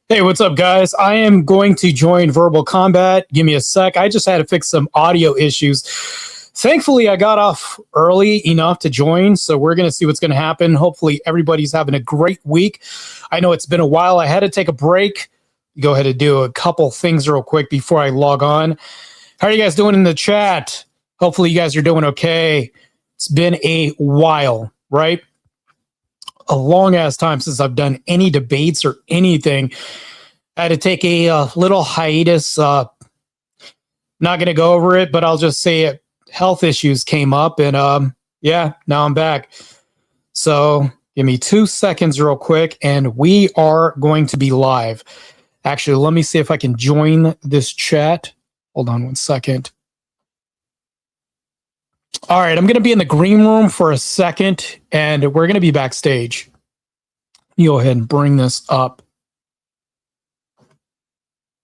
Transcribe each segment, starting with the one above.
Hey, what's up, guys? I am going to join Verbal Combat. Give me a sec. I just had to fix some audio issues. Thankfully, I got off early enough to join, so we're going to see what's going to happen. Hopefully, everybody's having a great week. I know it's been a while. I had to take a break. Go ahead and do a couple things real quick before I log on. How are you guys doing in the chat? Hopefully, you guys are doing okay. It's been a while, right? A long-ass time since I've done any debates or anything. I had to take a little hiatus. Not going to go over it, but I'll just say health issues came up, and yeah, now I'm back. So give me 2 seconds real quick, and we are going to be live. Actually, let me see if I can join this chat. Hold on 1 second. All right, I'm going to be in the green room for a second, and we're going to be backstage. You go ahead and bring this up.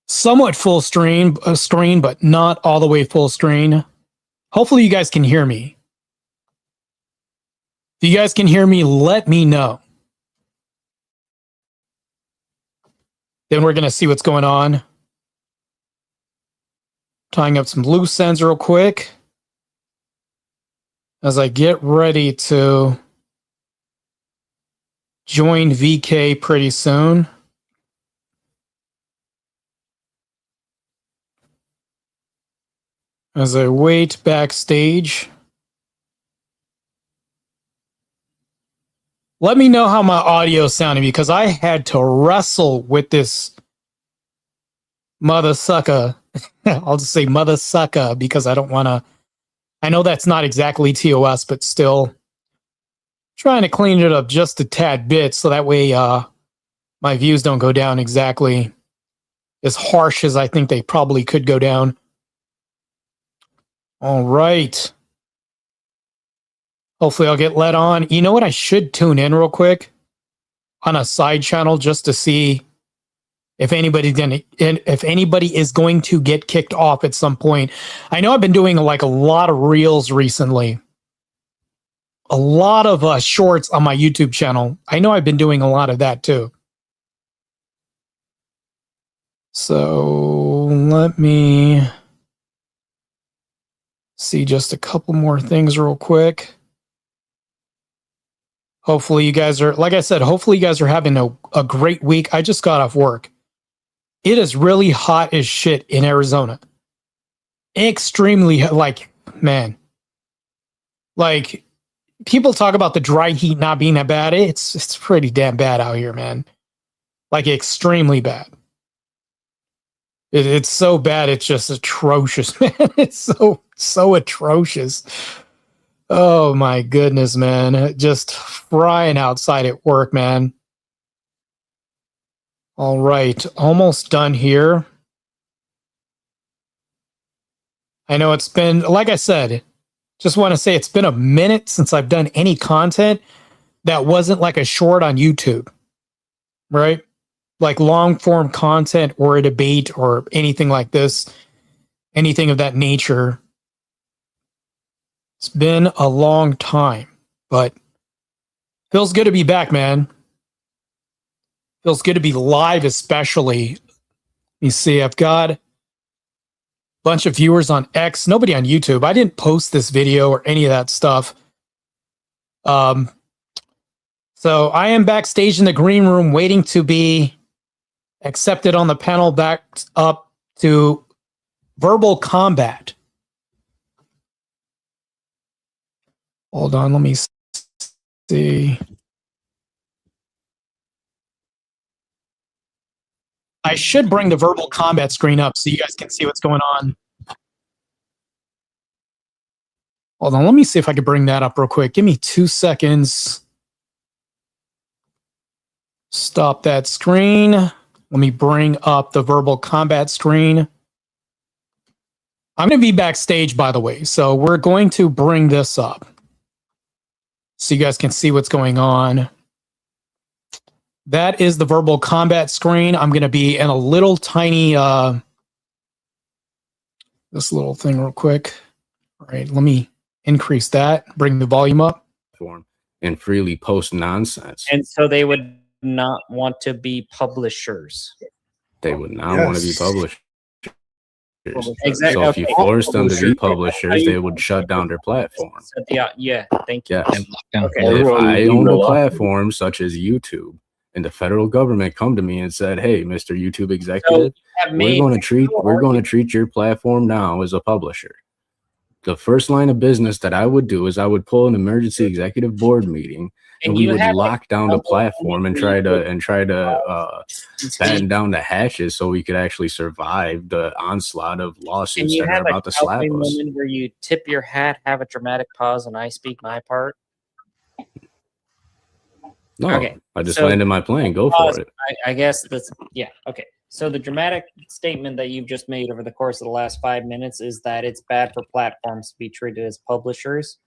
Somewhat full screen, but not all the way full screen. Hopefully you guys can hear me. If you guys can hear me, let me know. Then we're going to see what's going on. Tying up some loose ends real quick as I get ready to join VK pretty soon. As I wait backstage. Let me know how my audio is sounding, because I had to wrestle with this mother sucker. I'll just say mother sucker because I don't want to. I know that's not exactly TOS, but still trying to clean it up just a tad bit so that way my views don't go down exactly as harsh as I think they probably could go down. All right. Hopefully I'll get let on. You know what? I should tune in real quick on a side channel just to see if anybody is going to get kicked off at some point. I know I've been doing like a lot of reels recently. A lot of shorts on my YouTube channel. I know I've been doing a lot of that too. So let me see just a couple more things real quick. Hopefully you guys are, like I said, hopefully you guys are having a great week. I just got off work. It is really hot as shit in Arizona. Extremely, like, man. Like, people talk about the dry heat not being that bad. It's pretty damn bad out here, man. Like, extremely bad. It's so bad, it's just atrocious, man. It's so atrocious. Oh my goodness, man. Just frying outside at work, man. All right, almost done here. I know it's been, like I said, just want to say it's been a minute since I've done any content that wasn't like a short on YouTube, right? Like long form content or a debate or anything like this, anything of that nature. It's been a long time, but feels good to be back, man. Feels good to be live, especially. Let me see, I've got a bunch of viewers on X, nobody on YouTube. I didn't post this video or any of that stuff. So I am backstage in the green room waiting to be accepted on the panel back up to Verbal Combat. Hold on, let me see. I should bring the Verbal Combat screen up so you guys can see what's going on. Hold on, let me see if I can bring that up real quick. Give me 2 seconds. Stop that screen. Let me bring up the Verbal Combat screen. I'm going to be backstage, by the way, so we're going to bring this up so you guys can see what's going on. That is the Verbal Combat screen. I'm going to be in a little tiny, this little thing real quick. All right, let me increase that, bring the volume up. And freely post nonsense. And so they would not want to be publishers. They would not want to be publishers. Exactly. So if you force them to be publishers, they would shut down their platform. Yeah, thank you. Yes. Okay. And if I owned a platform such as YouTube and the federal government come to me and said, hey, Mr. YouTube executive, we're going to treat your platform now as a publisher. The first line of business that I would do is I would pull an emergency executive board meeting, and we would lock down the platform and try to batten down the hatches so we could actually survive the onslaught of lawsuits that are about to slap us. Where you tip your hat, have a dramatic pause, and I speak my part. No, okay. I just landed my plane. Go for it. I guess that's okay. So the dramatic statement that you've just made over the course of the last 5 minutes is that it's bad for platforms to be treated as publishers.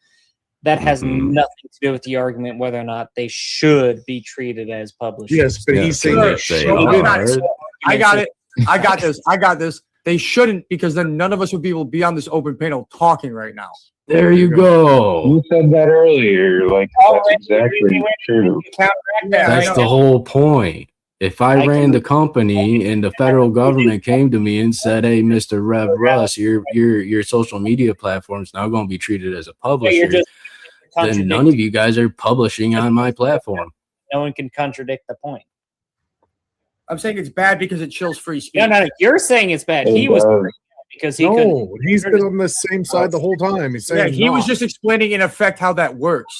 That has nothing to do with the argument whether or not they should be treated as publishers. Yes, but he's saying they should. I got it. I got this. They shouldn't, because then none of us would be able to be on this open panel talking right now. There you go. You said that earlier. Like, that's exactly true. That's the whole point. If I ran the company and the federal government came to me and said, hey, Mr. Rev Russ, your social media platform's now going to be treated as a publisher, then none of you guys are publishing on my platform. No one can contradict the point. I'm saying it's bad because it chills free speech. No, you're saying it's bad. He was because he couldn't. He's been on the same side the whole time. He's saying he was just explaining in effect how that works.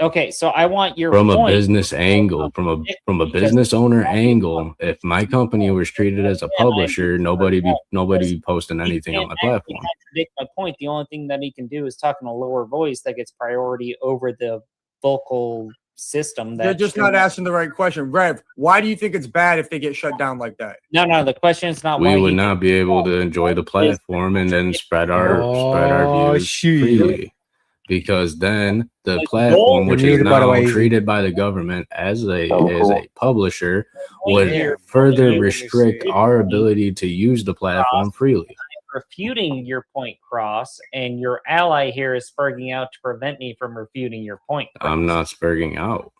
Okay, so I want your from a business angle, from a business owner angle. If my company was treated as a publisher, nobody be posting anything on my platform. Contradict my point. The only thing that he can do is talk in a lower voice that gets priority over the vocal system. They're just not asking the right question. Rev, why do you think it's bad if they get shut down like that? No, the question is not. We would not be able to enjoy the platform and then spread our views freely. Because then the platform, which is now treated by the government as a publisher, would further restrict our ability to use the platform freely. I'm refuting your point, Cross, and your ally here is spurging out to prevent me from refuting your point, Cross. I'm not spurging out.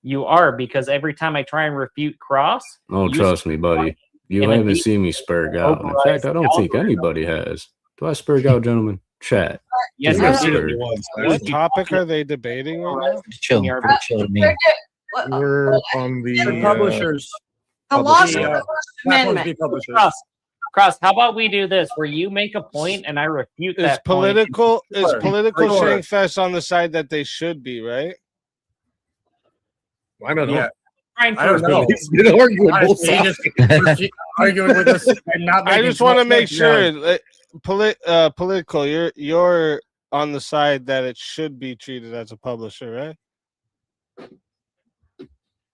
You are, because every time I try and refute Cross... Oh, trust me, buddy. You haven't seen me spurg out. In fact, I don't think anybody has. Do I spurg out, gentlemen? Chat. Yes, what topic are they debating right now? Chill. We're on the publishers. The lost amendment. Cross, how about we do this, where you make a point and I refute that political Shankfest on the side that they should be, right? I don't know. Yeah. I don't know. He's been arguing both sides. Arguing with us and not. I just want to make sure. Political, you're on the side that it should be treated as a publisher, right?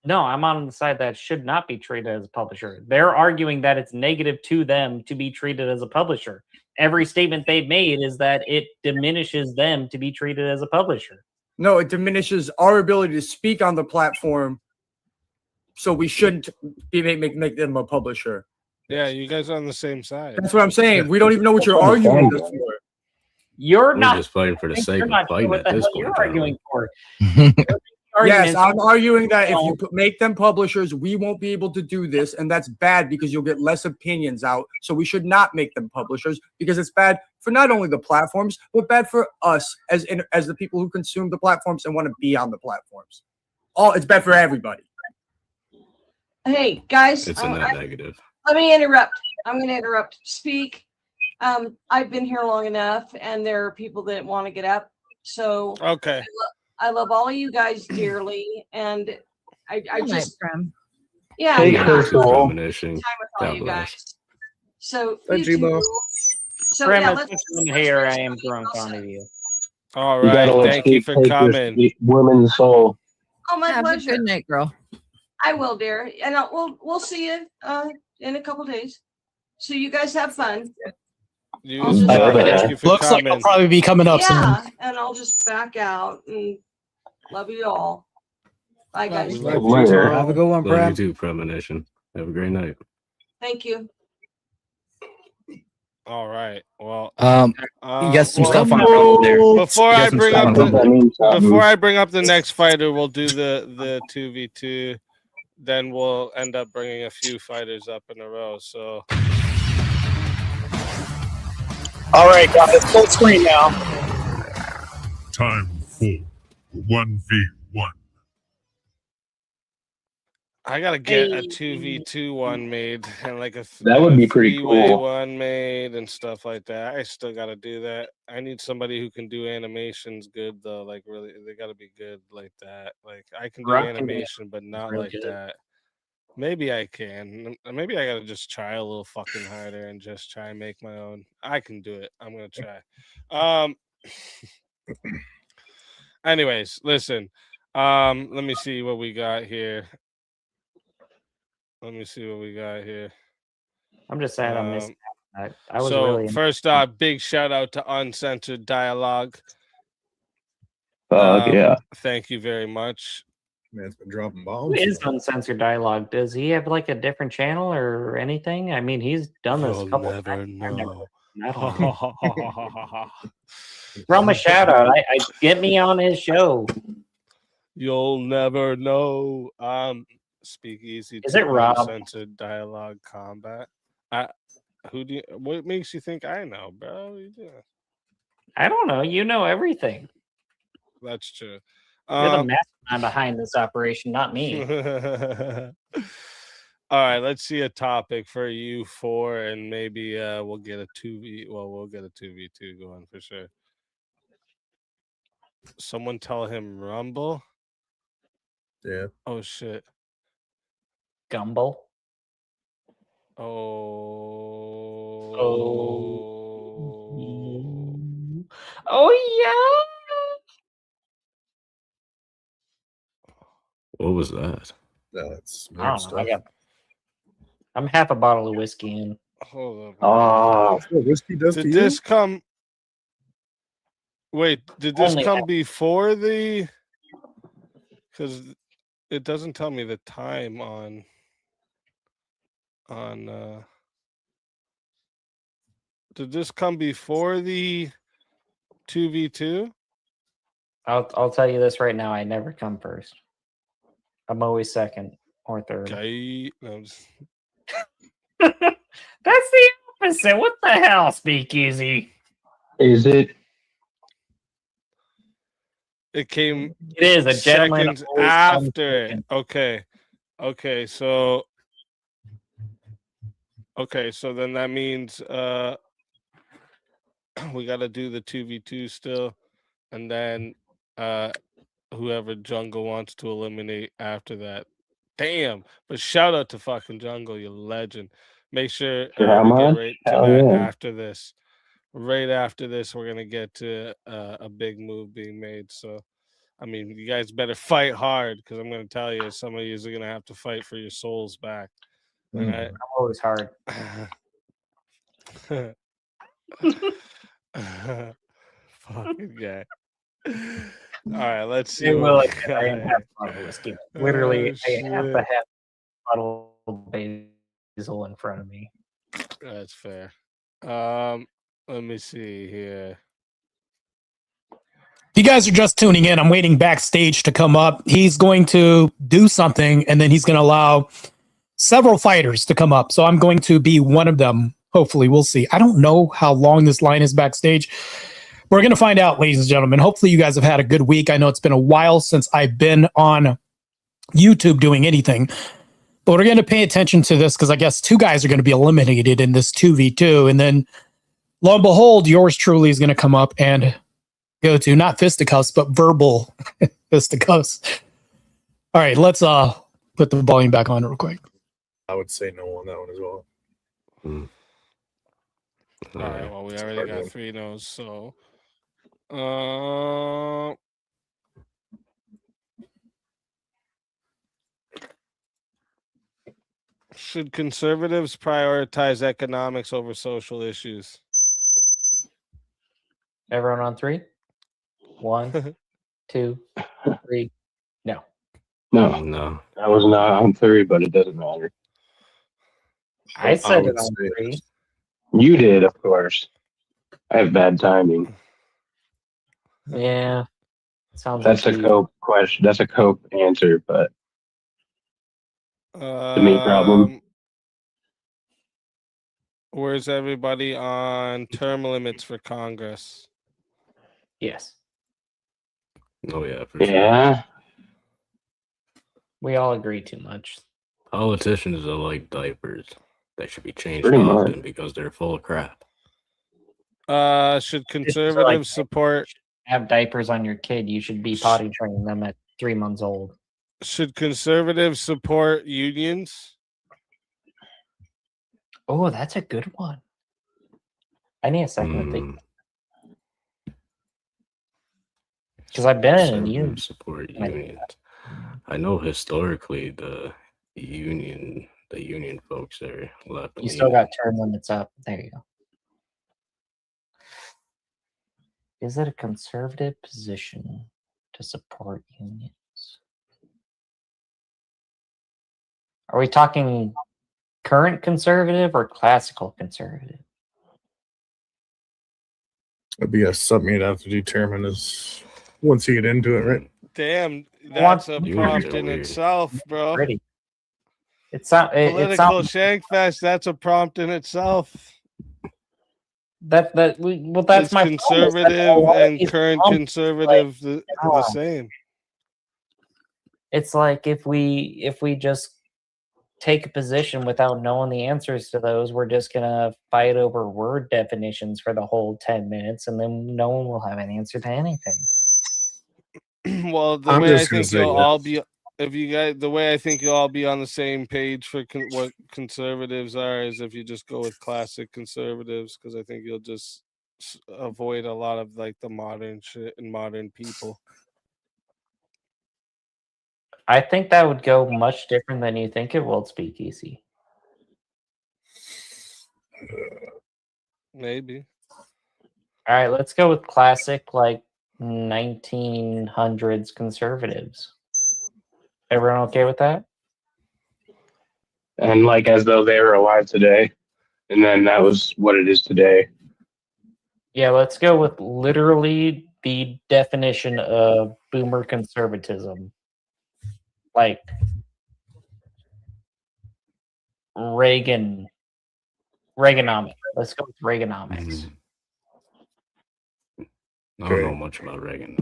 No, I'm on the side that it should not be treated as a publisher. They're arguing that it's negative to them to be treated as a publisher. Every statement they've made is that it diminishes them to be treated as a publisher. No, it diminishes our ability to speak on the platform, so we shouldn't make them a publisher. Yeah, you guys are on the same side. That's what I'm saying. We don't even know what you're arguing for. We're not just fighting for the sake of fighting at this point. You're arguing for. Yes, I'm arguing that if you make them publishers, we won't be able to do this, and that's bad because you'll get less opinions out. So we should not make them publishers because it's bad for not only the platforms, but bad for us as the people who consume the platforms and want to be on the platforms. It's bad for everybody. Hey guys, it's a net negative. Let me interrupt. I'm going to interrupt. Speak. I've been here long enough, and there are people that want to get up. So okay. I love all of you guys dearly, and I just yeah. Take yeah. care, Time with all you guys. So you two, so Grandma, yeah, here I am drunk on you. All right, thank you for coming. Women's soul. Oh, my pleasure. Good night, girl. I will, dear, and we'll see you in a couple days. So you guys have fun. Thank you for Looks coming. like I'll probably be coming up soon. Yeah, and I'll just back out and love you all. Bye, guys. Have a good one, Brad. You too, Premonition. Have a great night. Thank you. All right. Well, you got some stuff on there. Before I bring up the next fighter, we'll do the 2v2. then we'll end up bringing a few fighters up in a row. So, all right, guys, full screen now. Time for 1v1. I gotta get a 2v2 one made and like That would be pretty 3-way cool. one made and stuff like that. I still gotta do that. I need somebody who can do animations good though. Like really, they gotta be good like that. Like I can do animation, but not like that. Maybe I can. Maybe I gotta just try a little fucking harder and just try and make my own. I can do it. I'm gonna try. Anyways, listen. Let me see what we got here. I'm just sad I missed that. I was so really first off, big shout out to Uncensored Dialogue. Yeah. Thank you very much. Man's been dropping Who bombs. is Uncensored Dialogue? Does he have like a different channel or anything? I mean, he's done this a couple You'll never know. Throw him a shout out. I get me on his show. You'll never know. Speakeasy. Is it Rob? Uncensored Dialogue Combat. What makes you think I know, bro? I don't know. You know everything. That's true. You're the mastermind behind this operation, not me. All right, let's see a topic for you four, and maybe we'll get a 2v. Well, we'll get a 2v2 going for sure. Someone tell him Rumble. Yeah. Oh shit. Gumble. Oh yeah. What was that? That's I don't know. I'm half a bottle of whiskey in. Hold up. Oh, whiskey does Did to this you? come? Wait, did this Only come half. before the? Because it doesn't tell me the time on. Did this come before the 2v2? I'll tell you this right now. I never come first. I'm always second or third. Okay. No, That's the opposite. What the hell, Speakeasy? is it? it came. It is a gentleman seconds always comes after it. second. Okay. So then that means we got to do the 2v2 still, and then whoever Jungle wants to eliminate after that. Damn! But shout out to fucking Jungle, you legend. Make sure How we much? get right to Hell that yeah. after this. Right after this, we're gonna get to a big move being made. So, I mean, you guys better fight hard because I'm gonna tell you, some of you are gonna have to fight for your souls back. All right? I'm always hard. Fucking guy. All right, let's see. It what will, we like, got I have here. a bottle of whiskey. Literally, Oh, I have to shit. have a bottle of basil in front of me. That's fair. Let me see here. If you guys are just tuning in, I'm waiting backstage to come up. He's going to do something, and then he's going to allow several fighters to come up. So I'm going to be one of them. Hopefully, we'll see. I don't know how long this line is backstage. We're going to find out, ladies and gentlemen. Hopefully, you guys have had a good week. I know it's been a while since I've been on YouTube doing anything. But we're going to pay attention to this because I guess two guys are going to be eliminated in this 2v2. And then, lo and behold, yours truly is going to come up and go to not fisticuffs, but verbal fisticuffs. All right, let's put the volume back on real quick. I would say no on that one as well. All right, well, we already got 3 no's, so should conservatives prioritize economics over social issues? Everyone on 3? 1, 2, 3. No. No. I was not on 3, but it doesn't matter. I said it would on say 3. You did, of course. I have bad timing. Yeah. Sounds That's like a you. cope question. That's a cope answer, but The main problem. Where's everybody on term limits for Congress? Yes. Oh yeah, for sure. Yeah. We all agree too much. Politicians are like diapers. They should be changed Pretty often much. because they're full of crap. Should conservatives support have diapers on your kid? You should be potty training them at 3 months old. Should conservatives support unions? Oh, that's a good one. I need a second to think. Because I've been in a union. Support unions. I know historically the union folks are left. You still got term limits up. There you go. Is it a conservative position to support unions? Are we talking current conservative or classical conservative? That'd be something you'd have to determine is once you get into it, right? Damn, that's a prompt in itself, bro. Pretty. Political Shankfest. That's a prompt in itself. That's it's my conservative and current conservative the same. It's like if we just take a position without knowing the answers to those, we're just gonna fight over word definitions for the whole 10 minutes, and then no one will have an answer to anything. Well, the way I think you'll all be, the way I think you'll all be on the same page for what conservatives are is if you just go with classic conservatives, because I think you'll just avoid a lot of like the modern shit and modern people. I think that would go much different than you think it will, Speakeasy. Maybe. All right, let's go with classic, like 1900s conservatives. Everyone okay with that? And like as though they were alive today, and then that was what it is today. Yeah, let's go with literally the definition of boomer conservatism. Like Reaganomics. Let's go with Reaganomics. I don't know much about Reagan.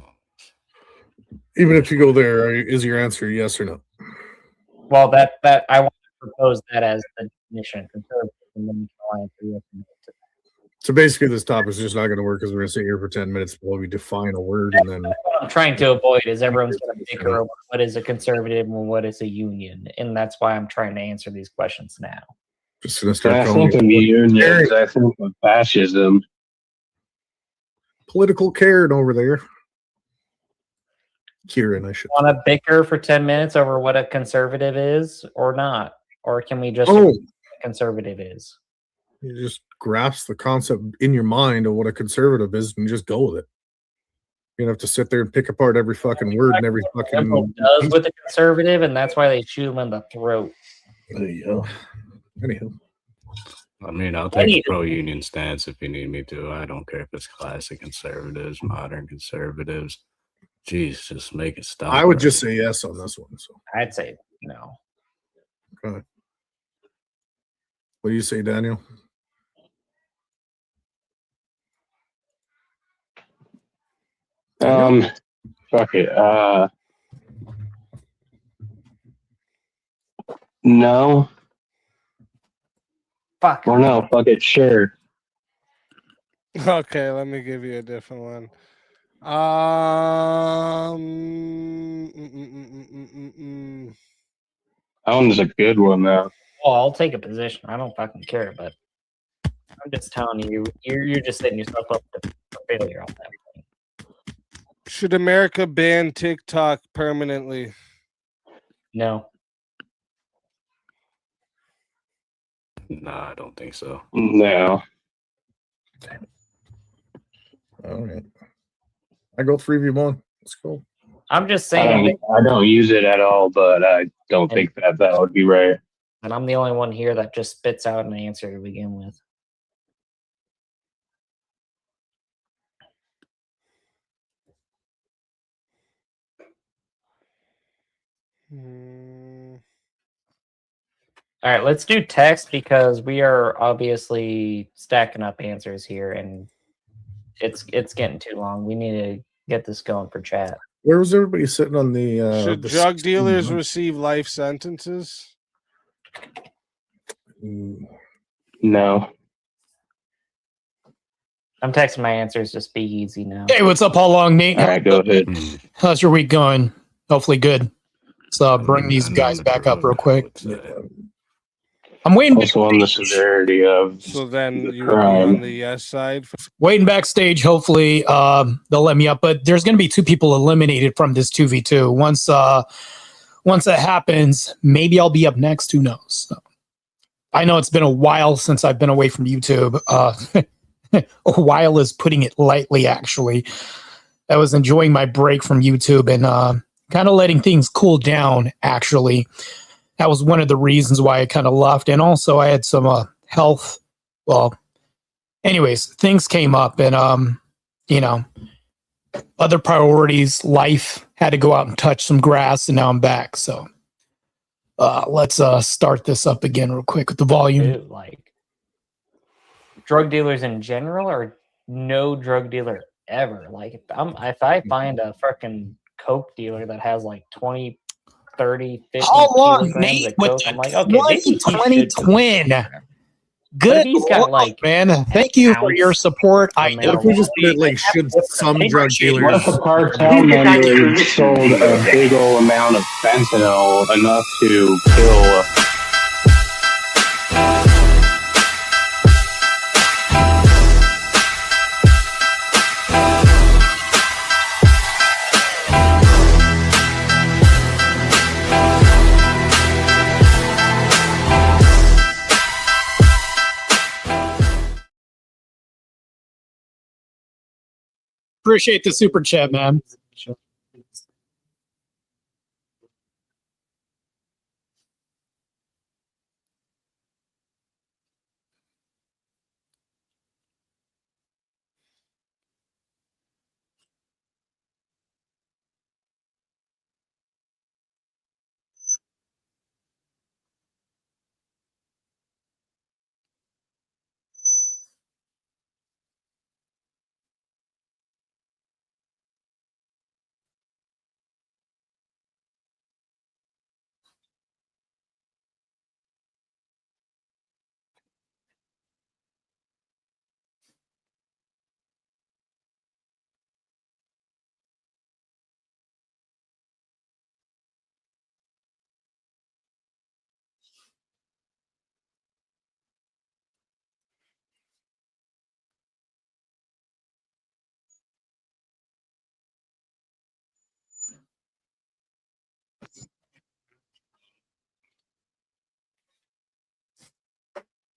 Even if you go there, is your answer yes or no? Well, that I want to propose that as the definition of conservatism, and then you can answer yes or no to that. So basically, this topic is just not going to work because we're going to sit here for 10 minutes while we define a word, and then what I'm trying to avoid is everyone's going to bicker over what is a conservative and what is a union, and that's why I'm trying to answer these questions now. Just going to start calling it unions. I think with fascism, political Karen over there. Kieran, I should want to bicker for 10 minutes over what a conservative is or not, or can we just agree what a conservative is? You just grasp the concept in your mind of what a conservative is and just go with it. You don't have to sit there and pick apart every fucking word and every fucking does with a conservative, and that's why they shoot him in the throat. There you go. Anyhow, I mean, I'll take a pro-union stance if you need me to. I don't care if it's classic conservatives, modern conservatives. Jeez, just make it stop. I would just say yes on this one. So I'd say no. Okay. What do you say, Daniel? Fuck it. No. Fuck. Or no, fuck it, sure. Okay, let me give you a different one. That one's a good one, though. Well, I'll take a position. I don't fucking care, but I'm just telling you, you're just setting yourself up for failure on that point. Should America ban TikTok permanently? No. Nah, I don't think so. No. All right. I go 3v1. Let's go. I'm just saying. I don't use it at all, but I don't think that would be right. And I'm the only one here that just spits out an answer to begin with. All right, let's do text because we are obviously stacking up answers here, and it's getting too long. We need to get this going for chat. Where was everybody sitting on the? Should the drug 16 dealers months? receive life sentences? No. I'm texting my answers to Speak Easy now. Hey, what's up, all long Nate? All right, go ahead. How's your week going? Hopefully good. So bring these guys back up real quick. I'm waiting. Also on the severity of So then you would be crime. on the yes side. Waiting backstage. Hopefully, they'll let me up. But there's going to be 2 people eliminated from this 2v2. Once that happens, maybe I'll be up next. Who knows? So, I know it's been a while since I've been away from YouTube. A while is putting it lightly. Actually, I was enjoying my break from YouTube and kind of letting things cool down. Actually, that was one of the reasons why I kind of left. And also, I had some health. Well, anyways, things came up, and other priorities, life, had to go out and touch some grass, and now I'm back. So let's start this up again real quick with the volume. Dude, like drug dealers in general, or no drug dealer ever. Like if I find a freaking coke dealer that has like 20, 30, 50 How long, kilograms Nate, of with coke, the I'm like, okay, this 2020 should go twin? forever. Good, But he's got like man. Thank you for your support. I What if we just put it like, should some drug dealers? What if a cartel member sold a big old amount of fentanyl enough to kill? Appreciate the super chat, man.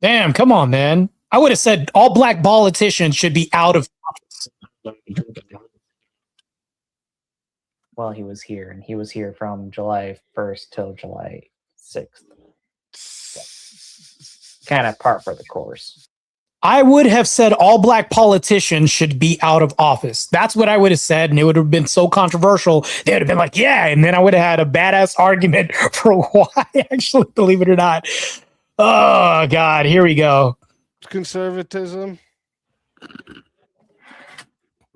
Damn, come on, man. I would have said all black politicians should be out of office. Well, he was here, and he was here from July 1st till July 6th. Kind of par for the course. I would have said all black politicians should be out of office. That's what I would have said, and it would have been so controversial. They would have been like, yeah, and then I would have had a badass argument for why, actually, believe it or not. Oh, God, here we go. Conservatism?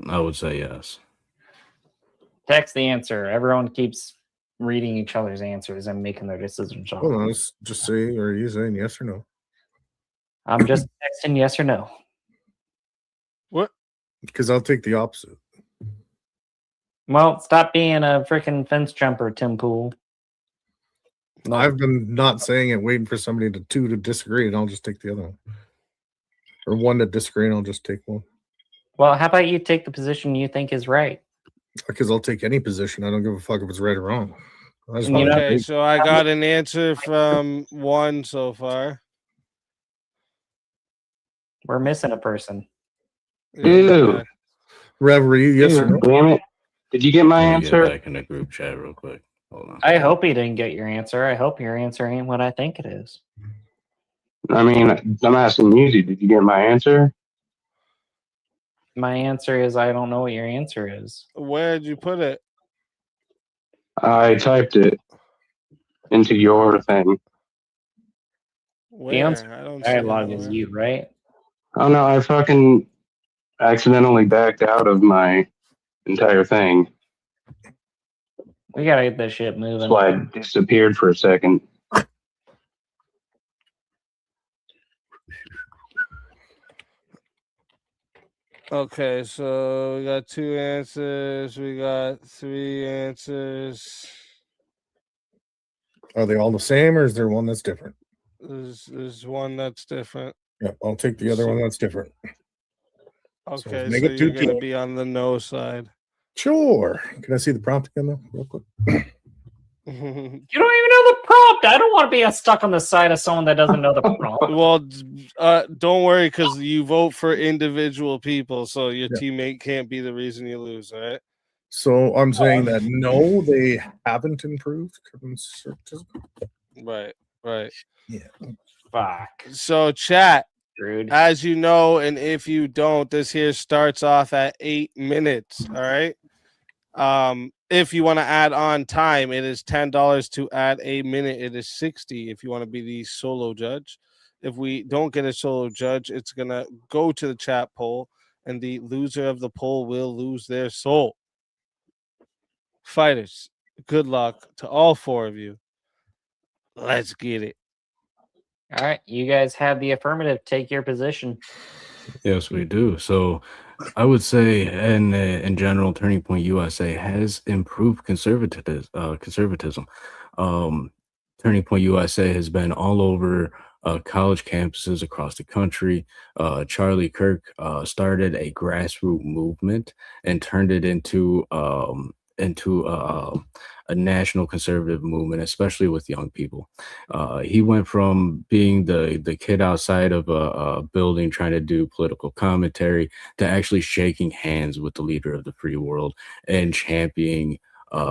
I would say yes. Text the answer. Everyone keeps reading each other's answers and making their decisions. Hold on, let's just say, are you saying yes or no? I'm just texting yes or no. What? Because I'll take the opposite. Well, stop being a freaking fence jumper, Tim Pool. No. I've been not saying it, waiting for somebody to disagree, and I'll just take the other one. Or one to disagree, and I'll just take one. Well, how about you take the position you think is right? Because I'll take any position. I don't give a fuck if it's right or wrong. Okay, so I got an answer from one so far. We're missing a person. Ew. Reverie, yes or no? Damn it. Did you get my answer? Get back in the group chat real quick. Hold on. I hope he didn't get your answer. I hope your answer ain't what I think it is. I mean, I'm asking you, did you get my answer? My answer is I don't know what your answer is. Where'd you put it? I typed it into your thing. The answer I don't dialogue is you, right? Oh no, I fucking accidentally backed out of my entire thing. We gotta get this shit moving. That's why I disappeared for a second. Okay, so we got 2 answers. We got 3 answers. Are they all the same, or is there one that's different? There's one that's different. Yeah, I'll take the other one that's different. Okay, make so it you're 2-2. gonna be on the no side. Sure. Can I see the prompt again, though, real quick? You don't even know the prompt. I don't want to be stuck on the side of someone that doesn't know the prompt. Well, don't worry, because you vote for individual people, so your teammate can't be the reason you lose, all right? So I'm saying that no, they haven't improved conservatism. Right. Yeah. Fuck. So, chat, Rude. as you know, and if you don't, this here starts off at 8 minutes, all right? If you want to add on time, it is $10 to add a minute. It is $60 if you want to be the solo judge. If we don't get a solo judge, it's gonna go to the chat poll, and the loser of the poll will lose their soul. Fighters, good luck to all 4 of you. Let's get it. All right, you guys have the affirmative. Take your position. Yes, we do. So I would say, in general, Turning Point USA has improved conservatism. Turning Point USA has been all over college campuses across the country. Charlie Kirk started a grassroots movement and turned it into a national conservative movement, especially with young people. He went from being the kid outside of a building trying to do political commentary to actually shaking hands with the leader of the free world and championing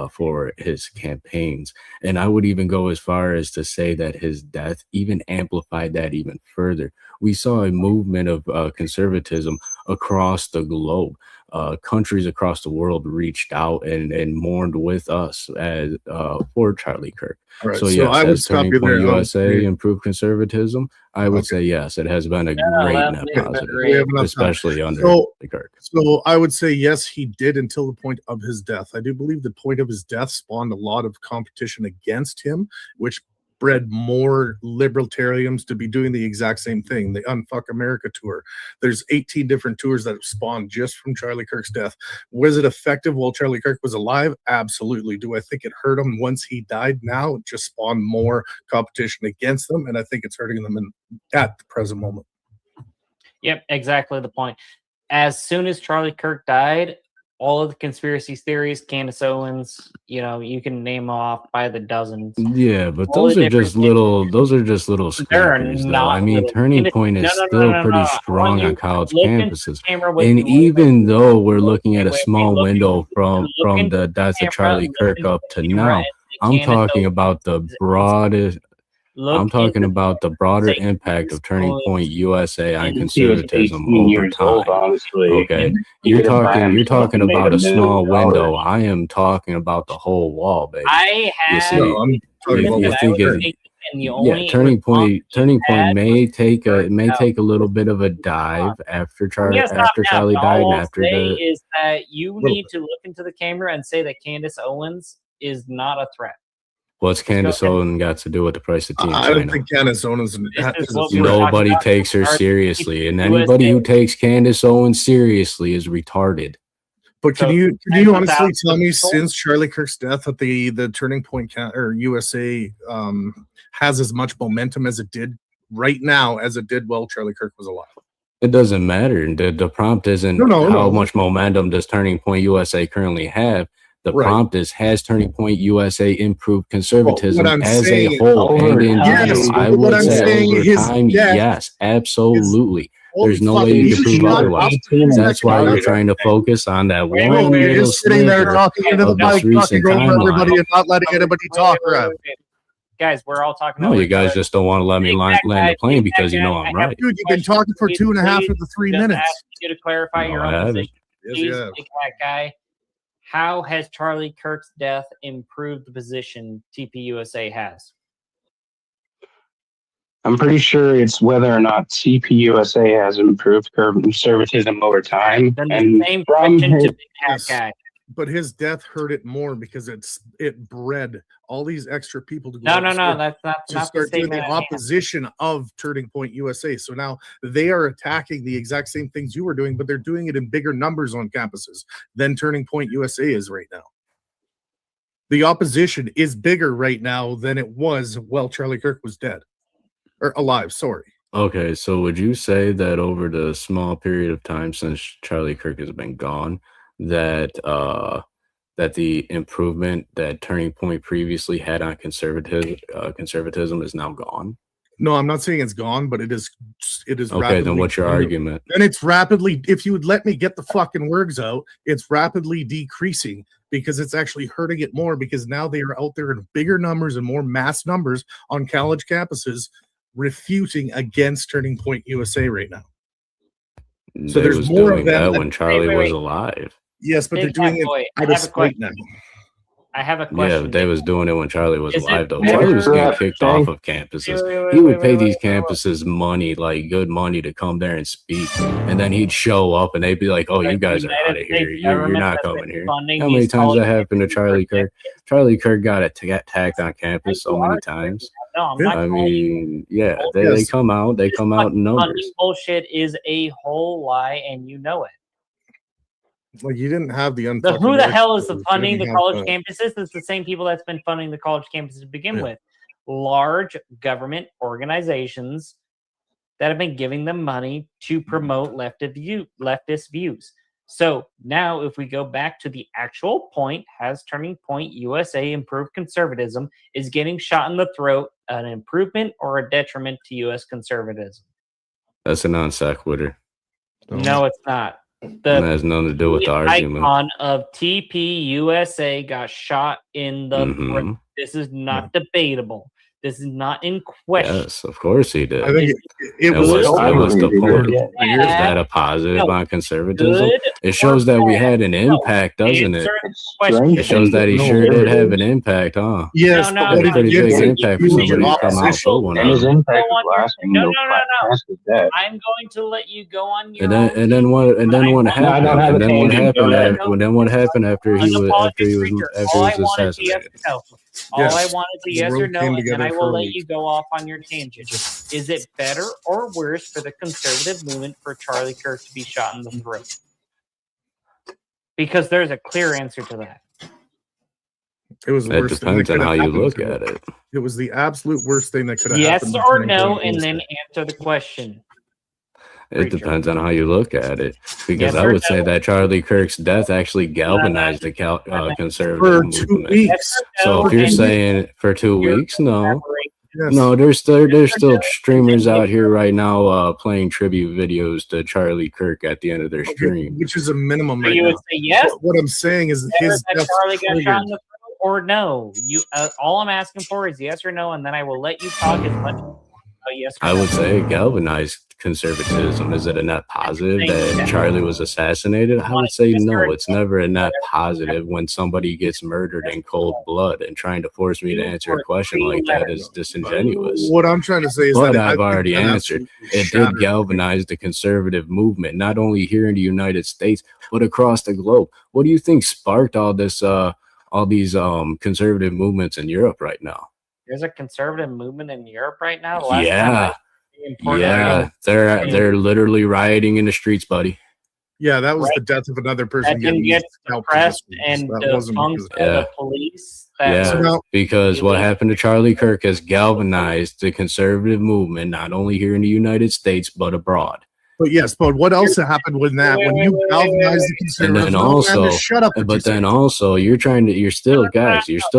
for his campaigns. And I would even go as far as to say that his death even amplified that even further. We saw a movement of conservatism across the globe. Countries across the world reached out and mourned with us as for Charlie Kirk. Right, so so yes, I would as stop Turning you Point there. USA improved conservatism, I would say yes, it has been a great let net me positive, agree. especially under the Kirk. So I would say yes, he did until the point of his death. I do believe the point of his death spawned a lot of competition against him, which bred more libertarians to be doing the exact same thing. The Unfuck America tour. There's 18 different tours that have spawned just from Charlie Kirk's death. Was it effective while Charlie Kirk was alive? Absolutely. Do I think it hurt him once he died? Now it just spawned more competition against them, and I think it's hurting them at the present moment. Yep, exactly the point. As soon as Charlie Kirk died, all of the conspiracy theories, Candace Owens, you can name off by the dozens. Yeah, but those are just little scrapers, though. I mean, Turning Point is still pretty strong on college campuses. And even though we're looking at a small window from the death of Charlie Kirk up to now, I'm talking about the broadest. I'm talking about the broader impact of Turning Point USA on conservatism over time. Okay, you're talking about a small window. I am talking about the whole wall, baby. You see, Turning Point may take a little bit of a dive after Charlie died, and after the is that you need to look into the camera and say that Candace Owens is not a threat. What's Candace Owens got to do with the price of Team China? I don't think Candace Owens. Nobody takes her seriously, and anybody who takes Candace Owens seriously is retarded. But can you honestly tell me, since Charlie Kirk's death, that the Turning Point USA has as much momentum as it did right now as it did while Charlie Kirk was alive? It doesn't matter. The prompt isn't how much momentum does Turning Point USA currently have. The prompt is, has Turning Point USA improved conservatism as a whole? And in general, I would say over time, yes, absolutely. There's no way you can prove otherwise. That's why we're trying to focus on that one little sitting there talking into the mic, talking over everybody and not letting anybody talk. Guys, we're all talking. No, you guys just don't want to let me land the plane because you know I'm right. Dude, you've been talking for 2.5 of the 3 minutes. You to clarify your own position. Yes, Big Cat Guy. How has Charlie Kirk's death improved the position TPUSA has? I'm pretty sure it's whether or not TPUSA has improved conservatism over time. Then And the same from question to his, Big Hat Guy. But his death hurt it more because it bred all these extra people to go No, that's not to start doing the opposition of Turning Point USA. So now they are attacking the exact same things you were doing, but they're doing it in bigger numbers on campuses than Turning Point USA is right now. The opposition is bigger right now than it was while Charlie Kirk was dead or alive. Sorry. Okay, so would you say that over the small period of time since Charlie Kirk has been gone, that that the improvement that Turning Point previously had on conservatism is now gone? No, I'm not saying it's gone, but it is. Okay, then what's your argument? And it's rapidly. If you would let me get the fucking words out, it's rapidly decreasing because it's actually hurting it more because now they are out there in bigger numbers and more mass numbers on college campuses, refuting against Turning Point USA right now. So there's more of them when Charlie was alive. Yes, but they're doing it out of spite now. I have a question. Yeah, they was doing it when Charlie was alive, though. Charlie was getting kicked off of campuses. He would pay these campuses money, like good money, to come there and speak. And then he'd show up and they'd be like, oh, you guys are out of here. You're not coming here. How many times that happened to Charlie Kirk? Charlie Kirk got attacked on campus so many times. I mean, yeah, they come out. They come out in numbers. Bullshit is a whole lie, and you know it. Like you didn't have the who the hell is funding the college campuses? It's the same people that's been funding the college campuses to begin with. Large government organizations that have been giving them money to promote leftist views. So now if we go back to the actual point, has Turning Point USA improved conservatism? Is getting shot in the throat an improvement or a detriment to U.S. conservatism? That's a non sequitur. No, it's not. That has nothing to do with the argument. Icon of TPUSA got shot in the throat. This is not debatable. This is not in question. Yes, of course he did. I think it was the point. Is that a positive on conservatism? It shows that we had an impact, doesn't it? It shows that he sure did have an impact, huh? Yes, a pretty big impact for somebody to come out for one. His impact was lasting. No. I'm going to let you go on your and then what happened? What happened after he was assassinated? All I want is a yes or no, and then I will let you go off on your tangent. Is it better or worse for the conservative movement for Charlie Kirk to be shot in the throat? Because there's a clear answer to that. It was the worst thing. It depends on how you look at it. It was the absolute worst thing that could have happened. Yes or no, and then answer the question. It depends on how you look at it, because I would say that Charlie Kirk's death actually galvanized the conservative movement. So if you're saying for 2 weeks, no, there's still streamers out here right now playing tribute videos to Charlie Kirk at the end of their stream, which is a minimum. So you would say yes. What I'm saying is his death Charlie got shot in the throat, or no. You all I'm asking for is yes or no, and then I will let you talk as much. Yes. I would say galvanized conservatism. Is it a net positive that Charlie was assassinated? I would say no. It's never a net positive when somebody gets murdered in cold blood, and trying to force me to answer a question like that is disingenuous. What I'm trying to say is that I've already answered. It did galvanize the conservative movement, not only here in the United States, but across the globe. What do you think sparked all these conservative movements in Europe right now? There's a conservative movement in Europe right now. They're literally rioting in the streets, buddy. Yeah, that was the death of another person. That didn't get suppressed and debunked by the police. Because what happened to Charlie Kirk has galvanized the conservative movement, not only here in the United States, but abroad. But yes, but what else happened with that? When you galvanize the conservative, and then also, but then also, you're still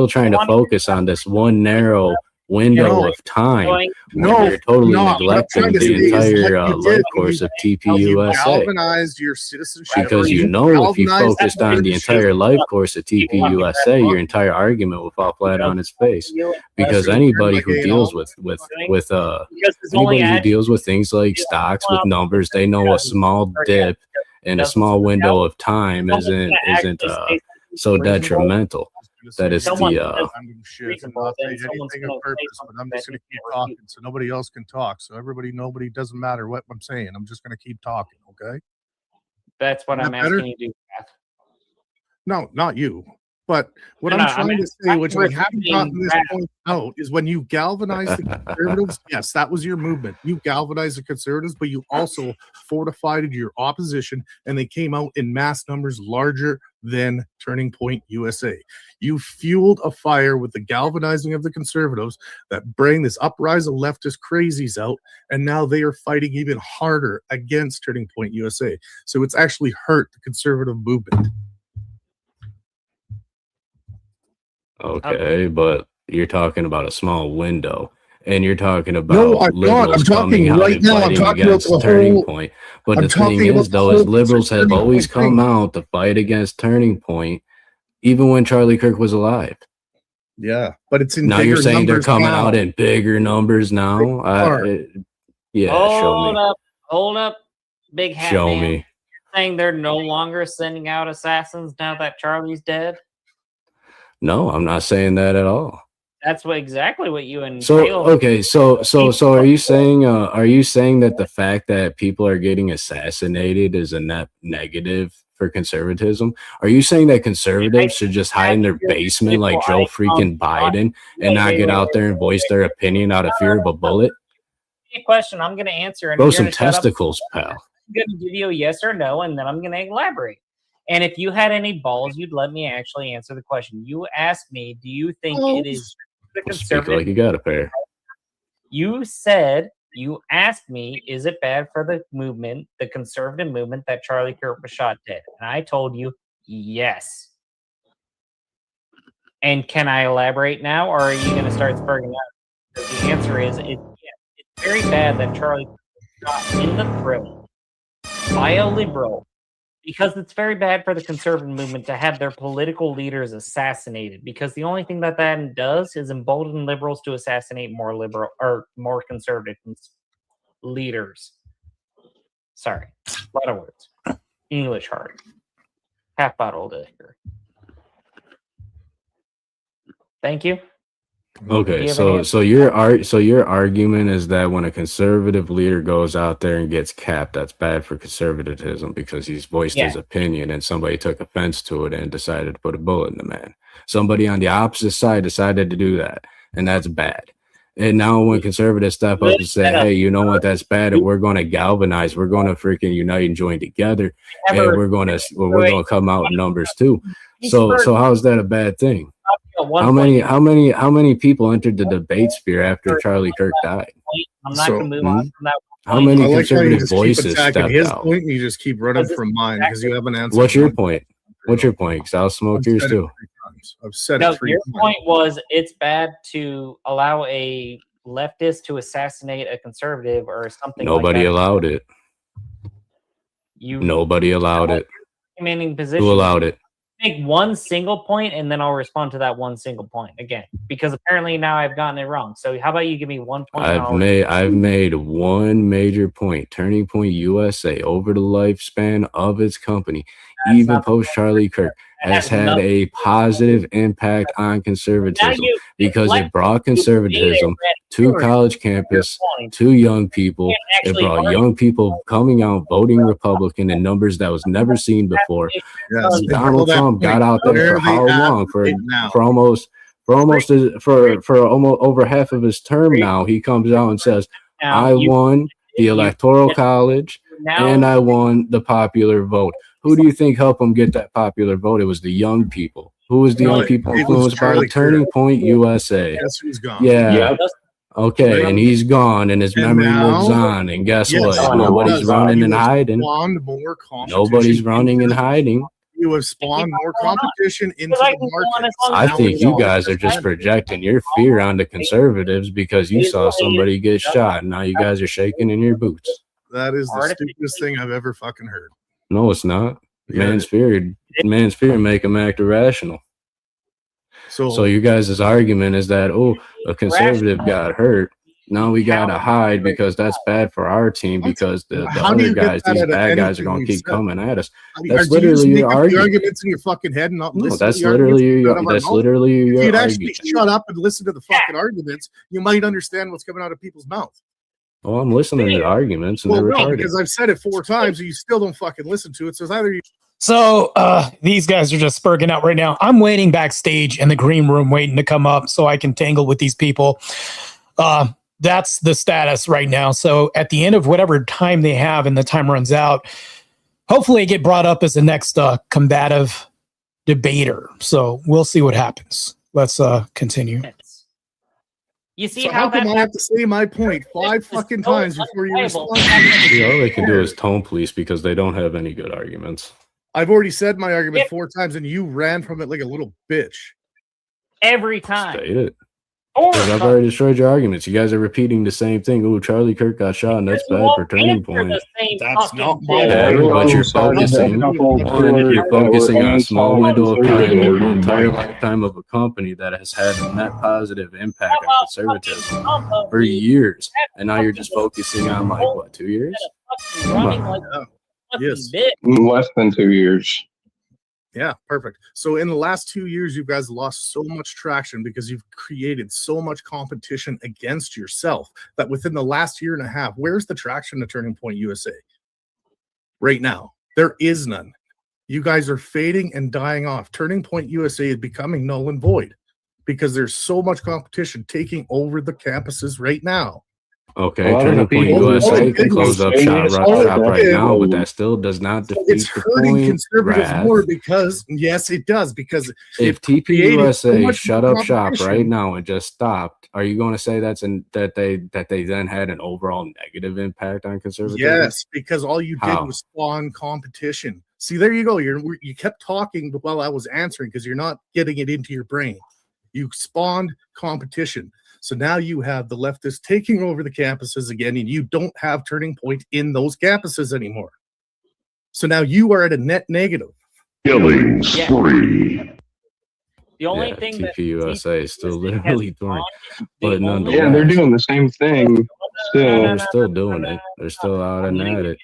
trying to focus on this one narrow window of time. You're totally neglecting the entire life course of TPUSA. Your citizenship because if you focused on the entire life course of TPUSA, your entire argument will fall flat on its face. Because anybody who deals with things like stocks with numbers, they know a small dip in a small window of time isn't so detrimental. that is the random shit and not say anything of purpose, but I'm just going to keep talking so nobody else can talk. So nobody doesn't matter what I'm saying. I'm just going to keep talking. Okay. That's what I'm asking you to do, Pat. No, not you. But what I'm trying to say, which we haven't gotten this point out, is when you galvanize the conservatives, yes, that was your movement. You galvanized the conservatives, but you also fortified your opposition, and they came out in mass numbers larger than Turning Point USA. You fueled a fire with the galvanizing of the conservatives that bring this uprising of leftist crazies out, and now they are fighting even harder against Turning Point USA. So it's actually hurt the conservative movement. Okay, but you're talking about a small window, and you're talking about liberals coming out and fighting against Turning Point. But the thing is, though, is liberals have always come out to fight against Turning Point, even when Charlie Kirk was alive. Yeah, but it's in now you're saying they're coming out in bigger numbers now. Hold up, big hat. Show man. me. You're saying they're no longer sending out assassins now that Charlie's dead? No, I'm not saying that at all. That's exactly what you and so are you saying that the fact that people are getting assassinated is a net negative for conservatism? Are you saying that conservatives should just hide in their basement like Joe freaking Biden and not get out there and voice their opinion out of fear of a bullet? Question I'm going to answer. And grow some testicles, pal. I'm going to give you a yes or no, and then I'm going to elaborate. And if you had any balls, you'd let me actually answer the question. You asked me, do you think it is the conservative? Speak like you got a pair. You asked me, is it bad for the movement, the conservative movement, that Charlie Kirk was shot dead? And I told you, yes. And can I elaborate now, or are you going to start spurring out? Because the answer is, it's very bad that Charlie was shot in the throat by a liberal. Because it's very bad for the conservative movement to have their political leaders assassinated. Because the only thing that does is embolden liberals to assassinate more liberal or more conservative leaders. Sorry, a lot of words. English hard. Half bottle liquor. Thank you. Okay, so your argument is that when a conservative leader goes out there and gets capped, that's bad for conservatism because he's voiced his opinion and somebody took offense to it and decided to put a bullet in the man. Somebody on the opposite side decided to do that, and that's bad. And now when conservatives step up and say, hey, you know what, that's bad, and we're going to galvanize, we're going to freaking unite and join together, and we're going to come out in numbers too. So how is that a bad thing? How many people entered the debate sphere after Charlie Kirk died? I'm not going to move on from that. How many conservative voices stepped his out? Point, and you just keep running from mine because you haven't answered. What's your point? What's your point? Because I'll smoke yours too. I've said it 3 times. Your point was it's bad to allow a leftist to assassinate a conservative or something. Nobody allowed it. Nobody allowed it. Who allowed it? Make one single point and then I'll respond to that one single point again, because apparently now I've gotten it wrong. So how about you give me 1 point? I've made one major point. Turning Point USA, over the lifespan of its company, even post Charlie Kirk, has had a positive impact on conservatism because it brought conservatism to college campus, to young people. It brought young people coming out voting Republican in numbers that was never seen before. Donald Trump got out there for how long? For almost over half of his term now. He comes out and says, I won the Electoral College and I won the popular vote. Who do you think helped him get that popular vote? It was the young people. Who was the young people influenced by the Turning Point USA? Guess who's gone? Yeah. Okay, and he's gone, and his memory lives on. And guess what? Nobody's running and hiding. Nobody's running and hiding. You have spawned more competition into the market. I think you guys are just projecting your fear onto conservatives because you saw somebody get shot, and now you guys are shaking in your boots. That is the stupidest thing I've ever fucking heard. No, it's not. Man's fear make him act irrational. So you guys' argument is that, a conservative got hurt. Now we gotta hide because that's bad for our team because the other guys, these bad guys, are gonna keep coming at us. That's literally your argument. Arguments in your fucking head and not listen. That's literally your. That's literally your. If you'd actually shut up and listen to the fucking arguments, you might understand what's coming out of people's mouths. Well, I'm listening to the arguments, and they're retarded. Because I've said it 4 times, and you still don't fucking listen to it. So it's either you. So these guys are just spurging out right now. I'm waiting backstage in the green room, waiting to come up so I can tangle with these people. That's the status right now. So at the end of whatever time they have and the time runs out, hopefully I get brought up as the next combative debater. So we'll see what happens. Let's continue. You see so how come I have to say my point 5 fucking times before you respond? Yeah, all they can do is tone police because they don't have any good arguments. I've already said my argument 4 times and you ran from it like a little bitch. Every time. State it. I've already destroyed your arguments. You guys are repeating the same thing. Oh, Charlie Kirk got shot, and that's bad for Turning Point. That's not bad. But you're focusing on a small window of time over the entire lifetime of a company that has had a net positive impact on conservatism for years, and now you're just focusing on like what, 2 years? Yes, less than 2 years. Yeah, perfect. So in the last 2 years, you guys lost so much traction because you've created so much competition against yourself that within the last year and a half, where's the traction to Turning Point USA? Right now, there is none. You guys are fading and dying off. Turning Point USA is becoming null and void because there's so much competition taking over the campuses right now. Okay, Turning Point USA can close up shop right now, but that still does not defeat it's the hurting point. Conservatives more because yes, it does because if TPUSA shut up shop right now and just stopped, are you going to say that they then had an overall negative impact on conservatism? Yes, because all you did was spawn competition. See, there you go. You kept talking while I was answering because you're not getting it into your brain. You spawned competition. So now you have the leftists taking over the campuses again, and you don't have Turning Point in those campuses anymore. So now you are at a net negative. Killing spree. The only thing that TPUSA is still literally doing, but nonetheless, yeah, they're doing the same thing. They're still doing it. They're still out and at it.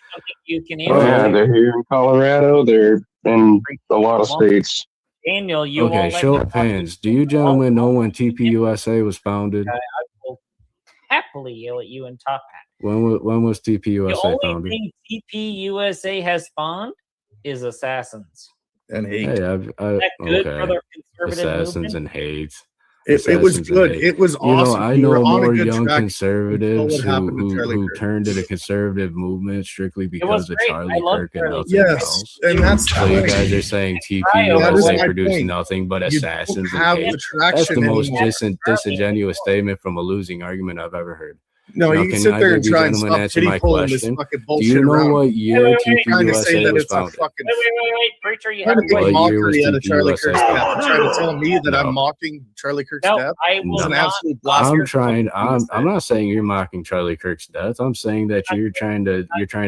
They're here in Colorado. They're in a lot of states. Daniel, you okay, show of hands. Do you gentlemen know when TPUSA was founded? I will happily yell at you and top hat. When was TPUSA founded? The only thing TPUSA has spawned is assassins. And hate. Hey, good for the conservative assassins movement? and hate. It was good. It was awesome. I know more young conservatives who turned to the conservative movement strictly because of Charlie Kirk and nothing else. And that's so you guys are saying TPUSA produced nothing but assassins and hate. That's the most disingenuous statement from a losing argument I've ever heard. No, you can sit there and try and stop pity pulling this fucking bullshit. Do you know what year TPUSA was founded? Wait, preacher, you have to make mockery out of Charlie Kirk's death. You're trying to tell me that I'm mocking Charlie Kirk's death? It's an absolute blasphemy. I'm not saying you're mocking Charlie Kirk's death. I'm saying that you're trying to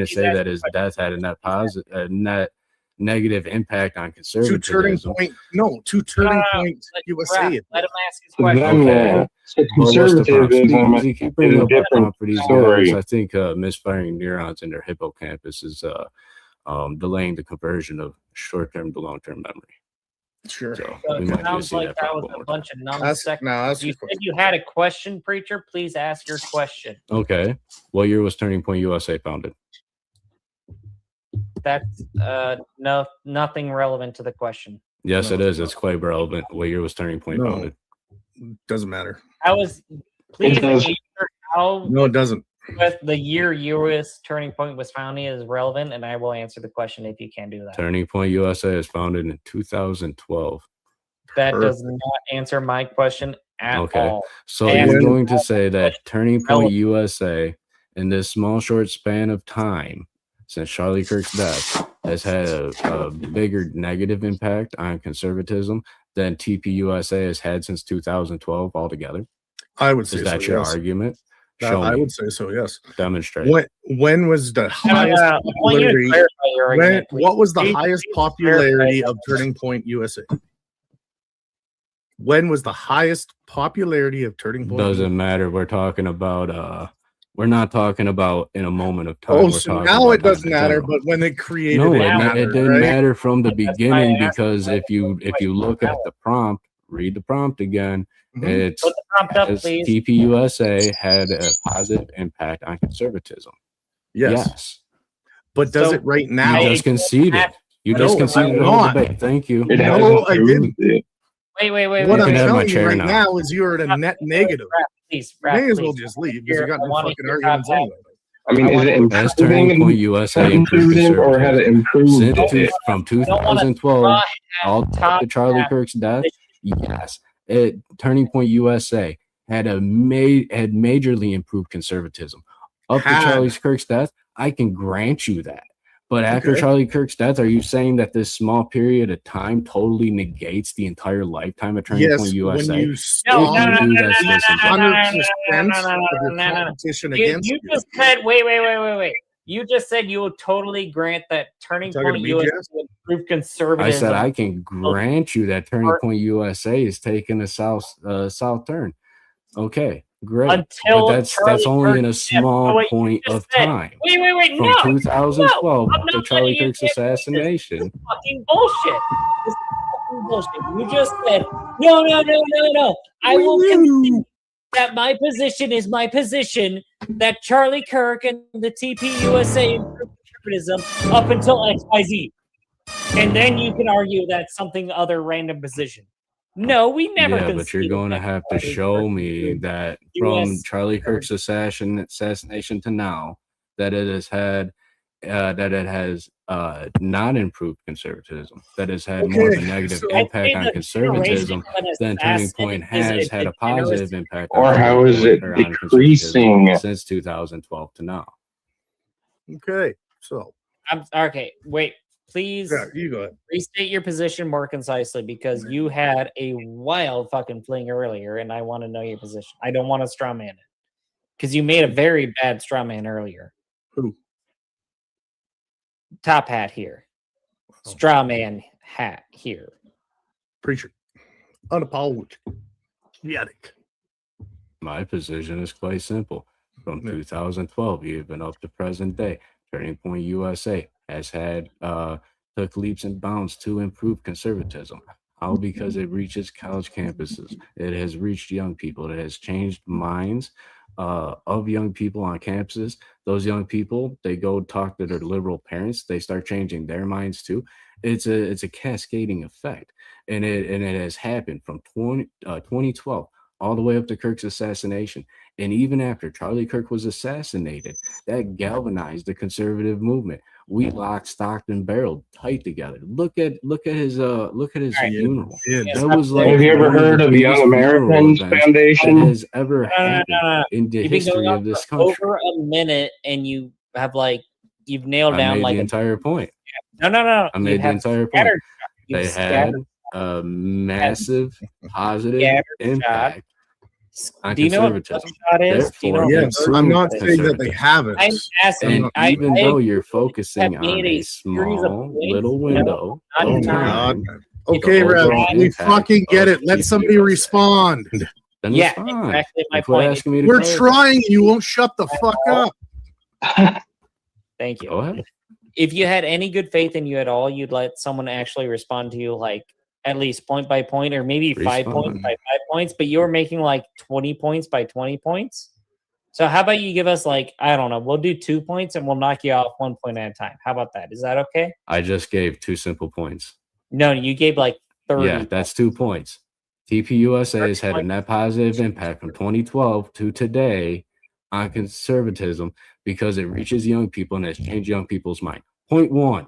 say that his death had a net negative impact on conservatism. To Turning Point USA. Let him ask his question. Okay. Conservatism is a different story. I think misfiring neurons in their hippocampus is delaying the conversion of short-term to long-term memory. Sure. So it sounds like that was a bunch of numbskull. You said you had a question, preacher. Please ask your question. Okay. What year was Turning Point USA founded? That's nothing relevant to the question. Yes, it is. It's quite relevant. What year was Turning Point founded? Doesn't matter. Please answer how. No, it doesn't. With the year U.S. Turning Point was founded is relevant, and I will answer the question if you can do that. Turning Point USA is founded in 2012. That does not answer my question at all. So you're going to say that Turning Point USA, in this small, short span of time since Charlie Kirk's death, has had a bigger negative impact on conservatism than TPUSA has had since 2012 altogether? I would say so. Is that your argument? I would say so, yes. Demonstrate. When was the highest popularity? What was the highest popularity of Turning Point USA? When was the highest popularity of Turning Point? Doesn't matter. We're talking about we're not talking about in a moment of time. Oh, We're so talking now about it doesn't time in matter, general. but when they created No, it it didn't right? matter from the That's beginning why I asked because you if you look at the prompt, read the prompt again. Mhm. It's Put the prompt up, as please. TPUSA had a positive impact on conservatism. Yes. But does So it right now? You just conceded. You just No, conceded I'm the whole not. debate. Thank you. It has No, I improved didn't. it. Wait. What You I'm can have my telling you chair right now. now is you're at a net negative. Please, You may as well just leave because you got no fucking arguments anyway. I mean, is it As Turning Point improving USA improved conservative or has it conservatism improved it? from 2012 all the way up to Charlie Kirk's death? Yes, Turning Point USA had majorly improved conservatism up to Charlie Kirk's death. I can grant you that. But after Charlie Kirk's death, are you saying that this small period of time totally negates the entire lifetime of Turning Point USA? When you If you do, that's disingenuous. 100% of your competition against you just said, wait. You just said you will totally grant that Turning talking to Point me, USA Jess? will improve conservatism. I said I can grant you that Turning Point USA is taking a south turn. Okay, great. Until But that's only in a small point of time. Wait, From 2012 I'm to not Charlie letting you Kirk's get this. assassination. This is fucking bullshit. This is fucking bullshit. You just said, no. I will concede that my position is my position, that Charlie Kirk and the TPUSA improved conservatism up until XYZ. And then you can argue that's something other random position. No, we never. Yeah, but you're going to have to show me that from Charlie Kirk's assassination to now, that it has not improved conservatism, that has had more of a negative impact on conservatism than Turning Point has had a positive impact. Or how is it decreasing since 2012 to now? Okay, so okay. Wait, please. Yeah, you go ahead. Restate your position more concisely because you had a wild fucking fling earlier, and I want to know your position. I don't want to straw man it because you made a very bad straw man earlier. Who? Top hat here. Straw man hat here. Preacher. Unapologetic. My position is quite simple. From 2012 even up to present day, Turning Point USA has had took leaps and bounds to improve conservatism. How? Because it reaches college campuses. It has reached young people. It has changed minds of young people on campuses. Those young people, they go talk to their liberal parents. They start changing their minds too. It's a cascading effect, and it has happened from 2012 all the way up to Kirk's assassination. And even after Charlie Kirk was assassinated, that galvanized the conservative movement. We locked, stocked, and barreled tight together. Look at his funeral. That was like, have you ever heard of the Young Americans Foundation? That has ever happened in the history of this country. Over a minute, and you have you've nailed down the entire point. No. I made the entire point. They had a massive positive impact on conservatism. Yes, I'm not saying that they haven't. I'm asking. And even though you're focusing on a small little window of time, okay, Rev, we fucking get it. Let somebody respond. Then respond. Exactly my point. We're trying. You won't shut the fuck up. Thank you. Go ahead. If you had any good faith in you at all, you'd let someone actually respond to you at least point by point, or maybe 5 points by 5 points, but you're making 20 points by 20 points. So how about you give us I don't know, we'll do 2 points and we'll knock you off 1 point at a time. How about that? Is that okay? I just gave 2 simple points. No, you gave 30. Yeah, that's 2 points. TPUSA has had a net positive impact from 2012 to today on conservatism because it reaches young people and has changed young people's mind. Point 1.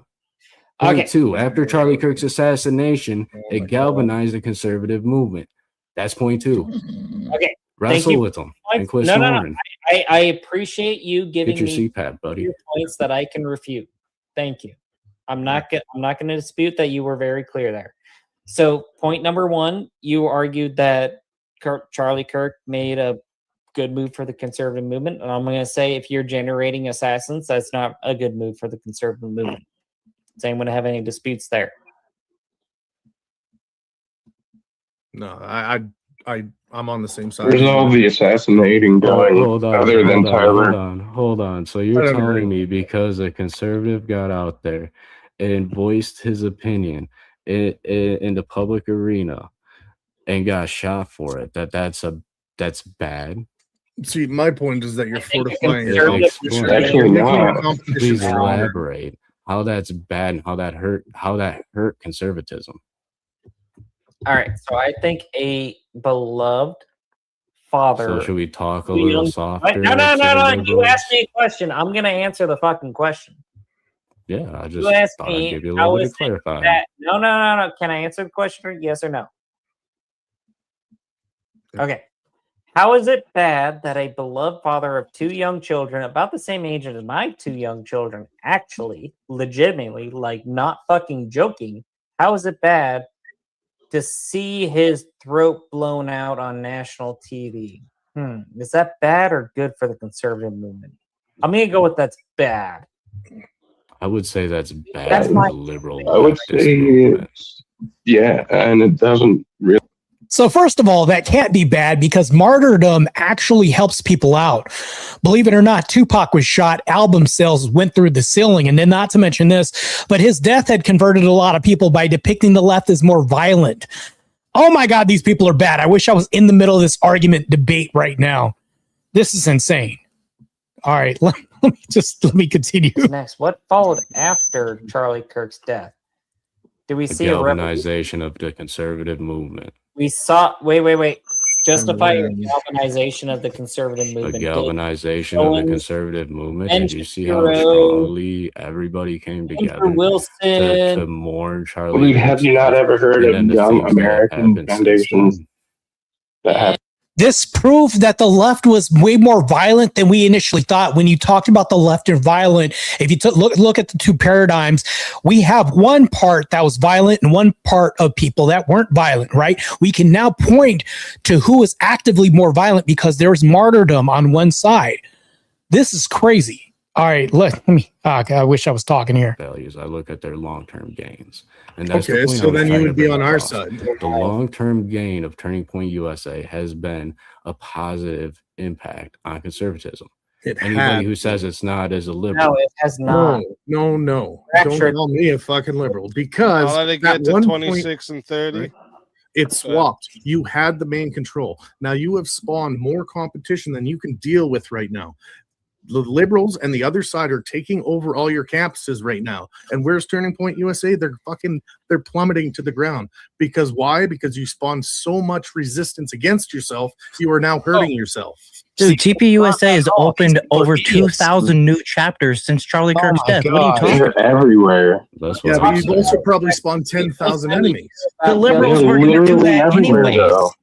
Point 2, after Charlie Kirk's assassination, it galvanized the conservative movement. That's point 2. Okay. Wrestle with them and quit snoring. No. I appreciate you giving me your CPAP, buddy. Points that I can refute. Thank you. I'm not going to dispute that you were very clear there. So point number 1, you argued that Charlie Kirk made a good move for the conservative movement. And I'm going to say if you're generating assassins, that's not a good move for the conservative movement. Does anyone have any disputes there? No, I'm on the same side. Where's all the assassinating going other than Tyler? Hold on. So you're telling me because a conservative got out there and voiced his opinion in the public arena and got shot for it, that's bad? See, my point is that you're fortifying Actually not. Please elaborate how that's bad and how that hurt conservatism. All right, so I think a beloved father. So should we talk a little softer? No. You asked me a question. I'm gonna answer the fucking question. Yeah, I just thought I'd give you a little bit of clarify. No. Can I answer the question? Yes or no? Okay. How is it bad that a beloved father of 2 young children, about the same age as my 2 young children, actually, legitimately, like not fucking joking, how is it bad to see his throat blown out on national TV? Is that bad or good for the conservative movement? I'm going to go with that's bad. I would say that's bad. That's my liberal. I would say yeah, and it doesn't really. So first of all, that can't be bad because martyrdom actually helps people out. Believe it or not, Tupac was shot, album sales went through the ceiling. And then not to mention this, but his death had converted a lot of people by depicting the left as more violent. Oh my God, these people are bad. I wish I was in the middle of this argument debate right now. This is insane. All right, let me continue. Next, what followed after Charlie Kirk's death? Did we see a galvanization of the conservative movement? We saw. Wait. Justify your galvanization of the conservative movement. The galvanization of the conservative movement. Did you see how strongly everybody came together to mourn Charlie? Have you not ever heard of Young American Foundation? This proved that the left was way more violent than we initially thought. When you talked about the left and violent, if you look at the 2 paradigms, we have one part that was violent and one part of people that weren't violent, right? We can now point to who is actively more violent because there was martyrdom on one side. This is crazy. All right, let me. I wish I was talking here. Values. I look at their long-term gains, and that's okay. So then you would be on our side. The long-term gain of Turning Point USA has been a positive impact on conservatism. Anybody who says it's not is a liberal. No, it has not. No. Don't call me a fucking liberal because I'll let it get to 26 and 30. Right? It swapped. You had the main control. Now you have spawned more competition than you can deal with right now. The liberals and the other side are taking over all your campuses right now. And where's Turning Point USA? They're plummeting to the ground. Because why? Because you spawned so much resistance against yourself, you are now hurting yourself. Dude, TPUSA has opened over 2,000 new chapters since Charlie Kirk's death. What are you talking about? They're everywhere. But you've also probably spawned 10,000 enemies. The liberals were going to do that anyway.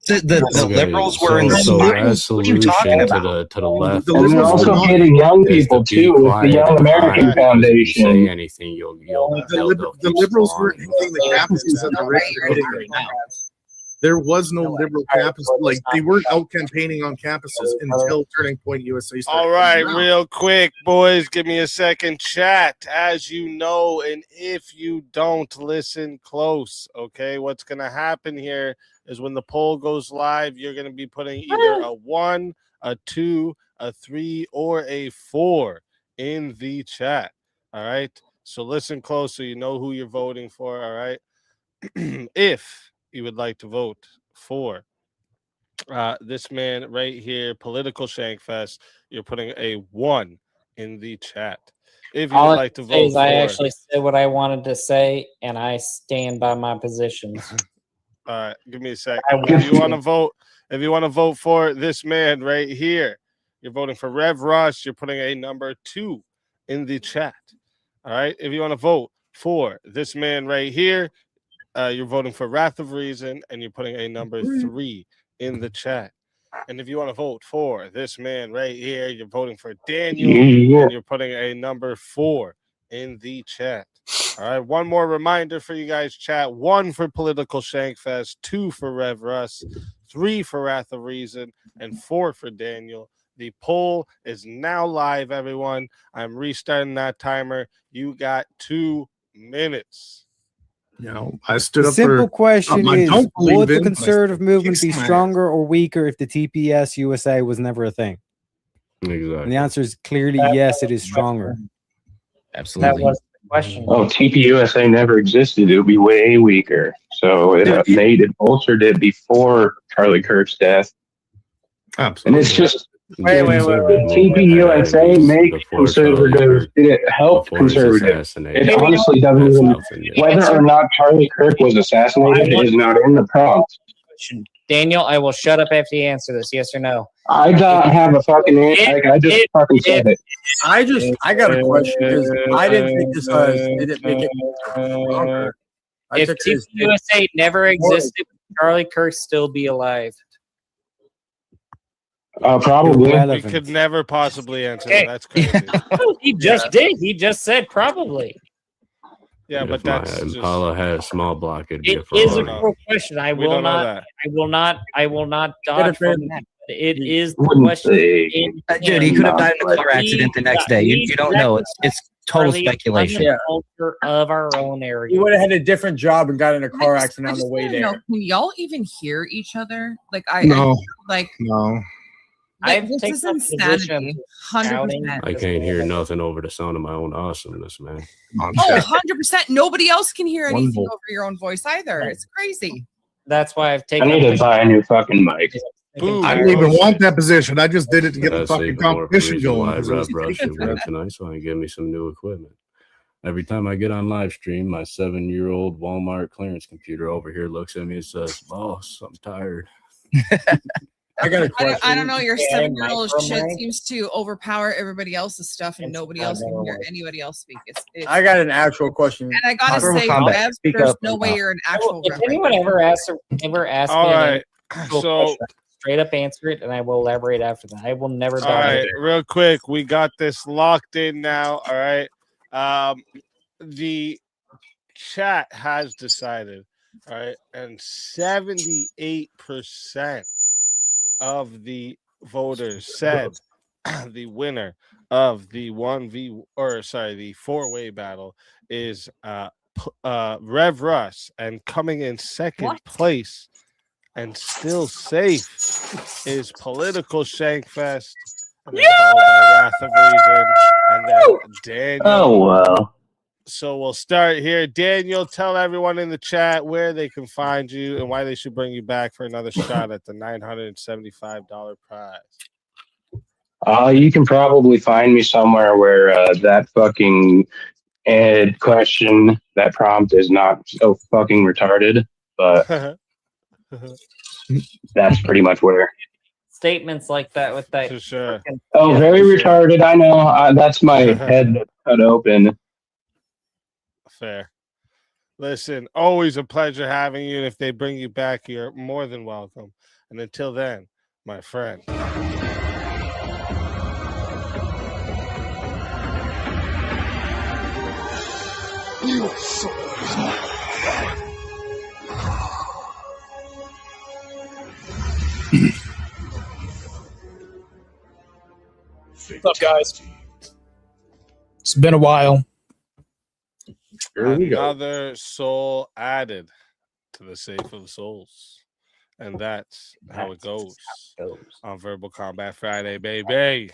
The liberals were in what are you talking about? To the left. And they're also hitting young people too with the Young American Foundation. Say anything, the liberals weren't hitting the campuses that they're hitting right now. There was no liberal campus. Like they weren't out campaigning on campuses until Turning Point USA started. All right, real quick, boys, give me a second. Chat, as you know, and if you don't listen close, okay, what's going to happen here is when the poll goes live, you're going to be putting either a 1, a 2, a 3, or a 4 in the chat. All right, so listen close so you know who you're voting for. All right, if you would like to vote for this man right here, Political Shankfest, you're putting a 1 in the chat. If you would like to vote for, I actually said what I wanted to say, and I stand by my positions. All right, give me a second. If you want to vote for this man right here, you're voting for Rev Rush. You're putting a number 2 in the chat. All right, if you want to vote for this man right here, you're voting for Wrath of Reason, and you're putting a number 3 in the chat. And if you want to vote for this man right here, you're voting for Daniel, and you're putting a number 4 in the chat. All right, one more reminder for you guys, chat. 1 for Political Shankfest, 2 for Rev Russ, 3 for Wrath of Reason, and 4 for Daniel. The poll is now live, everyone. I'm restarting that timer. You got 2 minutes. You know, I stood The up simple for question I is: don't believe would the in, but I conservative movement be kicked my ass. stronger or weaker if the TPS USA was never a thing? Exactly. And the answer is clearly yes. It is stronger. Absolutely. That was the question. Oh, TPUSA never existed. It would be way weaker. So it bolstered it before Charlie Kirk's death. Absolutely. And it's just Wait. TPUSA make conservatives. Did it help conservatives? It honestly doesn't even. Whether or not Charlie Kirk was assassinated is not in the prompt. Daniel, I will shut up after you answer this. Yes or no? I don't have a fucking answer. I just fucking said it. I got a question because I didn't think this was. It didn't make it stronger. If TPUSA never existed, would Charlie Kirk still be alive? Probably. We could never possibly answer that. That's crazy. He just did. He just said probably. Yeah, but that's Impala had a small block. It'd be It is a cool question. I will not dodge from that. It is the question. Dude, he could have died in a car accident the next day. You don't know. It's total speculation. Of our own area. He would have had a different job and got in a car accident on the way wanna know, there. can y'all even hear each other? Like No. no. I've This taken is a position insanity. 100%. I can't hear nothing over the sound of my own awesomeness, man. Oh, 100%. Nobody else can hear One anything volt. over your own voice either. It's crazy. That's why I've I taken. need to buy a new fucking mic. I didn't even want that position. I just did it to get the That's fucking even more competition reason going. why I 'cause it was Rob Rush taken should for win that. tonight, so I can get me some new equipment. Every time I get on live stream, my 7-year-old Walmart clearance computer over here looks at me and says, "Boss, I'm tired." I got a question. I don't know. Your Yeah, 7-year-old shit microphone. seems to overpower everybody else's stuff, and nobody else can hear anybody else speak. It's I got an actual question. and I gotta Verbal say, combat. Rev, Speak there's up. no way you're an actual If Rev. anyone ever asks me All an right, actual so question, straight up answer it, and I will elaborate after that. I will never. all right, real quick, we got this locked in now. All right, the chat has decided. All right, and 78% of the voters said the winner of the the 4-way battle is Rev Russ, and coming in second place and still safe is Political Shankfest, and then followed by Wrath of Reason, and then Daniel. Oh, well. So we'll start here. Daniel, tell everyone in the chat where they can find you and why they should bring you back for another shot at the $975 prize. You can probably find me somewhere where that fucking question, that prompt is not so fucking retarded, but that's pretty much where. Statements like that with that. For sure. Oh, very retarded. I know. That's my head cut open. Fair. Listen, always a pleasure having you. And if they bring you back, you're more than welcome. And until then, my friend. What's up, guys? It's been a while. Another soul added to the safe of souls. And that's how it goes on Verbal Combat Friday, baby.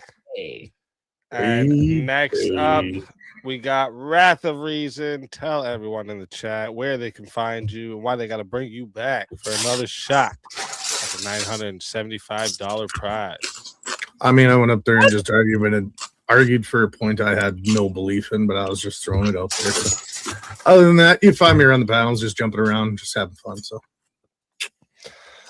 And next up, we got Wrath of Reason. Tell everyone in the chat where they can find you and why they got to bring you back for another shot at the $975 prize. I mean, I went up there and just argued for a point I had no belief in, but I was just throwing it out there. So. Other than that, you find me around the panels, just jumping around, just having fun. So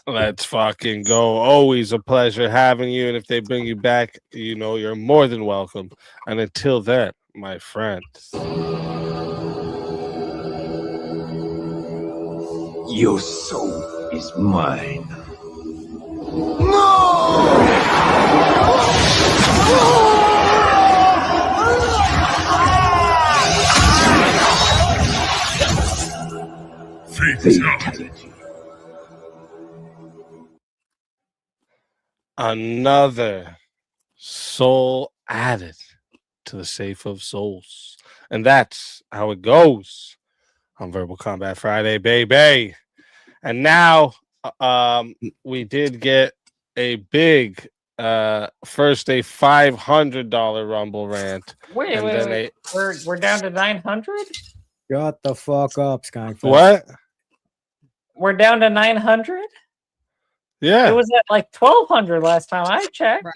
let's fucking go. Always a pleasure having you. And if they bring you back, you know, you're more than welcome. And until then, my friends. Your soul is mine. Fatality. Another soul added to the safe of souls. And that's how it goes on Verbal Combat Friday, baby. And now we did get a big first a $500 Rumble rant. Wait. We're down to 900? Shut the fuck up, Skyfest. What? We're down to 900? Yeah. It was at like 1,200 last time I checked.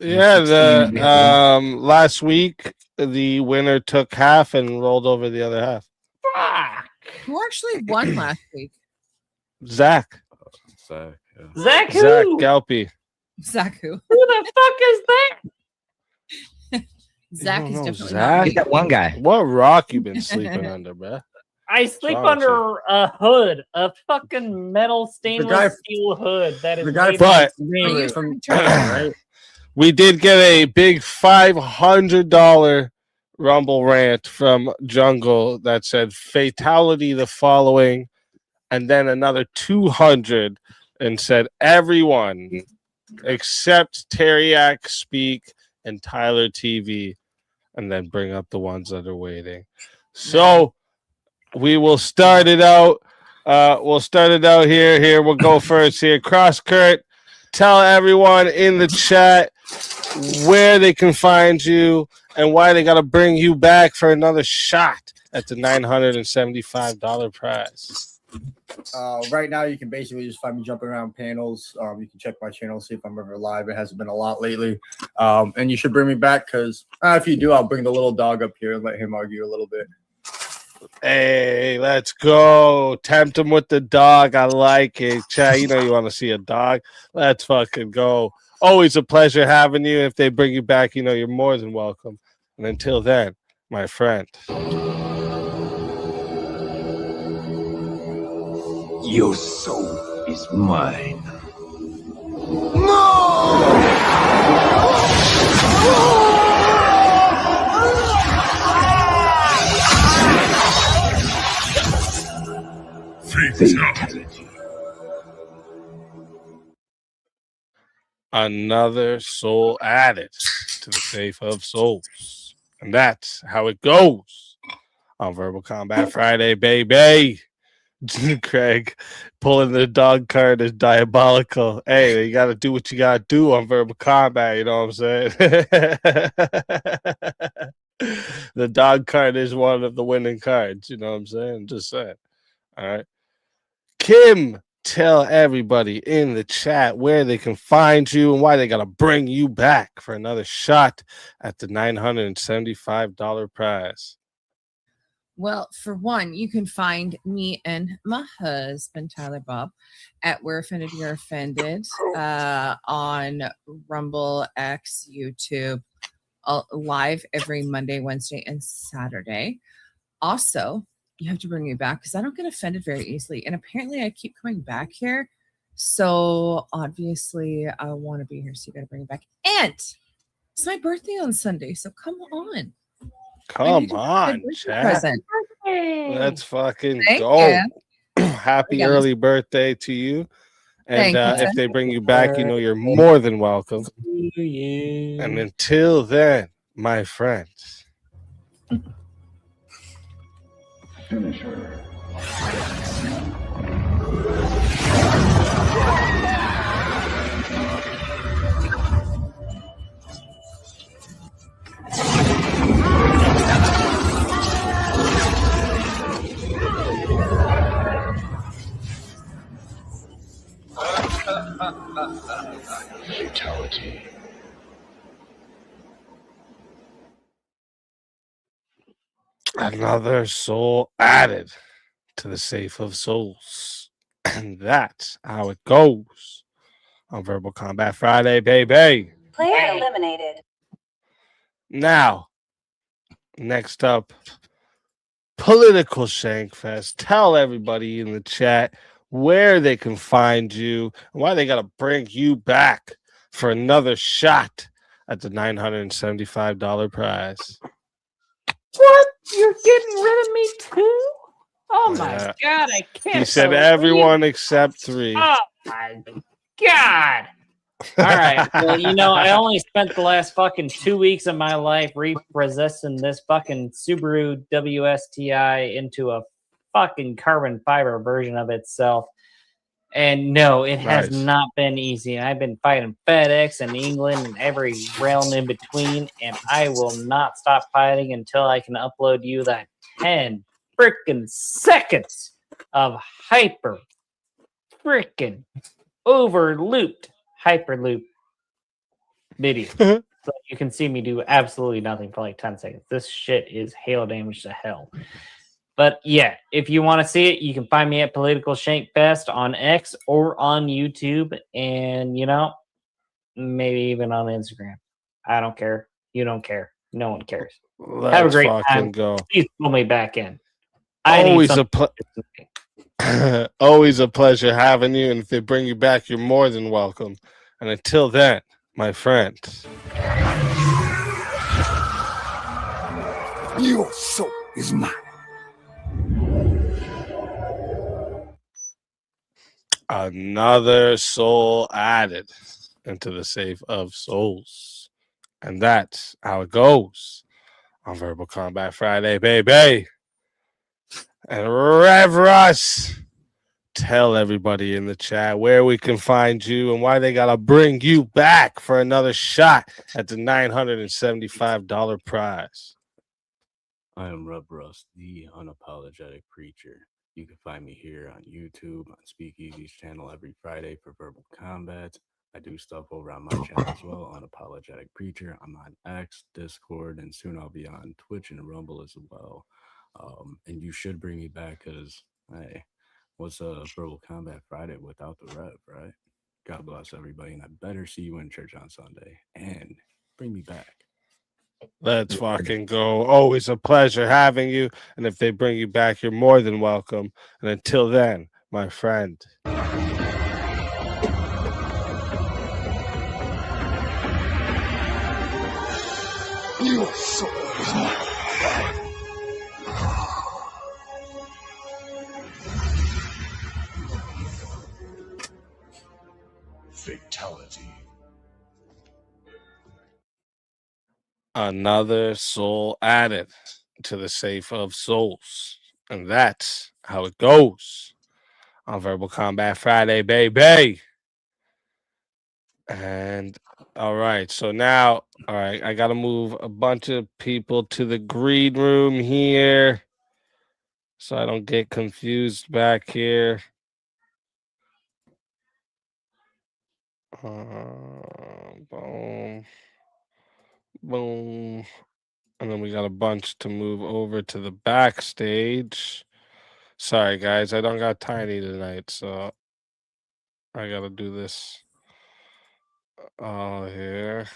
Yeah, the last week the winner took half and rolled over the other half. Fuck. Who actually won last week? Zach. Zach, yeah. Zach who? Zach Galpy. Zach who? Who the fuck is that? Zach is definitely Zach. He's that one guy. What rock you been sleeping under, bro? I sleep wrong with under a hood, a fucking metal stainless steel hood that is. The guy from right? We did get a big $500 Rumble rant from Jungle that said fatality the following, and then another 200 and said everyone except Teriak Speak and Tyler TV, and then bring up the ones that are waiting. So we will start it out. We'll start it out here. Here we'll go first. Here, Cross Kurt. Tell everyone in the chat where they can find you and why they got to bring you back for another shot at the $975 prize. Right now, you can basically just find me jumping around panels. You can check my channel, see if I'm ever live. It hasn't been a lot lately. And you should bring me back because if you do, I'll bring the little dog up here and let him argue a little bit. Hey, let's go. Tempt him with the dog. I like it. Chat, you know you want to see a dog. Let's fucking go. Always a pleasure having you. If they bring you back, you know you're more than welcome. And until then, my friend. Your soul is mine. Fatality. Another soul added to the safe of souls. And that's how it goes on Verbal Combat Friday, baby. Craig pulling the dog card is diabolical. Hey, you got to do what you got to do on Verbal Combat. You know what I'm saying? The dog card is one of the winning cards. You know what I'm saying? Just saying. All right. Kim, tell everybody in the chat where they can find you and why they got to bring you back for another shot at the $975 prize. Well, for one, you can find me and my husband, Tyler Bob, at Where Offended You're Offended on Rumble X, YouTube, live every Monday, Wednesday, and Saturday. Also, you have to bring me back because I don't get offended very easily. And apparently I keep coming back here. So obviously I want to be here. So you got to bring me back. And it's my birthday on Sunday. So come on. Come on, chat. Let's fucking go. Happy early birthday to you. And if they bring you back, you know you're more than welcome. And until then, my friends. Finisher. Fatality. Another soul added to the safe of souls. And that's how it goes on Verbal Combat Friday, baby. Player eliminated. Now, next up, Political Shankfest. Tell everybody in the chat where they can find you and why they got to bring you back for another shot at the $975 prize. What? You're getting rid of me too? Oh my God, I can't. He said everyone except 3. Oh my God. All right. Well, you know, I only spent the last fucking 2 weeks of my life repossessing this fucking Subaru WSTI into a fucking carbon fiber version of itself. And no, it has not been easy. I've been fighting FedEx and England and every realm in between, and I will not stop fighting until I can upload you that 10 freaking seconds of hyper freaking overlooped hyperloop video. So you can see me do absolutely nothing for like 10 seconds. This shit is hail damage to hell. But yeah, if you want to see it, you can find me at Political Shank Fest on X or on YouTube, and maybe even on Instagram. I don't care. You don't care. No one cares. Have a great time. Go. Please pull me back in. Always a pleasure having you, and if they bring you back, you're more than welcome. And until then, my friend, Your soul is mine. another soul added into the safe of souls. And that's how it goes on Verbal Combat Friday, baby. And Rev Russ, tell everybody in the chat where we can find you and why they got to bring you back for another shot at the $975 prize. I am Rev Russ, the unapologetic preacher. You can find me here on YouTube, on Speakeasy's channel every Friday for Verbal Combat. I do stuff over on my channel as well, Unapologetic Preacher. I'm on X, Discord, and soon I'll be on Twitch and Rumble as well. And you should bring me back because, hey, what's a Verbal Combat Friday without the Rev, right? God bless everybody, and I better see you in church on Sunday. And bring me back. Let's fucking go. Always a pleasure having you. And if they bring you back, you're more than welcome. And until then, my friend. Your soul is mine. Fatality. Another soul added to the safe of souls. And that's how it goes on Verbal Combat Friday, baby. And all right, so now, all right, I got to move a bunch of people to the green room here so I don't get confused back here. Boom. Boom. And then we got a bunch to move over to the backstage. Sorry, guys, I don't got Tiny tonight, so I got to do this all here.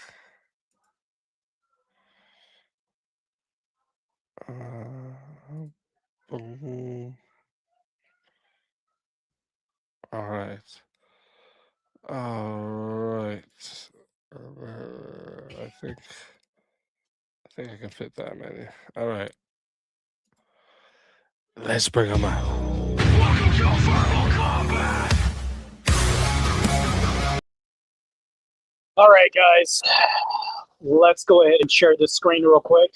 Boom. All right. All right. I think I can fit that many. All right. Let's bring them out. Welcome to Verbal Combat. All right, guys. Let's go ahead and share this screen real quick.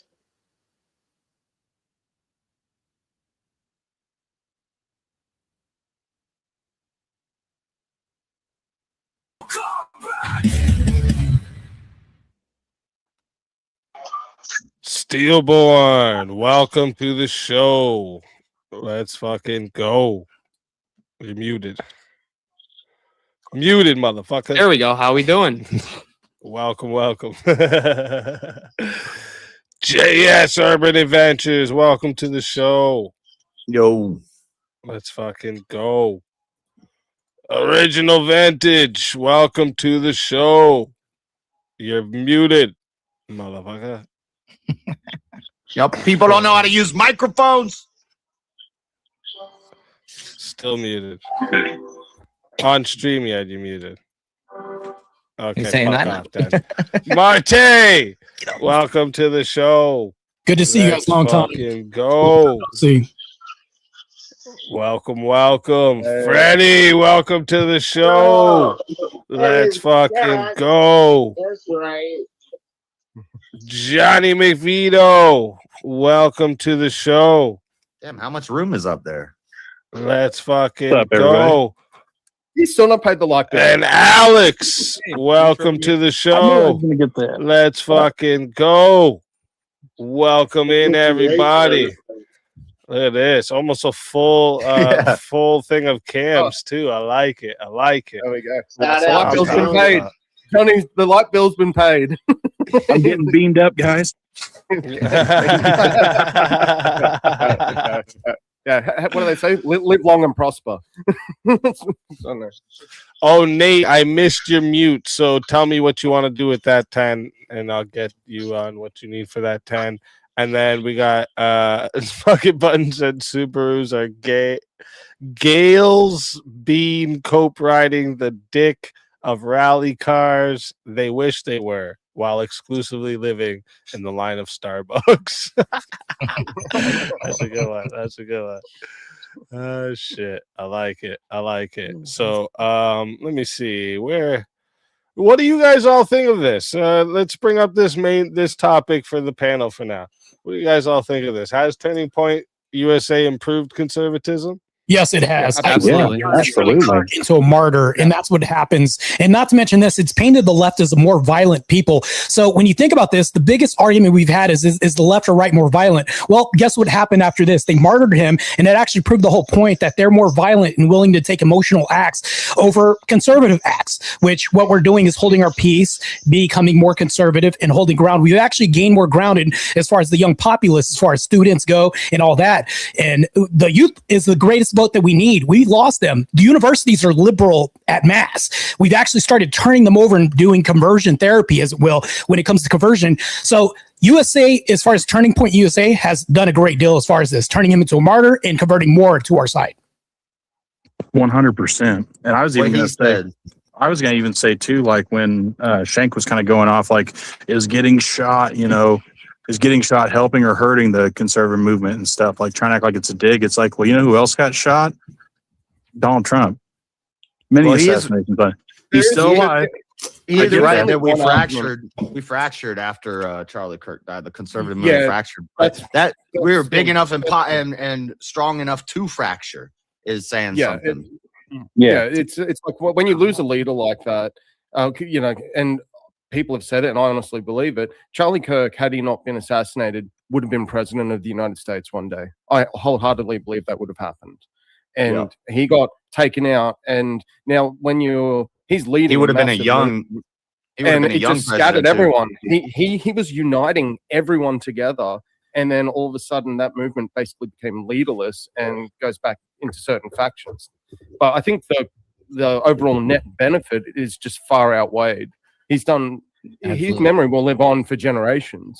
Steelborn, welcome to the show. Let's fucking go. You're muted. Muted, motherfucker. There we go. How we doing? Welcome. JS Urban Adventures, welcome to the show. Yo. Let's fucking go. Original Vintage, welcome to the show. You're muted, motherfucker. Yep, people don't know how to use microphones. Still muted. On StreamYard, you muted. Okay, He's saying fuck that off then. Martae, welcome to the show. Good to see you guys. Long time. Fucking go. See. Welcome. Freddie, welcome to the show. Let's fucking go. That's right. Johnny McVito, welcome to the show. Damn, how much room is up there? Let's fucking What's up, go. everybody? He's still not paid the like bill. And Alex, welcome to the show. gonna get that. Let's fucking go. Welcome in, everybody. Look at this. Almost a full full thing of cams, too. I like it. I like it. There we go. That's The light bill's been paid. Johnny, the light bill's been paid. I'm getting beamed up, guys. Yeah, what do they say? Live long and prosper. Oh, Nate, I missed your mute. So tell me what you want to do with that 10, and I'll get you on what you need for that 10. And then we got fucking Button said Subarus are gay. Gales being cope riding the dick of rally cars. They wish they were, while exclusively living in the line of Starbucks. That's a good one. That's a good one. Oh shit. I like it. I like it. So let me see. What do you guys all think of this? Let's bring up this topic for the panel for now. What do you guys all think of this? Has Turning Point USA improved conservatism? Yes, it has. Absolutely. Into a martyr, and that's what happens. And not to mention this, it's painted the left as a more violent people. So when you think about this, the biggest argument we've had is the left or right more violent? Well, guess what happened after this? They martyred him, and it actually proved the whole point that they're more violent and willing to take emotional acts over conservative acts, which what we're doing is holding our peace, becoming more conservative, and holding ground. We've actually gained more ground in, as far as the young populace, as far as students go, and all that. And the youth is the greatest vote that we need. We lost them. The universities are liberal at mass. We've actually started turning them over and doing conversion therapy, as it will, when it comes to conversion. So USA, as far as Turning Point USA, has done a great deal as far as this, turning him into a martyr and converting more to our side. 100%. And I was even going to say, I was going to even say too, like when Shank was kind of going off, like, is getting shot, is getting shot helping or hurting the conservative movement and stuff, like trying to act like it's a dig. It's like, well, you know who else got shot? Donald Trump. Many assassinations, but he's still alive. You're right that we fractured after Charlie Kirk died. The conservative movement fractured. But that we were big enough and strong enough to fracture is saying something. It's like when you lose a leader like that, and people have said it, and I honestly believe it. Charlie Kirk, had he not been assassinated, would have been president of the United States one day. I wholeheartedly believe that would have happened. And he got taken out, and now he's leading. He would have been a young. And it just scattered everyone. He was uniting everyone together, and then all of a sudden that movement basically became leaderless and goes back into certain factions. But I think the overall net benefit is just far outweighed. He's done. Absolutely. His memory will live on for generations.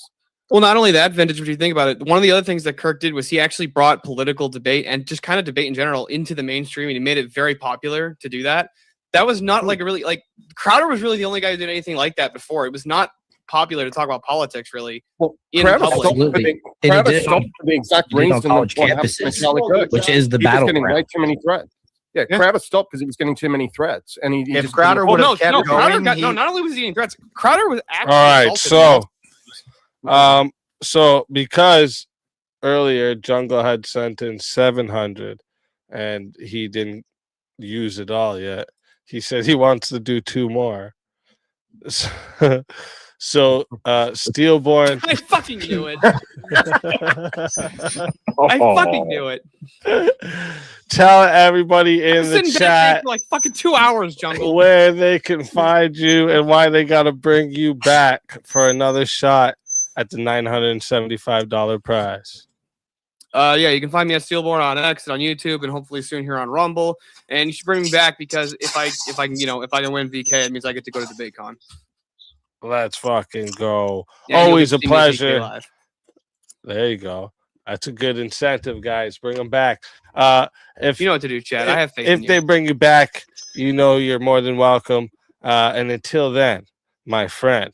Well, not only that, Vintage, if you think about it, one of the other things that Kirk did was he actually brought political debate and just kind of debate in general into the mainstream, and he made it very popular to do that. That was not like Crowder was really the only guy who did anything like that before. It was not popular to talk about politics really. Well, Crowder stopped for the exact reason of what happened to Charlie Kirk, which is the battle. Getting way too many threats. Yeah, Crowder stopped because he was getting too many threats, and he if Crowder would have kept going, not only was he getting threats, Crowder was actually all right. So because earlier Jungle had sent in 700, and he didn't use it all yet. He said he wants to do 2 more. So Steelborn. I fucking knew it. I fucking knew it. Tell everybody in the chat for like fucking 2 hours, Jungle, where they can find you and why they got to bring you back for another shot at the $975 prize. You can find me at Steelborn on X and on YouTube, and hopefully soon here on Rumble. And you should bring me back because if I can win VK, it means I get to go to DebateCon. Let's fucking go. Yeah, always a pleasure. There you go. That's a good incentive, guys. Bring them back. If you know what to do, Chad, I have faith in you. If they bring you back, you're more than welcome. And until then, my friend.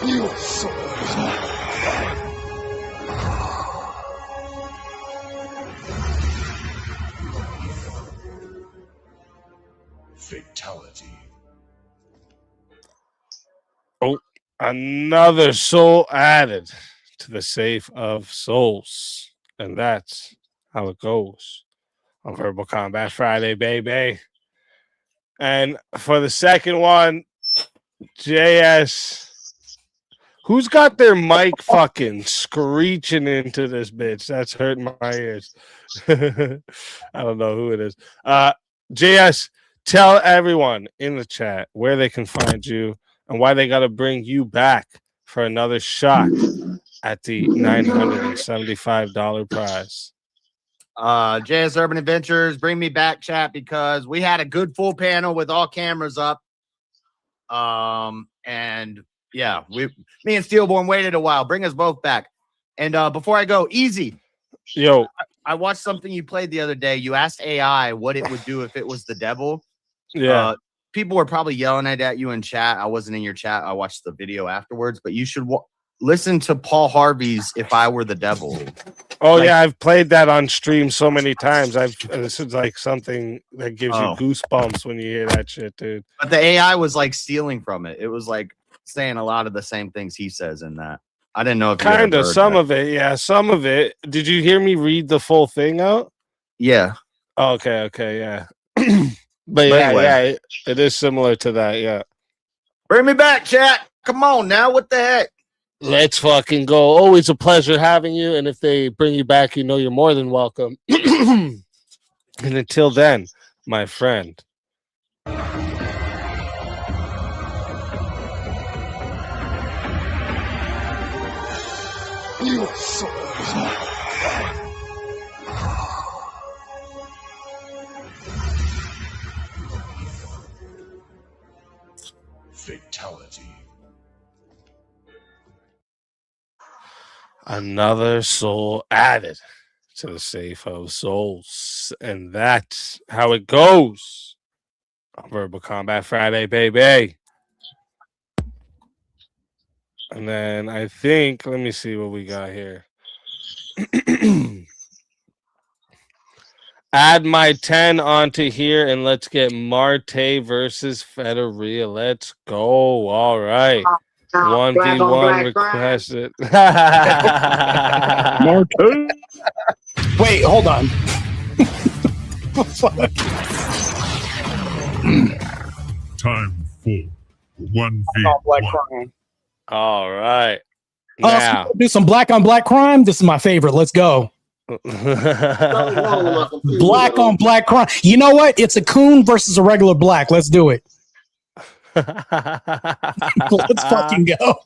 Your soul is mine. Fatality. Another soul added to the safe of souls. And that's how it goes on Verbal Combat Friday, baby. And for the second one, JS. Who's got their mic fucking screeching into this bitch? That's hurting my ears. I don't know who it is. JS, tell everyone in the chat where they can find you and why they got to bring you back for another shot at the $975 prize. JS Urban Adventures, bring me back, chat, because we had a good full panel with all cameras up. And yeah, me and Steelborn waited a while. Bring us both back. And before I go, Easy. Yo, I watched something you played the other day. You asked AI what it would do if it was the devil. Yeah. People were probably yelling at you in chat. I wasn't in your chat. I watched the video afterwards, but you should listen to Paul Harvey's "If I Were the Devil." Oh, like, yeah, I've played that on stream so many times. This is like something that gives you goosebumps when you hear that shit, dude. But the AI was like stealing from it. It was like saying a lot of the same things he says in that. I didn't know if kind of some of it, yeah, some of it. Did you hear me read the full thing out? Yeah. Oh, okay, yeah. But yeah, anyway. Yeah, it is similar to that. Yeah. Bring me back, chat. Come on now. What the heck? Let's fucking go. Always a pleasure having you. And if they bring you back, you know you're more than welcome. And until then, my friend. You so fatality. Another soul added to the safe of souls. And that's how it goes on Verbal Combat Friday, baby. And then I think, let me see what we got here. Add my 10 onto here and let's get Martae versus Federia. Let's go. All right. 1v1 requested. Martae. Wait, hold on. Time for 1v1. All right. Now, so do some black on black crime. This is my favorite. Let's go. Black on black crime. You know what? It's a coon versus a regular black. Let's do it. Let's fucking go.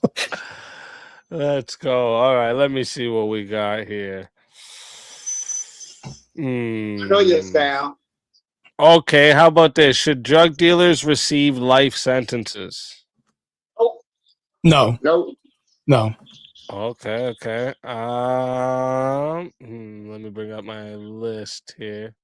Let's go. All right. Let me see what we got here. I know your style. Okay. How about this? Should drug dealers receive life sentences? Oh. No. No. Okay. Let me bring up my list here.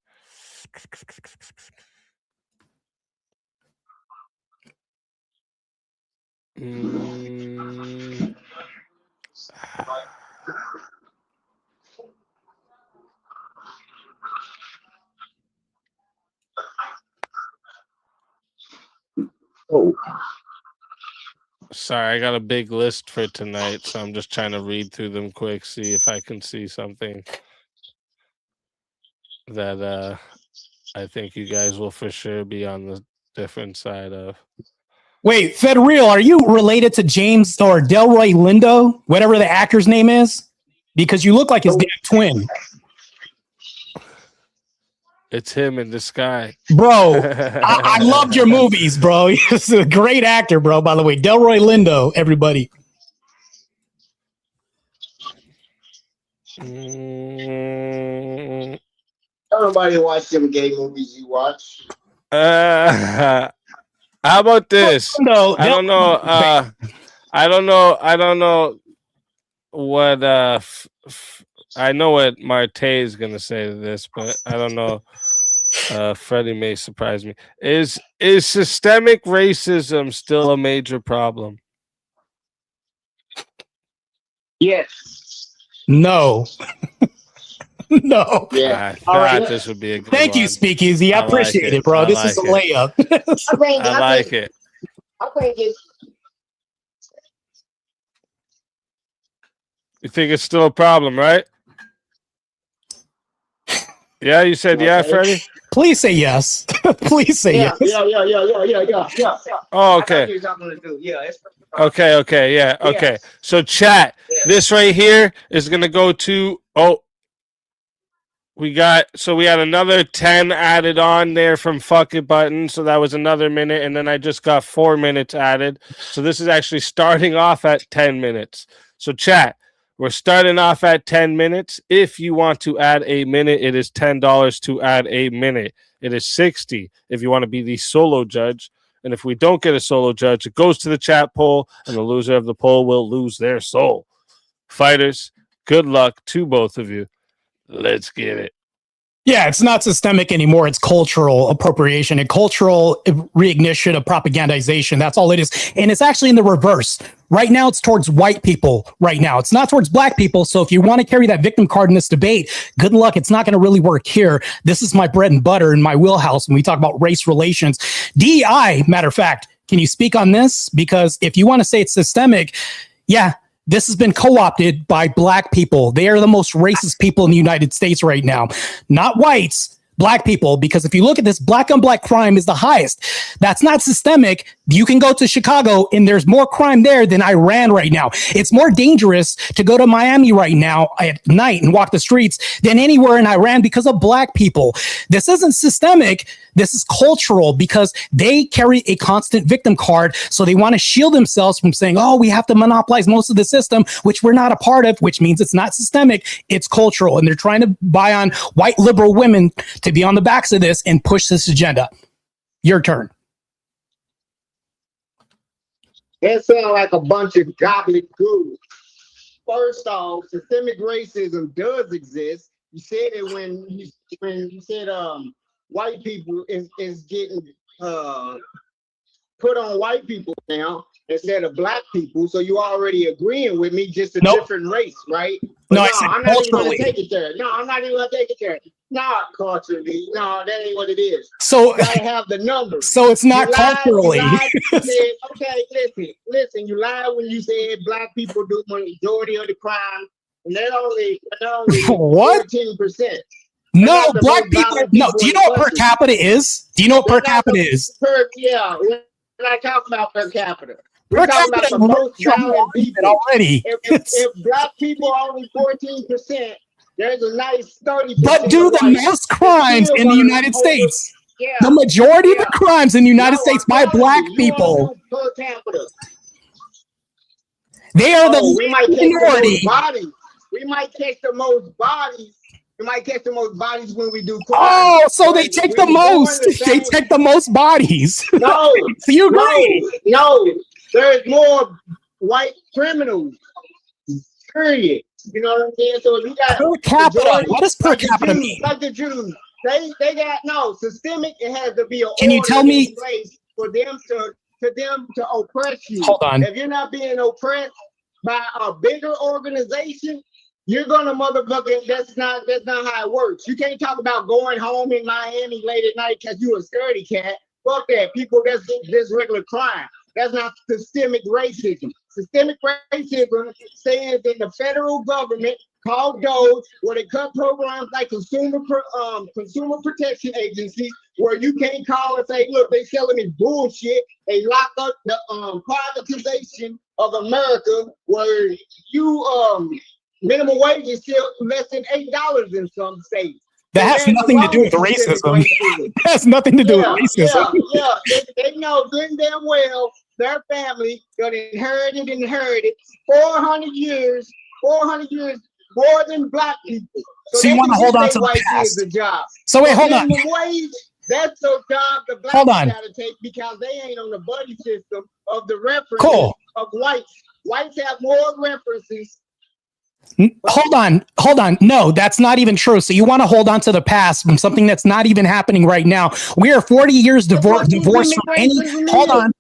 Oh. Sorry, I got a big list for tonight, so I'm just trying to read through them quick, see if I can see something that I think you guys will for sure be on the different side of. Wait, Federal, are you related to James or Delroy Lindo, whatever the actor's name is? Because you look like his damn twin. It's him in the sky. Bro, I loved your movies, bro. He's a great actor, bro, by the way. Delroy Lindo, everybody. Everybody watch them gay movies you watch. How about this? No, I don't know. I don't know what I know what Martae is gonna say to this, but I don't know. Freddie may surprise me. Is systemic racism still a major problem? Yes. No. No. Yeah. I thought this would be a good Thank one. you, Speakeasy. I appreciate it, bro. This is a layup. I like it. I think it's You think it's still a problem, right? Yeah, you said yeah, Freddie? Please say yes. Please say yes. Yeah. Oh, okay. Okay, yeah, okay. So chat, this right here is gonna go to we had another 10 added on there from Fuck It Button, so that was another minute, and then I just got 4 minutes added. So this is actually starting off at 10 minutes. So chat, we're starting off at 10 minutes. If you want to add a minute, it is $10 to add a minute. It is $60 if you want to be the solo judge. And if we don't get a solo judge, it goes to the chat poll, and the loser of the poll will lose their soul. Fighters, good luck to both of you. Let's get it. Yeah, it's not systemic anymore. It's cultural appropriation and cultural reignition of propagandization. That's all it is. And it's actually in the reverse. Right now, it's towards white people right now. It's not towards black people. So if you want to carry that victim card in this debate, good luck. It's not going to really work here. This is my bread and butter in my wheelhouse when we talk about race relations. DEI, matter of fact, can you speak on this? Because if you want to say it's systemic, yeah, this has been co-opted by black people. They are the most racist people in the United States right now. Not whites, black people. Because if you look at this, black on black crime is the highest. That's not systemic. You can go to Chicago and there's more crime there than Iran right now. It's more dangerous to go to Miami right now at night and walk the streets than anywhere in Iran because of black people. This isn't systemic. This is cultural because they carry a constant victim card. So they want to shield themselves from saying, oh, we have to monopolize most of the system, which we're not a part of, which means it's not systemic. It's cultural. And they're trying to buy on white liberal women to be on the backs of this and push this agenda. Your turn. That sounds like a bunch of gobbledygook. First off, systemic racism does exist. You said it when you said white people is getting put on white people now instead of black people. So you already agreeing with me, just a different race, right? But no, I said I'm not even going to take it there. No, I'm not even going to take it there. Not culturally. No, that ain't what it is. So you gotta have the numbers. So it's not culturally. You said, okay, listen. You lied when you said black people do majority of the crime, and they're only what? 14%. No, black people. No, do you know what per capita is? Do you know what per capita is? Yeah, we're not talking about per capita. We're talking about the most violent people already. If black people are only 14%, there's a nice 30%. But do the most crimes in the United States. Yeah. The majority of the crimes in the United States by black people. Per capita. They are the minority. We might catch the most bodies. We might catch the most bodies when we do crime. Oh, so they take the most. They take the most bodies. No. So you agree? No. There's more white criminals. Period. You know what I'm saying? So if you got per capita, what does per capita mean? Like the Jews, they got systemic. It has to be a Can you tell me place for them to oppress you? Hold on. If you're not being oppressed by a bigger organization, you're gonna motherfucker. That's not how it works. You can't talk about going home in Miami late at night because you a scaredy cat. Fuck that. People, that's regular crime. That's not systemic racism. Systemic racism stands in the federal government called DOGE, where they cut programs like consumer protection agencies, where you can't call and say, look, they selling me bullshit. They lock up the privatization of America, where you minimum wage is still less than $8 in some states. That has nothing to do with racism. That has nothing to do with racism. Yeah. They know good and damn well their family got inherited 400 years more than black people. So you want to hold on to the past. Job. So wait, hold on. Wage, that's a job the blacks got to take because they ain't on the buddy system of the references of whites. Whites have more references Hold on. No, that's not even true. So you want to hold on to the past from something that's not even happening right now. We are 40 years divorced from any. Hold on.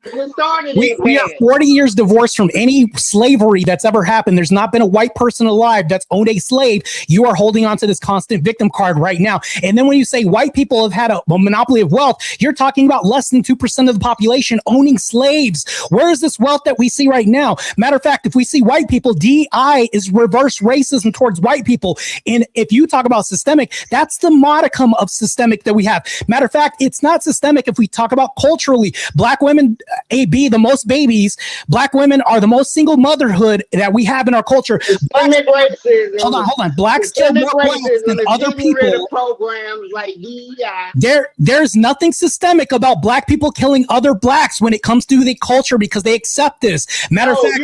We are 40 years divorced from any slavery that's ever happened. There's not been a white person alive that's owned a slave. You are holding on to this constant victim card right now. And then when you say white people have had a monopoly of wealth, you're talking about less than 2% of the population owning slaves. Where is this wealth that we see right now? Matter of fact, if we see white people, DI is reverse racism towards white people. And if you talk about systemic, that's the modicum of systemic that we have. Matter of fact, it's not systemic if we talk about culturally. Black women, AB, the most babies. Black women are the most single motherhood that we have in our culture. Hold on. Blacks kill more blacks than other people. Programs like DEI. There's nothing systemic about black people killing other blacks when it comes to the culture because they accept this. Matter of fact,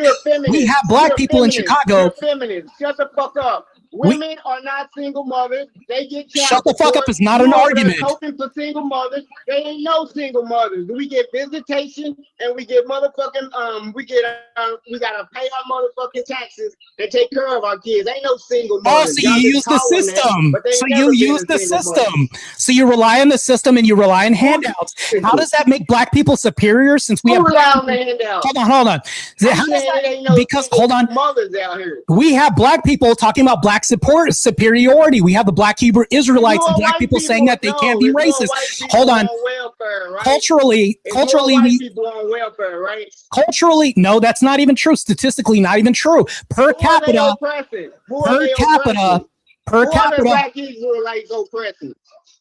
we have black people in Chicago. You're feminist. Shut the fuck up. Women are not single mothers. They get shut the fuck up is not an argument. Hoping for single mothers. They ain't no single mothers. We get visitation and we get motherfucking we gotta pay our motherfucking taxes and take care of our kids. Ain't no single mothers. Oh, so you use the system. So you use the system. So you rely on the system and you rely on handouts. How does that make black people superior since we have handouts? Hold on. Because hold on. Mothers out here. We have black people talking about black superiority. We have the black Hebrew Israelites and black people saying that they can't be racist. Hold on. Welfare, right? Culturally, people on welfare, right? Culturally, no, that's not even true. Statistically, not even true. Per capita.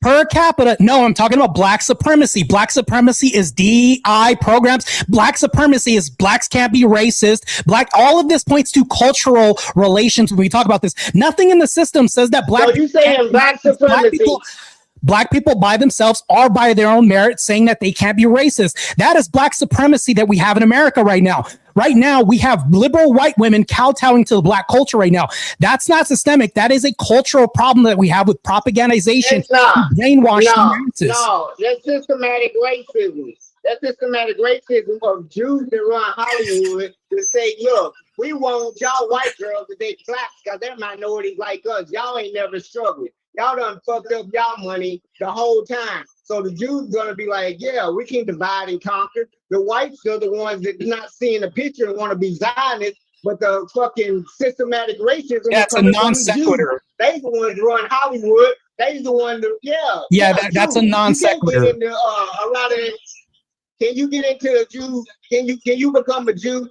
Per capita, no, I'm talking about black supremacy. Black supremacy is DI programs. Black supremacy is blacks can't be racist. All of this points to cultural relations when we talk about this. Nothing in the system says that black. So you saying black supremacy? Black people by themselves are by their own merit saying that they can't be racist. That is black supremacy that we have in America right now. Right now, we have liberal white women kowtowing to the black culture right now. That's not systemic. That is a cultural problem that we have with propagandization, brainwashing. No, that's systematic racism. That's systematic racism of Jews that run Hollywood to say, look, we want y'all white girls to date blacks because they're minorities like us. Y'all ain't never struggled. Y'all done fucked up y'all money the whole time. So the Jews gonna be like, yeah, we can divide and conquer. The whites are the ones that not seeing the picture and want to be Zionists, but the fucking systematic racism. That's a non sequitur. They the ones run Hollywood. They the one that that's a non sequitur. Can you get into a Jew? Can you become a Jew?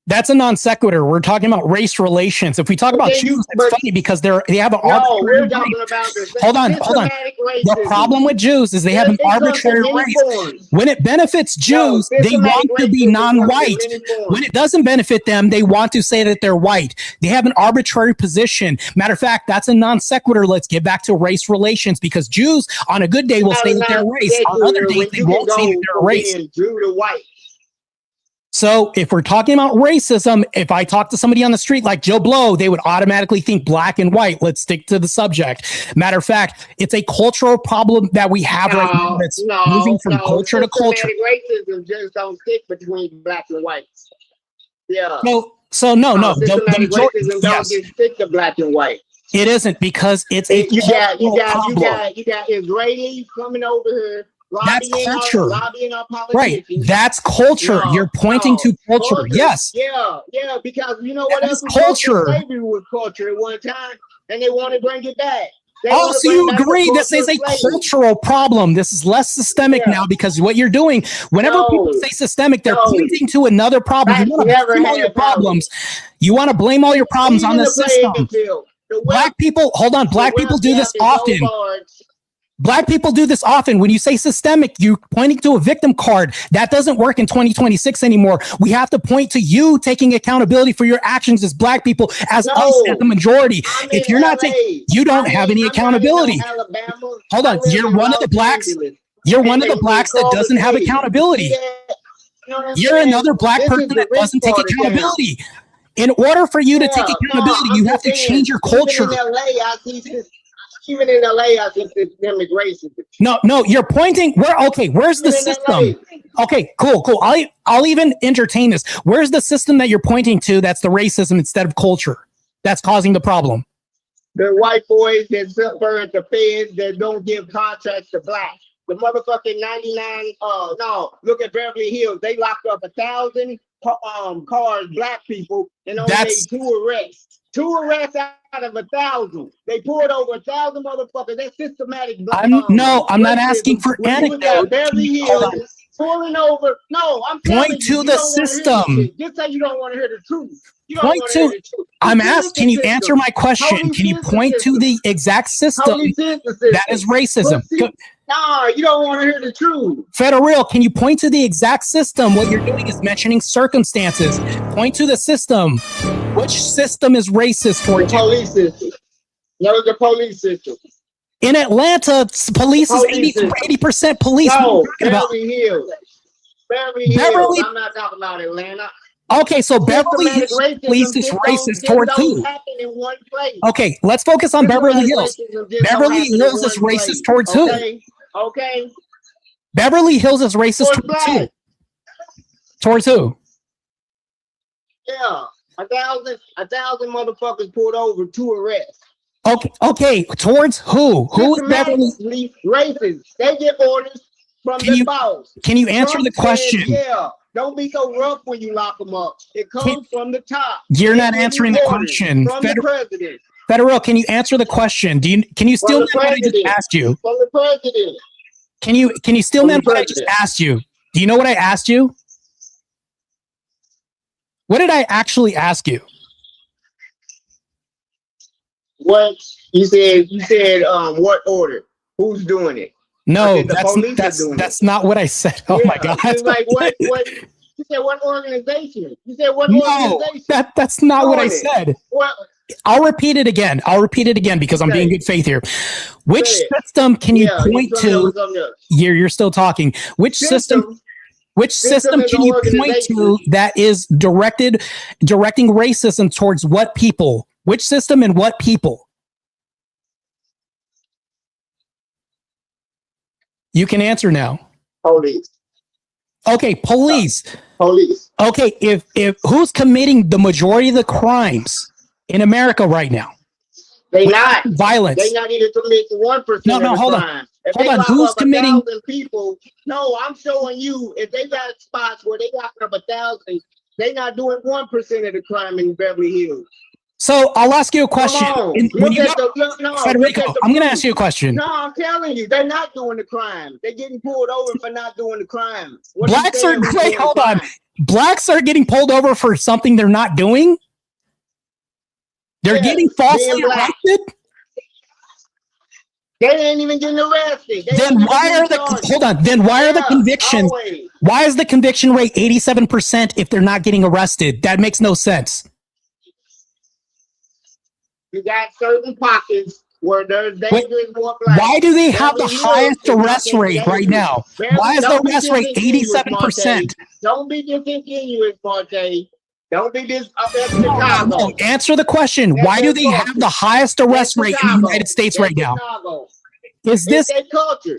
That's a non sequitur. We're talking about race relations. If we talk about Jews, it's funny because they have an arbitrary race. Hold on. The problem with Jews is they have an arbitrary race. When it benefits Jews, they want to be non-white. When it doesn't benefit them, they want to say that they're white. They have an arbitrary position. Matter of fact, that's a non sequitur. Let's get back to race relations because Jews on a good day will say that they're race. On other days, they won't say that they're race. Jew to white. So if we're talking about racism, if I talk to somebody on the street like Joe Blow, they would automatically think black and white. Let's stick to the subject. Matter of fact, it's a cultural problem that we have right now that's moving from culture to culture. Racism just don't stick between black and whites. Yeah. So no. The majority don't stick to black and white. It isn't because it's a you got Israelis coming over here. That's culture, right? That's culture. You're pointing to culture. Yes. Yeah, because you know what else? Culture. Slavery was culture at one time, and they want to bring it back. So you agree this is a cultural problem. This is less systemic now because what you're doing, whenever people say systemic, they're pointing to another problem. You want to blame all your problems. You want to blame all your problems on the system. Black people, hold on. Black people do this often. Black people do this often. When you say systemic, you're pointing to a victim card. That doesn't work in 2026 anymore. We have to point to you taking accountability for your actions as black people, as us, as the majority. If you're not taking, you don't have any accountability. Hold on. You're one of the blacks. You're one of the blacks that doesn't have accountability. You're another black person that doesn't take accountability. In order for you to take accountability, you have to change your culture. Even in LA, I think systemic racism. No, you're pointing. Where's the system? Okay, cool. I'll even entertain this. Where's the system that you're pointing to that's the racism instead of culture? that's causing the problem? The white boys that suffer at the feds that don't give contracts to blacks. The motherfucking 99, look at Beverly Hills. They locked up 1,000 cars, black people, and only made 2 arrests. 2 arrests out of 1,000. They pulled over 1,000 motherfuckers. That's systematic. I'm not asking for anecdote. Beverly Hills pulling over. No, I'm telling Point to the system. Just say you don't want to hear the truth. Point to. I'm asking. Can you answer my question? Can you point to the exact system that is racism? No, you don't want to hear the truth. Federal, can you point to the exact system? What you're doing is mentioning circumstances. Point to the system. Which system is racist for you? The police system. No, the police system. In Atlanta, police is 80% police. No, Beverly Hills. Beverly Hills. I'm not talking about Atlanta. Okay, so Beverly Hills police is racist towards who? Okay, let's focus on Beverly Hills. Beverly Hills is racist towards who? Okay. Beverly Hills is racist towards who? Towards who? Yeah, 1,000 motherfuckers pulled over, 2 arrests. Okay, towards who? Who is Beverly? Racist. They get orders from the boss. Can you answer the question? Yeah. Don't be so rough when you lock them up. It comes from the top. You're not answering the question. From the president. Federal, can you answer the question? Can you still what I just asked you? From the president. Can you still what I just asked you? Do you know what I asked you? What did I actually ask you? What you said? What order? Who's doing it? No, that's not what I said. Oh my God! It's like what? You said what organization? You said what organization? That's not what I said. What? I'll repeat it again. Because I'm being good faith here. Which system can you point to? You're still talking. Which system? Which system can you point to that is directing racism towards what people? Which system and what people? You can answer now. Police. Okay, police. Police. Okay, if who's committing the majority of the crimes in America right now? They not violence. They not even commit 1%. No, hold on. Hold on. Who's committing? People. No, I'm showing you. If they got spots where they got up 1,000, they not doing 1% of the crime in Beverly Hills. So I'll ask you a question. Federico, I'm going to ask you a question. No, I'm telling you, they're not doing the crime. They're getting pulled over for not doing the crime. Blacks are hold on. Blacks are getting pulled over for something they're not doing. They're getting falsely arrested. They ain't even getting arrested. Then why are the convictions? Why is the conviction rate 87% if they're not getting arrested? That makes no sense. You got certain pockets where there's dangerous more blacks. Why do they have the highest arrest rate right now? Why is the arrest rate 87%? Don't be disingenuous, Martae. Don't be this up at Chicago. No, answer the question. Why do they have the highest arrest rate in the United States right now? Is this their culture?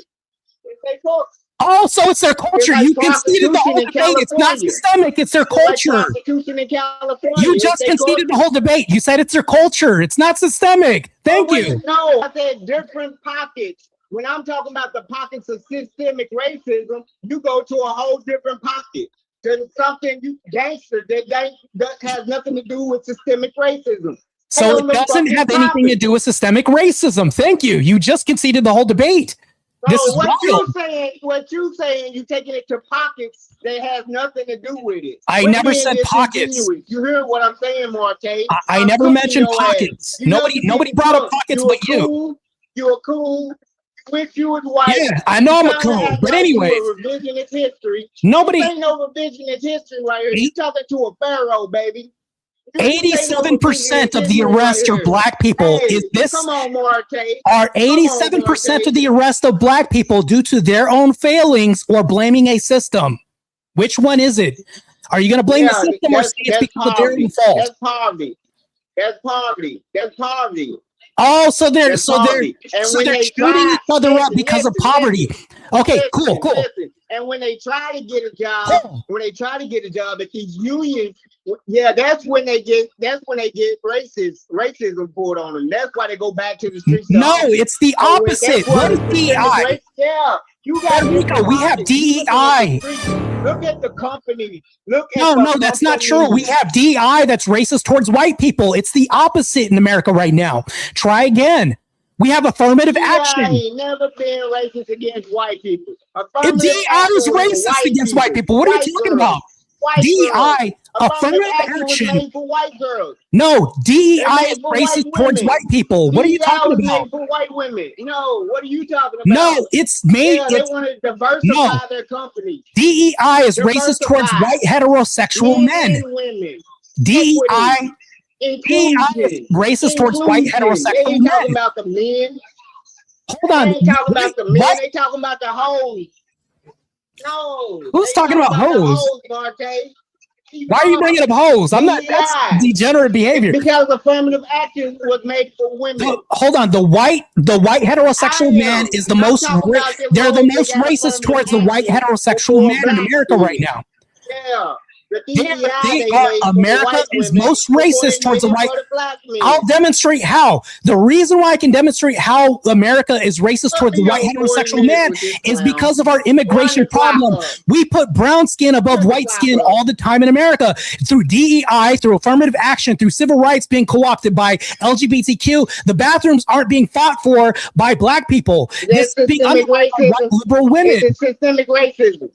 It's their culture. Oh, so it's their culture. You conceded the whole debate. It's not systemic. It's their culture. You just conceded the whole debate. You said it's their culture. It's not systemic. Thank you. No, I said different pockets. When I'm talking about the pockets of systemic racism, you go to a whole different pocket. There's something gangster that has nothing to do with systemic racism. So it doesn't have anything to do with systemic racism. Thank you. You just conceded the whole debate. So this is what you saying, you taking it to pockets that has nothing to do with it. I never said pockets. You hear what I'm saying, Martae? I never mentioned pockets. Nobody brought up pockets but you. You're cool. Wish you was white. Yeah, I know I'm a cool, but anyway. Revisionist history. Nobody. This ain't no revisionist history right here. You talking to a pharaoh, baby. 87% of the arrests are black people. Is this? Come on, Martae. Are 87% of the arrests of black people due to their own failings or blaming a system? Which one is it? Are you going to blame the system or say it's because of their own fault? That's poverty. That's poverty. That's poverty. Oh, so they're shooting each other up because of poverty. Okay, cool. Listen. And when they try to get a job, at these unions, that's when they get racism poured on them. That's why they go back to the streets. No, it's the opposite. What is DEI? Yeah, you got we have DEI. Look at the company. No, that's not true. We have DEI that's racist towards white people. It's the opposite in America right now. Try again. We have affirmative action. ain't never been racist against white people. DEI is racist against white people. What are you talking about? DEI, affirmative action. For white girls. No, DEI is racist towards white people. What are you talking about? For white women. No, what are you talking about? No, it's made. They want to diversify their company. DEI is racist towards white heterosexual men. DEI is racist towards white heterosexual men. They talking about the men. Hold on. They ain't talking about the men. They talking about the hoes. No. Who's talking about hoes? Martae. Why are you bringing up hoes? I'm not. That's degenerate behavior. Because affirmative action was made for women. Hold on. The white heterosexual man is the most. They're the most racist towards the white heterosexual man in America right now. Yeah. America is most racist towards the white. I'll demonstrate how. The reason why I can demonstrate how America is racist towards the white heterosexual man is because of our immigration problem. We put brown skin above white skin all the time in America through DEI, through affirmative action, through civil rights being co-opted by LGBTQ. The bathrooms aren't being fought for by black people. This is being by liberal women. It's systemic racism.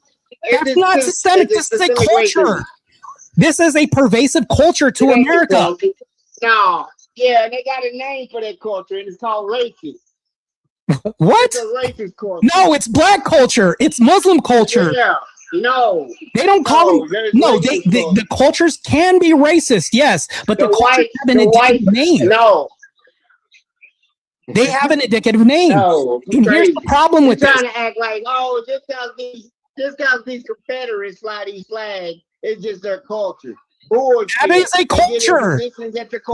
That's not systemic. This is a culture. This is a pervasive culture to America. No, yeah, they got a name for that culture, and it's called racist. What? It's a racist culture. No, it's black culture. It's Muslim culture. Yeah, no. They don't call them. No, the cultures can be racist, yes, but the cultures have an indicative name. No. They have an indicative name. No, and here's the problem with this. Trying to act like, oh, just because these Confederates fly these flags, it's just their culture. Bullshit. That is a culture.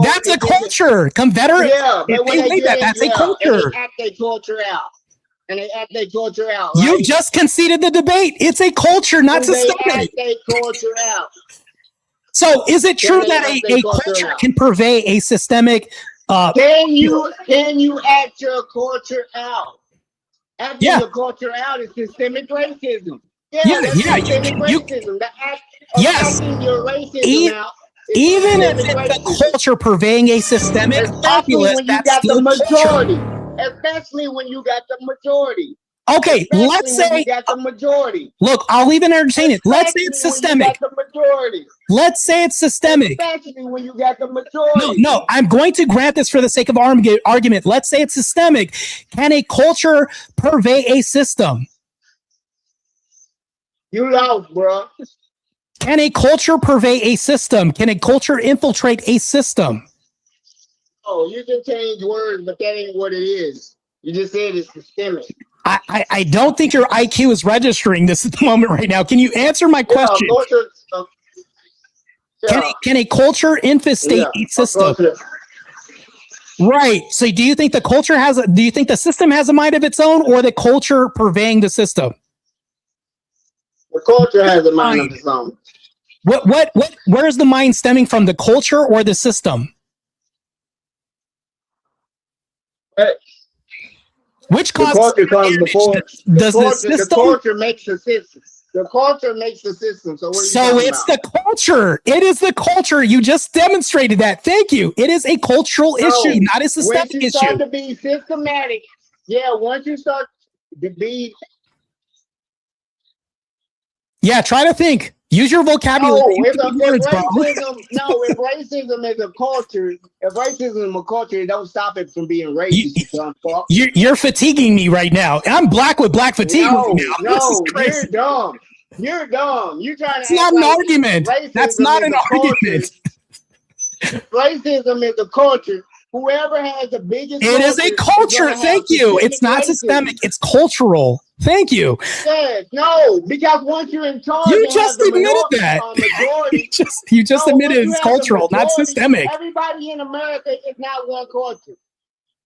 That's a culture. Confederate. Yeah, if they say that, that's a culture. And they act their culture out. You just conceded the debate. It's a culture, not systemic. They act their culture out. So, is it true that a culture can purvey a systemic? Can you act your culture out? Acting your culture out is systemic racism. Yes. Even if it's a culture purveying a systemic populace, that's still the majority. Especially when you got the majority. Okay, let's say you got the majority. Look, I'll even entertain it. Let's say it's systemic. Let's say it's systemic. Especially when you got the majority. No, I'm going to grant this for the sake of argument. Let's say it's systemic. Can a culture purvey a system? You lost, bro. Can a culture purvey a system? Can a culture infiltrate a system? Oh, you can change words, but that ain't what it is. You just said it's systemic. I don't think your IQ is registering this at the moment right now. Can you answer my question? Can a culture infestate a system? Right. So do you think the culture do you think the system has a mind of its own, or the culture purveying the system? The culture has a mind of its own. Where is the mind stemming from, the culture or the system? Which causes the culture comes before the system? The culture makes the system. The culture makes the system. So it's the culture. It is the culture. You just demonstrated that. Thank you. It is a cultural issue, not a systemic issue. Once you start to be systematic, once you start to be. Yeah, try to think. Use your vocabulary. If racism is a culture, it don't stop it from being racist. You're fatiguing me right now. I'm black with black fatigue right now. No, you're dumb. You're dumb. You're trying to. It's not an argument. That's not an argument. Racism is a culture. Whoever has the biggest. It is a culture. Thank you. It's not systemic. It's cultural. Thank you. Yes, no, because once you're in charge, you just admitted that. you just admitted it's cultural, not systemic. Everybody in America is not one culture.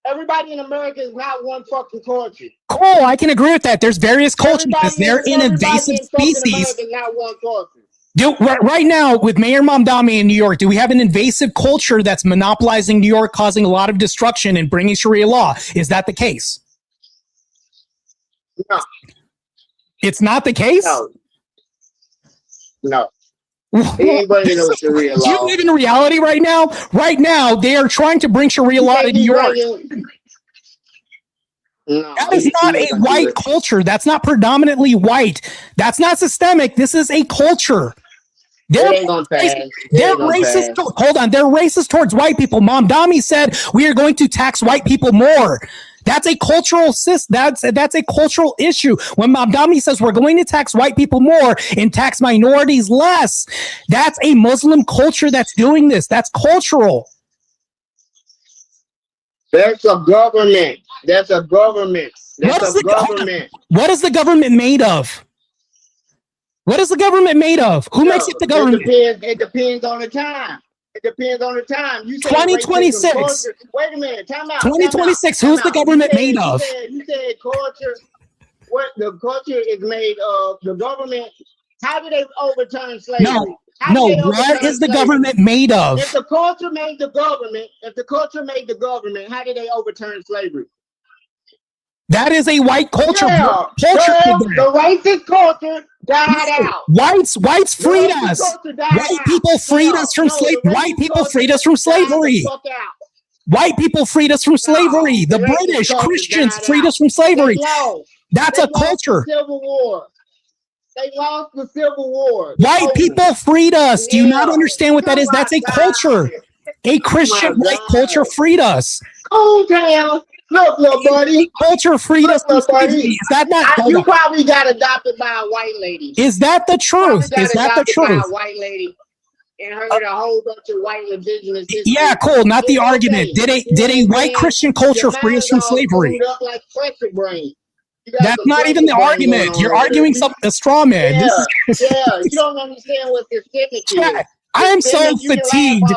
Everybody in America is not one fucking culture. Cool, I can agree with that. There's various cultures because they're an invasive species. America is not one culture. Right now, with Mayor Mamdani in New York, do we have an invasive culture that's monopolizing New York, causing a lot of destruction and bringing Sharia law? Is that the case? No. It's not the case? No. He ain't bringing no Sharia law. Do you live in reality right now? Right now, they are trying to bring Sharia law to New York. No, that is not a white culture. That's not predominantly white. That's not systemic. This is a culture. They're racist. Hold on. They're racist towards white people. Mamdani said we are going to tax white people more. That's a cultural that's a cultural issue. When Mamdani says we're going to tax white people more and tax minorities less, that's a Muslim culture that's doing this. That's cultural. That's a government. That's a government. That's a government. What is the government made of? What is the government made of? Who makes it the government? It depends on the time. It depends on the time. You said 2026. Wait a minute. Time out. 2026. Who's the government made of? You said culture. What the culture is made of? The government. How do they overturn slavery? No. What is the government made of? If the culture made the government, how did they overturn slavery? That is a white culture. Yeah, the racist culture died out. Whites freed us. White people freed us from slavery. White people freed us from slavery. White people freed us from slavery. The British Christians freed us from slavery. That's a culture. Civil War. They lost the Civil War. White people freed us. Do you not understand what that is? That's a culture. A Christian white culture freed us. Cool town. Look, little buddy. Culture freed us from slavery. Is that not? You probably got adopted by a white lady. Is that the truth? Is that the truth? By a white lady and heard a whole bunch of white indigenous history. Yeah, cool. Not the argument. Did a white Christian culture free us from slavery? Like pressure brain. That's not even the argument. You're arguing a straw man. Yeah, you don't understand what systemic is. I am so fatigued.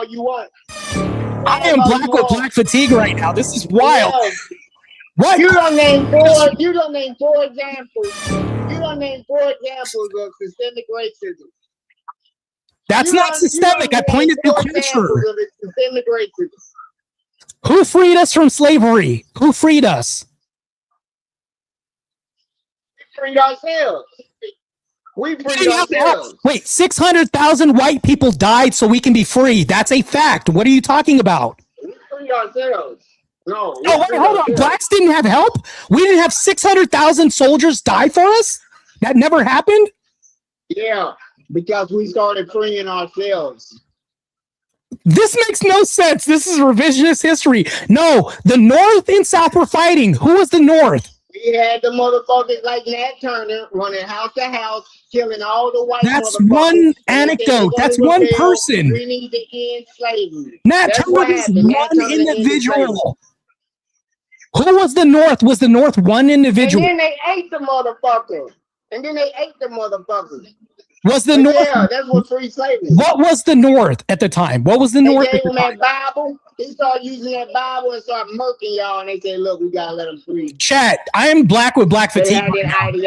I am black with black fatigue right now. This is wild. What? You don't name four examples. You don't name 4 examples of systemic racism. That's not systemic. I pointed to culture. Systemic racism. Who freed us from slavery? Who freed us? We freed ourselves. We freed ourselves. Wait, 600,000 white people died so we can be free. That's a fact. What are you talking about? We freed ourselves. No. Oh, wait, hold on. Blacks didn't have help? We didn't have 600,000 soldiers die for us? That never happened? Yeah, because we started freeing ourselves. This makes no sense. This is revisionist history. No, the North and South were fighting. Who was the North? We had the motherfuckers like Nat Turner running house to house, killing all the white That's one anecdote. That's one person. We need to end slavery. Nat Turner is one individual. Who was the North? Was the North one individual? And then they ate the motherfucker. Was the North? Yeah, that's what free slavery. What was the North at the time? What was the North? They gave them that Bible. They started using that Bible and started murking y'all, and they said, "Look, we gotta let them free." Chat. I am black with black fatigue.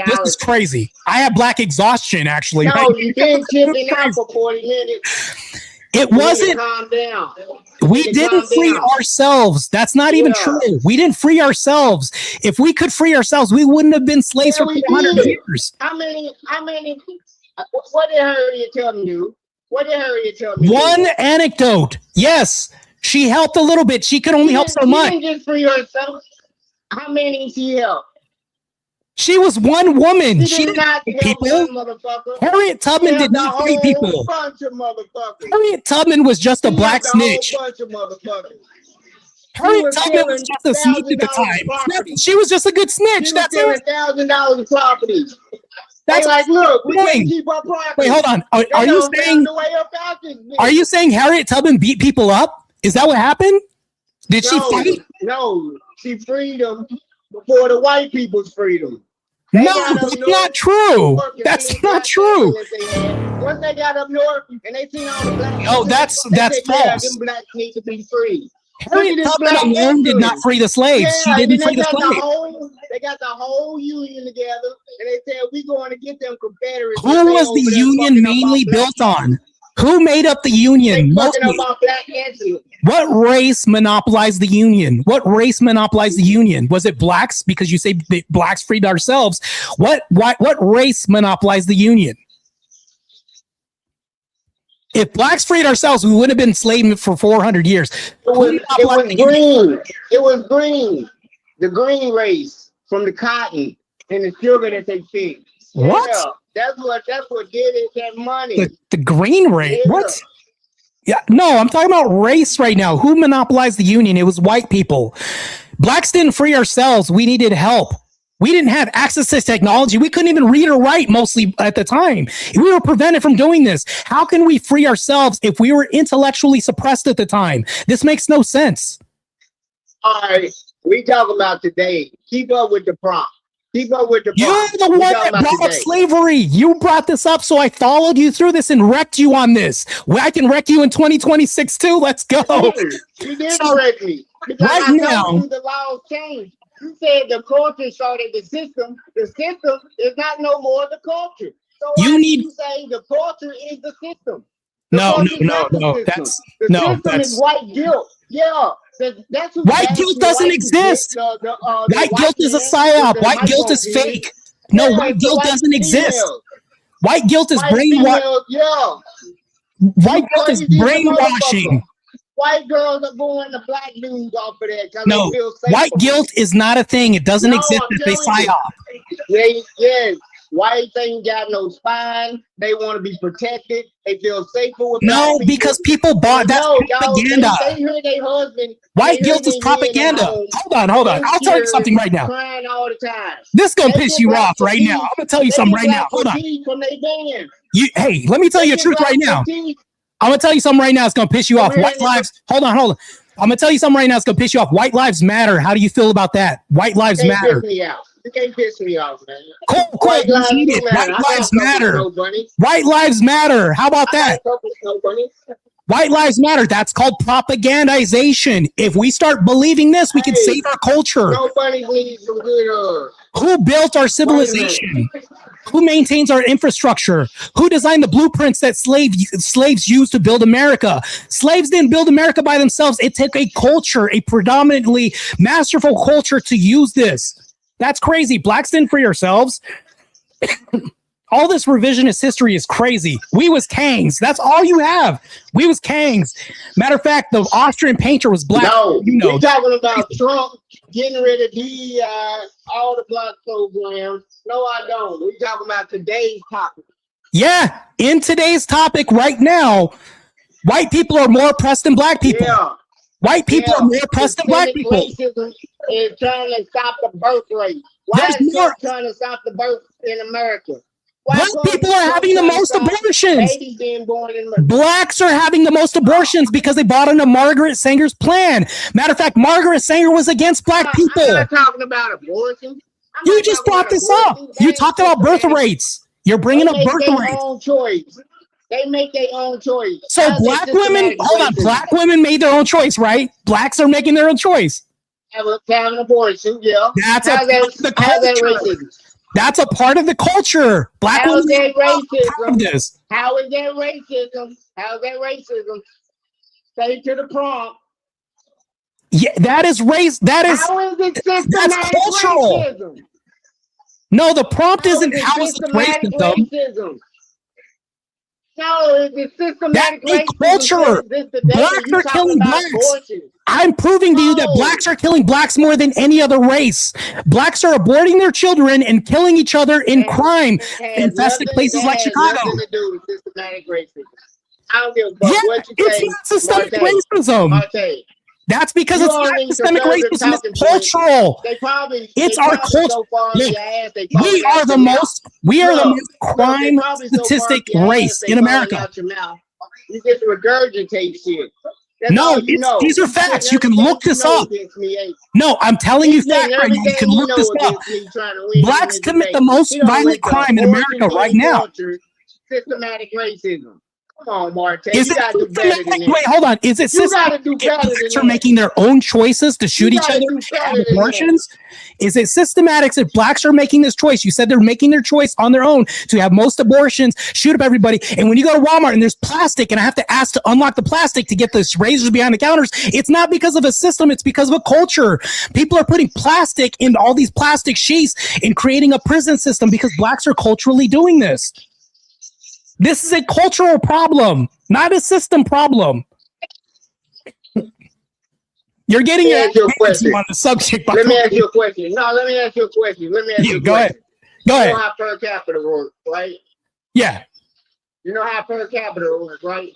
This is crazy. I have black exhaustion. Actually, no, you've been chipping out for 40 minutes. It wasn't. Calm down. We didn't free ourselves. That's not even true. We didn't free ourselves. If we could free ourselves, we wouldn't have been slaves for 400 years. How many? What did Harriet tell you? One anecdote. Yes, she helped a little bit. She could only help so much. She didn't just free herself. How many she helped? She was one woman. She did not help people. Harriet Tubman did not free people. Bunch of motherfuckers. Harriet Tubman was just a black snitch. Harriet Tubman was just a snitch at the time. She was just a good snitch. That's it. $1,000 in properties. That's like, look, we can't keep our property. Wait, hold on. Are you saying Harriet Tubman beat people up? Is that what happened? Did she fight? No, she freed them before the white people's freedom. No, that's not true. That's not true. Once they got up north and they seen all the blacks. Oh, that's false. Them blacks need to be free. Harriet Tubman alone did not free the slaves. Yeah, She didn't and free the slaves. they got the whole union together, and they said we're going to get them Confederates. Who was the union mainly built on? Who made up the union? Mostly. What race monopolized the union? What race monopolized the union? Was it blacks? Because you say the blacks freed ourselves. What race monopolized the union? If blacks freed ourselves, we would have been enslaved for 400 years. It was green. It was green. The green race from the cotton and the sugar that they feed. What? Yeah, that's what did it. That money. The green race. Yeah. What? Yeah, no, I'm talking about race right now. Who monopolized the union? It was white people. Blacks didn't free ourselves. We needed help. We didn't have access to technology. We couldn't even read or write mostly at the time. We were prevented from doing this. How can we free ourselves if we were intellectually suppressed at the time? This makes no sense. All right, we talk about today. Keep up with the prompt. Keep up with the You're prompt. the one that brought up slavery. You brought this up, so I followed you through this and wrecked you on this. Well, I can wreck you in 2026 too. Let's go. You did wreck me. Because right I now, told you the laws changed. You said the culture started the system. The system is not no more the culture. So you need you say the culture is the system. No. The system is white guilt. Yeah. That's white guilt doesn't exist. White guilt is a psyop. White guilt is fake. No, white guilt doesn't exist. White guilt is brainwashing. Yeah. White guilt is brainwashing. White girls are going to black dudes off of that. No, they feel safe. White guilt is not a thing. It doesn't exist. It's a psyop. Yes. Whites ain't got no spine. They want to be protected. They feel safer with no, because people bought that's propaganda. They hear their husband. White guilt is propaganda. Hold on. I'll tell you something right now. Crying all the time. This is gonna piss you off right now. I'm gonna tell you something right now. Hold on. Hey, let me tell you the truth right now. I'm gonna tell you something right now. It's gonna piss you off. White lives. Hold on. I'm gonna tell you something right now. It's gonna piss you off. White lives matter. How do you feel about that? White lives matter. You can't piss me off, man. Cool. White lives matter. White lives matter. How about that? White lives matter. That's called propagandization. If we start believing this, we can save our culture. Nobody needs some good. Who built our civilization? Who maintains our infrastructure? Who designed the blueprints that slaves used to build America? Slaves didn't build America by themselves. It took a culture, a predominantly masterful culture to use this. That's crazy. Blacks didn't free ourselves. All this revisionist history is crazy. We was Kangs. That's all you have. We was Kangs. Matter of fact, the Austrian painter was black. No, you're talking about Trump getting rid of DEI, all the black programs. No, I don't. We're talking about today's topic. Yeah, in today's topic right now, white people are more oppressed than black people. Yeah. White people are more oppressed than black people. Racism is trying to stop the birth rate. Why is Trump trying to stop the birth in America? Black people are having the most abortions. Blacks are having the most abortions because they bought into Margaret Sanger's plan. Matter of fact, Margaret Sanger was against black people. I'm not talking about abortion. You just brought this up. You talked about birth rates. You're bringing up birth rates. They make their own choice. So black women, hold on, black women made their own choice, right? Blacks are making their own choice. Have an abortion, yeah. That's a part of the culture. That's a part of the culture. Black women are part of this. How is that racism? How is that racism? Stay to the prompt. Yeah, that is race. That is. How is it that's cultural. Racism? No, the prompt isn't how is it racism. No, it's systematic racism. Culture. Blacks are killing blacks. Abortion. I'm proving to you that blacks are killing blacks more than any other race. Blacks are aborting their children and killing each other in crime infested places like Chicago. Nothing to do with systematic racism. I don't give a fuck what you say. It's not systemic racism. Martae. That's because it's not systemic racism. It's cultural. It's our culture. We are the most crime statistic race in America. You just regurgitate shit. No, these are facts. You can look this up. No, I'm telling you facts right now. You can look this up. Blacks commit the most violent crime in America right now. Systematic racism. Come on, Martae. Is You it gotta do better than systematic? that. Wait, hold on. Is it You gotta systematic do if better blacks than are that. making their own choices to shoot You each gotta other do and better have than that. abortions? Is it systematic if blacks are making this choice? You said they're making their choice on their own to have most abortions, shoot up everybody. And when you go to Walmart and there's plastic and I have to ask to unlock the plastic to get this razors behind the counters, it's not because of a system. It's because of a culture. People are putting plastic in all these plastic sheaths and creating a prison system because blacks are culturally doing this. This is a cultural problem, not a system problem. You're getting your question on the subject. Let me ask you a question. No, let me ask you a question. Let me ask you a Go question. ahead. Go You ahead. know how per capita works, right? Yeah. You know how per capita works, right?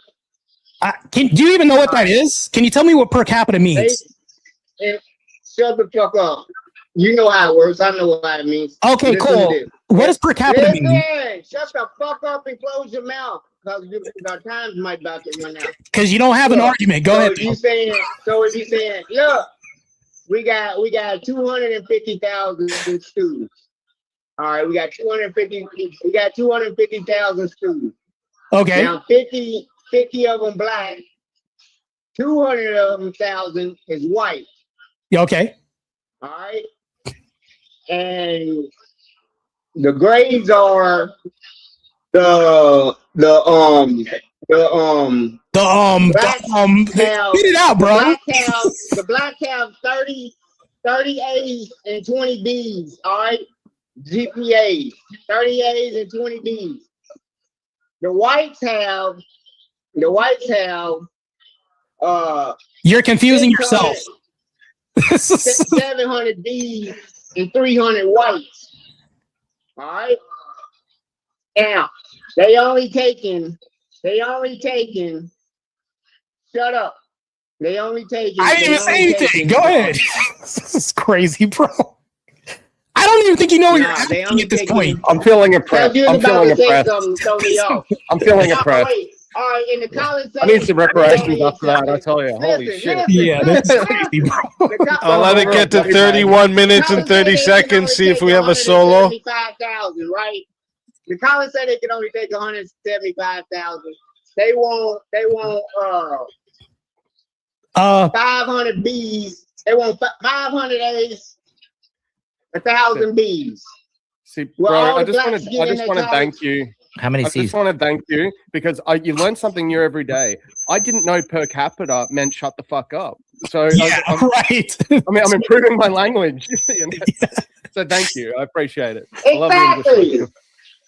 Do you even know what that is? Can you tell me what per capita means? And shut the fuck up. You know how it works. I know what it means. Okay, Listen cool. to this. What does per capita mean? Listen, shut the fuck up and close your mouth. Because our times might about to run out. Because you don't have an argument. Go ahead. If you saying, look, we got 250,000 students. All right, we got 250,000 students. Okay. Now 50 of them black, 200 of them thousand is white. Yeah, okay. All right. And the grades are the spit it out, bro. The black have 30 A's and 20 B's, all right? GPAs, 30 A's and 20 B's. The whites have You're confusing yourself. 700 B's and 300 whites. All right. Now they only taking. Shut up. They only taking. I didn't even say anything. Go ahead. This is crazy, bro. I don't even think you know what you're asking at this point. I'm feeling impressed. I'm feeling impressed. I'm feeling impressed. All right, in the college I need some reparations after that. I tell you, holy shit. Yeah, that's crazy, bro. I'll let it get to 31 minutes and 30 seconds. See if we have a solo. 175,000, right? The college said they can only take 175,000. They want 500 B's. They want 500 A's, 1,000 B's. See, bro, I just want to thank you. How many I C's? just want to thank you because you learn something new every day. I didn't know per capita meant shut the fuck up. So yeah, right. I'm improving my language. You know? So thank you. I appreciate it. I love Exactly.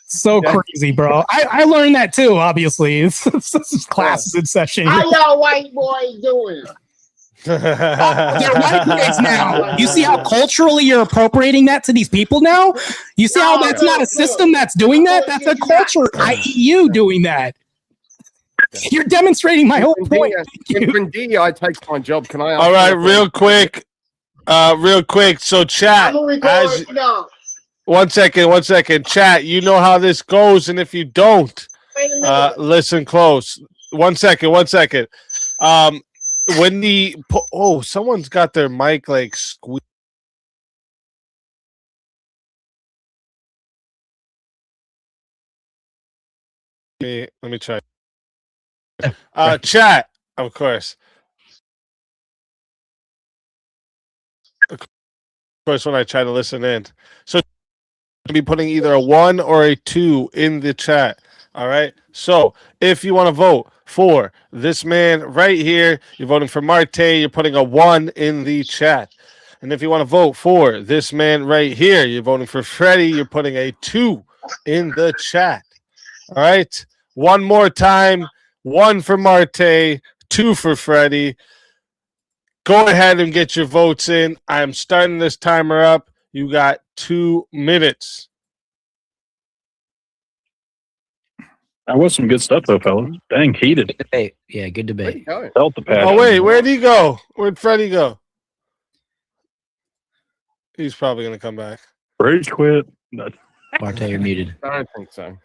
So crazy, bro. I learned that too, obviously. It's classes in session. How y'all white boys doing? They're white boys now. You see how culturally you're appropriating that to these people now? You see how that's not a system that's doing that? That's a culture, i.e. you doing that. You're demonstrating my whole point. In Grendia, I take my job. Can I ask All right, real quick. So chat. One second. Chat, you know how this goes, and if you don't, listen close. One second. When someone's got their mic like squeezed. Let me try. Chat, of course. Of course, when I try to listen in. So I'll be putting either a 1 or a 2 in the chat. All right. So if you want to vote for this man right here, you're voting for Martae, you're putting a 1 in the chat. And if you want to vote for this man right here, you're voting for Freddie, you're putting a 2 in the chat. All right. One more time. 1 for Martae, 2 for Freddie. Go ahead and get your votes in. I'm starting this timer up. You got 2 minutes. That was some good stuff, though, fellas. Dang, heated. Good debate. Yeah, good debate. Felt the passion. Oh, wait. Where'd he go? Where'd Freddie go? He's probably going to come back. Rage quit. Martae, you're muted. I don't think so.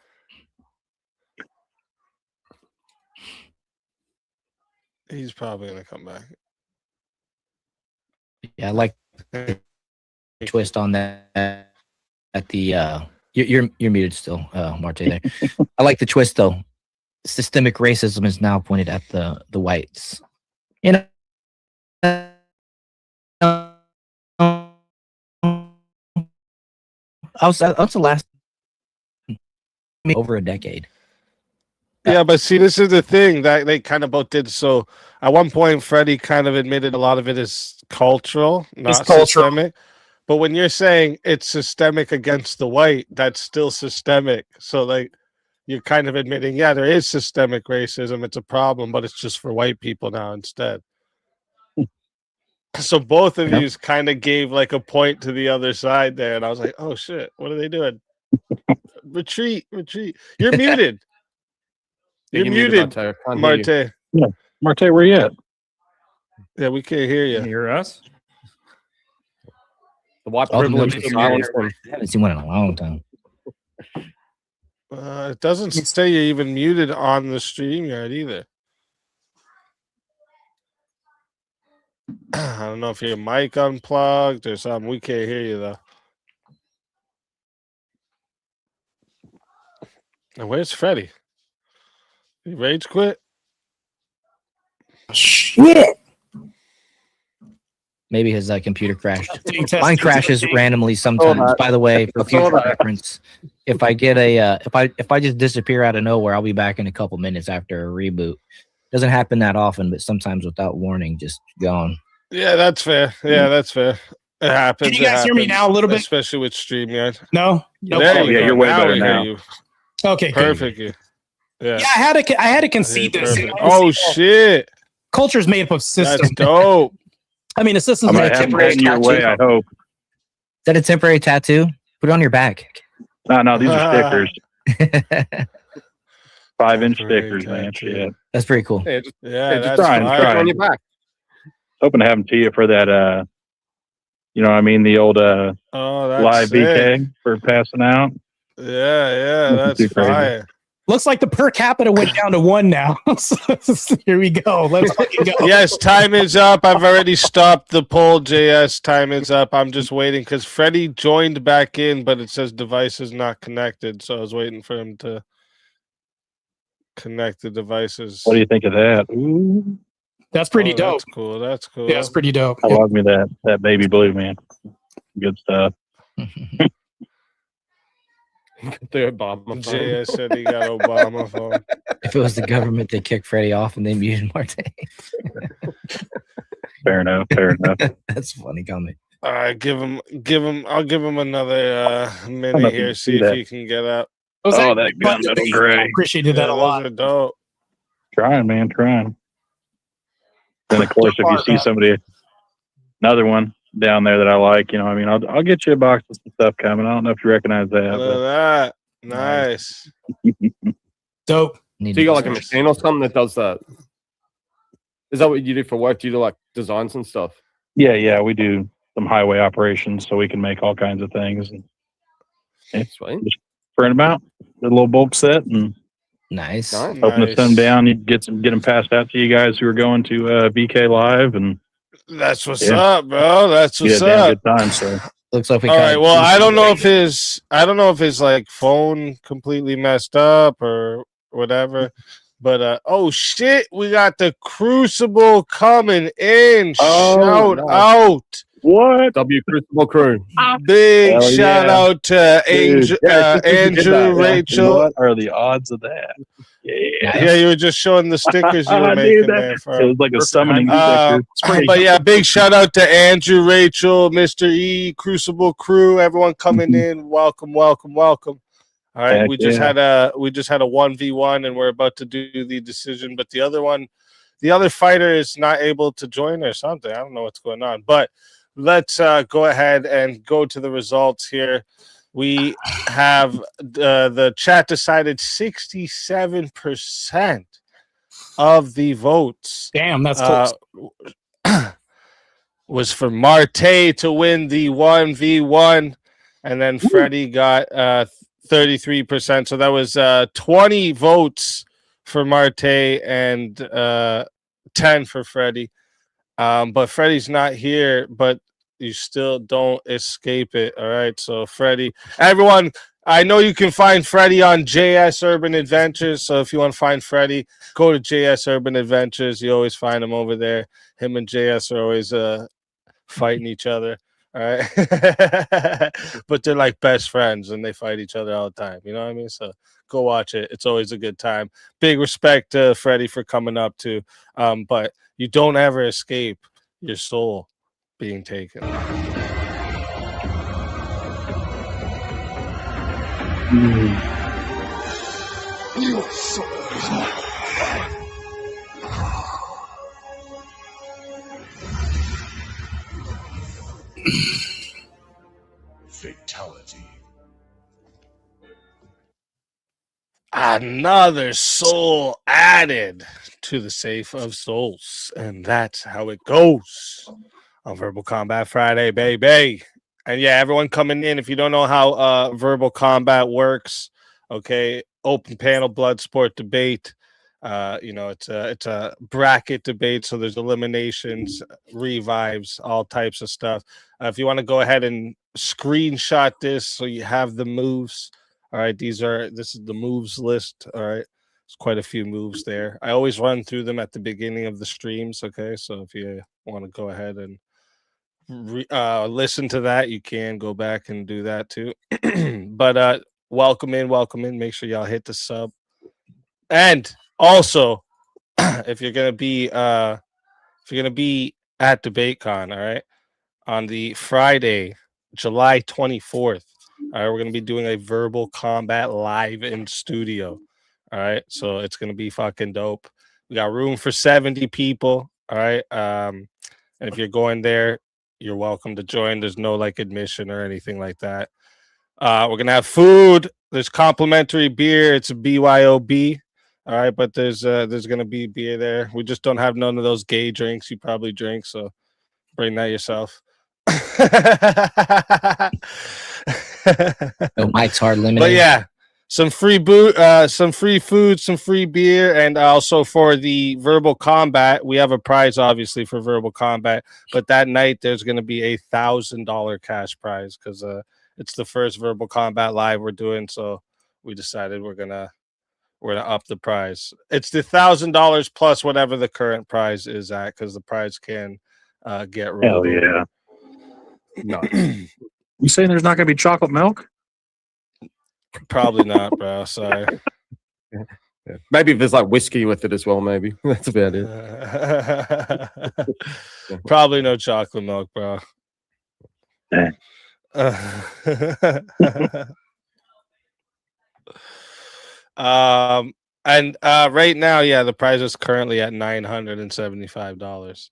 He's probably going to come back. Yeah, I like the twist on that. At the you're muted still, Martae. There. I like the twist though. systemic racism is now pointed at the whites. You know, I was the last over a decade. Yeah, but see, this is the thing that they kind of both did. So at one point, Freddie kind of admitted a lot of it is cultural, not systemic. But when you're saying it's systemic against the white, that's still systemic. So like, you're kind of admitting, yeah, there is systemic racism. It's a problem, but it's just for white people now instead. So both of these kind of gave like a point to the other side there, and I was like, oh shit, what are they doing? Retreat. You're muted. You're muted, Martae. Yeah, Martae, where you at? Yeah, we can't hear you. Can you hear us? The white privilege to silence them. I haven't seen one in a long time. It doesn't say you're even muted on the StreamYard either. I don't know if your mic unplugged or something. We can't hear you though. And where's Freddie? He rage quit? Shit. Maybe his computer crashed. Mine crashes randomly sometimes. By the way, for future reference, if I get a if I just disappear out of nowhere, I'll be back in a couple minutes after a reboot. Doesn't happen that often, but sometimes without warning, just gone. Yeah, that's fair. Yeah, that's fair. It happens. Can you guys hear me now a little bit? Especially with StreamYard. No? There you go. you're way Now better we now. hear you. Okay, Perfect. Yeah, I had to concede this. Perfect. Oh shit! Culture is made up of systems. That's dope. I mean, a system. I'm gonna have it your way, I hope. Is that a temporary tattoo? Put it on your back. No, these are stickers. 5-inch stickers, man. Shit. That's pretty cool. Yeah, that's trying. on your back. Hoping to have them to you for that. You know what I mean? The old that's live sick. BK for passing out. Yeah, that's fire. Looks like the per capita went down to 1 now. Here we go. Let's fucking go. Yes, time is up. I've already stopped the poll, JS. Time is up. I'm just waiting because Freddie joined back in, but it says device is not connected. So I was waiting for him to connect the devices. What do you think of that? Ooh. That's pretty dope. That's cool. That's cool. Yeah, it's pretty dope. I love me that baby blue, man. Good stuff. The Obama phone. JS said he got Obama phone. If it was the government, they kicked Freddie off and they muted Martae. Fair enough. That's a funny comment. All right, I'll give him another minute here, see if he can get up. That gunmetal gray. Appreciated that a lot. Those are dope. Trying, man, trying. Then of course, if you see somebody, another one down there that I like, you know, I mean, I'll get you a box of some stuff coming. I don't know if you recognize that. Look at that. Nice. Dope. So you got like a machine or something that does that? Is that what you do for work? Do you do like designs and stuff? Yeah, we do some highway operations, so we can make all kinds of things. And Sweet. Just print them out, a little bulk set, and nice. Open to send them down. You get them passed out to you guys who are going to VK Live, and that's what's up, bro. That's what's up. Good time. So looks like we. All right. Well, I don't know if his like phone completely messed up or whatever. But oh shit, we got the Crucible coming in. Shout out. What? W Crucible crew. Big shout out to Andrew, Rachel. What are the odds of that? Yeah, you were just showing the stickers you were making there. It was like a summoning sticker. But yeah, big shout out to Andrew, Rachel, Mr. E, Crucible crew, everyone coming in. Welcome. All right, we just had a 1v1 and we're about to do the decision, but the other fighter is not able to join or something. I don't know what's going on, but let's go ahead and go to the results here. We have the chat decided 67% of the votes. Damn, that's close. Was for Martae to win the 1v1, and then Freddie got 33%. So that was 20 votes for Martae and 10 for Freddie. But Freddie's not here, but you still don't escape it. All right. So Freddie, everyone, I know you can find Freddie on JS Urban Adventures. So if you want to find Freddie, go to JS Urban Adventures. You always find him over there. Him and JS are always fighting each other. All right. But they're like best friends and they fight each other all the time. You know what I mean? So go watch it. It's always a good time. Big respect to Freddie for coming up too. But you don't ever escape your soul being taken. Your soul. Fatality. Another soul added to the safe of souls, and that's how it goes on Verbal Combat Friday, baby. And yeah, everyone coming in, if you don't know how Verbal Combat works, okay, open panel blood sport debate. It's a bracket debate, so there's eliminations, revives, all types of stuff. If you want to go ahead and screenshot this so you have the moves. All right, this is the moves list. All right, there's quite a few moves there. I always run through them at the beginning of the streams. Okay, so if you want to go ahead and listen to that, you can go back and do that too. But welcome in. Make sure y'all hit the sub. And also, if you're gonna be at DebateCon, all right, on the Friday, July 24th. All right, we're going to be doing a Verbal Combat live in studio. All right, so it's going to be fucking dope. We got room for 70 people. All right, and if you're going there, you're welcome to join. There's no like admission or anything like that. We're going to have food. There's complimentary beer. It's a BYOB. All right, but there's going to be beer there. We just don't have none of those gay drinks you probably drink, so bring that yourself. No, Mike's hard limited. But yeah, some free some free food, some free beer, and also for the Verbal Combat, we have a prize obviously for Verbal Combat. But that night there's going to be $1,000 cash prize because it's the first Verbal Combat live we're doing. So we decided we're gonna up the prize. It's the $1,000 plus whatever the current prize is at because the prize can get rolled. Hell yeah. No. You saying there's not going to be chocolate milk? Probably not, bro. Sorry. Yeah. Maybe if there's like whiskey with it as well, maybe. That's about it. Probably no chocolate milk, bro. And right now, yeah, the price is currently at $975.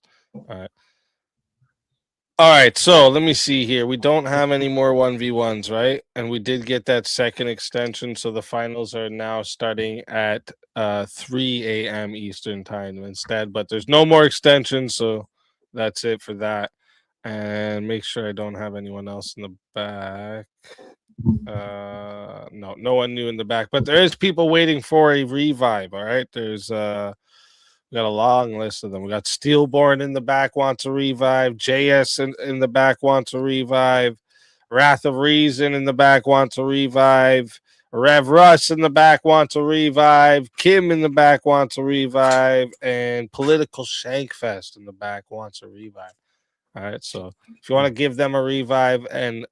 All right, so let me see here. We don't have any more 1v1s, right? And we did get that second extension, so the finals are now starting at 3 a.m. Eastern time instead. But there's no more extensions, so that's it for that. And make sure I don't have anyone else in the back. No one new in the back, but there is people waiting for a revive. All right, there's we got a long list of them. We got Steelborn in the back wants a revive. JS in the back wants a revive. Wrath of Reason in the back wants a revive. Rev Russ in the back wants a revive. Kim in the back wants a revive. And Political Shankfest in the back wants a revive. All right, so if you want to give them a revive and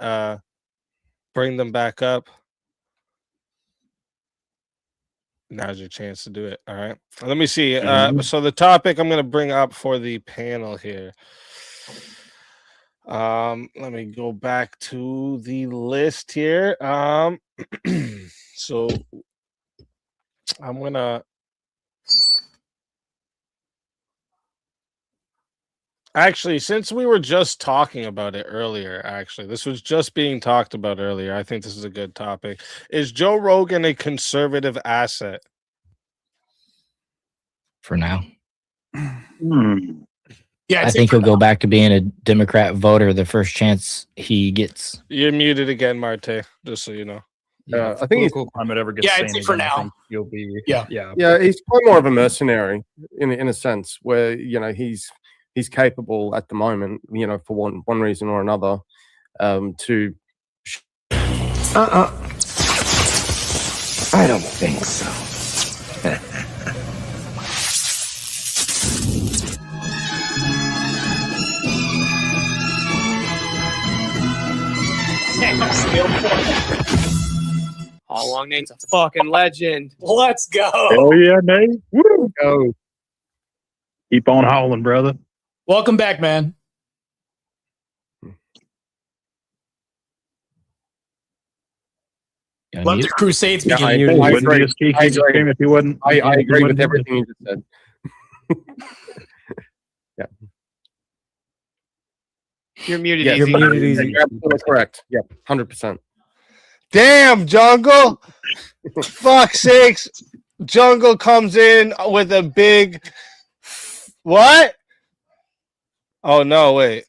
bring them back up, now's your chance to do it. All right. Let me see. So the topic I'm going to bring up for the panel here. Let me go back to the list here. So I'm going to actually, since we were just talking about it earlier, this was just being talked about earlier. I think this is a good topic. Is Joe Rogan a conservative asset? For now. Yeah, I think he'll go back to being a Democrat voter the first chance he gets. You're muted again, Marte, just so you know. I think he's climate ever gets I'd say for now. You'll be yeah. He's quite more of a mercenary in a sense where he's capable at the moment, for one reason or another, to I don't think so. All Long Nate's a fucking legend. Let's go. Hell yeah, Nate. Woo. Go. Keep on hauling, brother. Welcome back, man. Let the Crusades begin. I agree with everything you just said. Yeah. You're muted. Yeah, Easy. you're muted. Easy. You're absolutely correct. Yeah, 100%. Damn, Jungle. Fuck's sakes. Jungle comes in with a big. What? Oh, no, wait.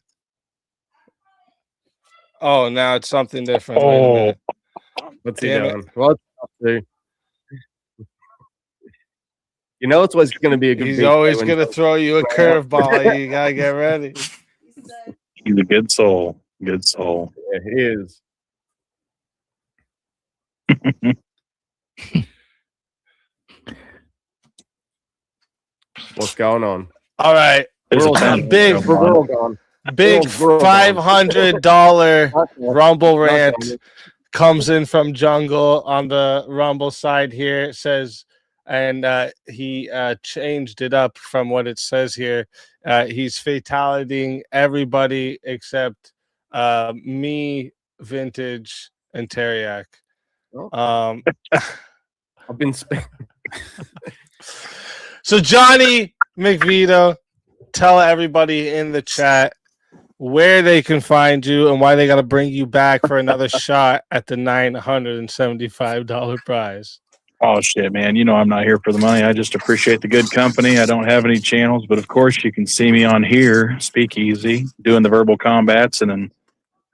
Oh, now it's something different. Wait a minute. What's he doing? What's up, dude? You know it's what's going to be a good. He's always going to throw you a curveball. You got to get ready. He's a good soul. Good soul. Yeah, he is. What's going on? All right. Big $500 Rumble rant comes in from Jungle on the Rumble side here. It says, and he changed it up from what it says here. He's fatalitying everybody except me, Vintage, and Teriak. I've been So Johnny McVito, tell everybody in the chat where they can find you and why they got to bring you back for another shot at the $975 prize. Oh shit, man! You know I'm not here for the money. I just appreciate the good company. I don't have any channels, but of course you can see me on here, Speakeasy, doing the verbal combats and then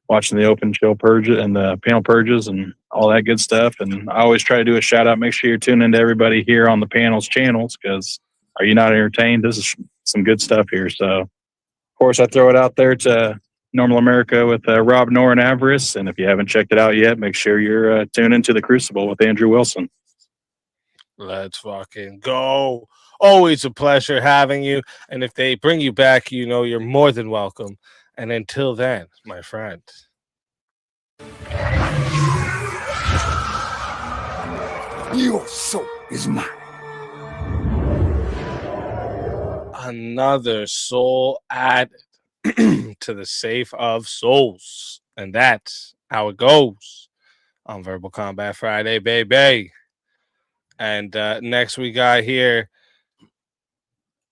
watching the open show purge and the panel purges and all that good stuff. And I always try to do a shout out. Make sure you're tuning into everybody here on the panel's channels, because are you not entertained? This is some good stuff here. So, of course, I throw it out there to Normal America with Rob Nor and Avarice. And if you haven't checked it out yet, make sure you're tuned into the Crucible with Andrew Wilson. Let's fucking go. Always a pleasure having you. And if they bring you back, you know you're more than welcome. And until then, my friend. Your soul is mine. Another soul added to the safe of souls. And that's how it goes on Verbal Combat Friday, baby. And next we got here,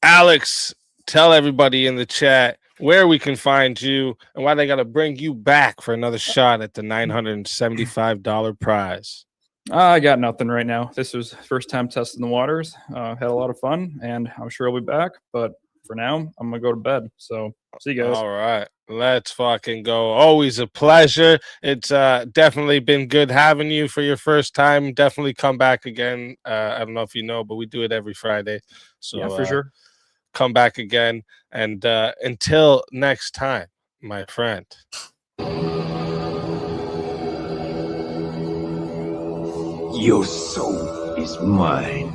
Alex, tell everybody in the chat where we can find you and why they got to bring you back for another shot at the $975 prize. I got nothing right now. This was first time testing the waters. Had a lot of fun, and I'm sure I'll be back. But for now, I'm going to go to bed. So see you guys. All right. Let's fucking go. Always a pleasure. It's definitely been good having you for your first time. Definitely come back again. I don't know if you know, but we do it every Friday. So yeah, for sure. Come back again. And until next time, my friend. Your soul is mine.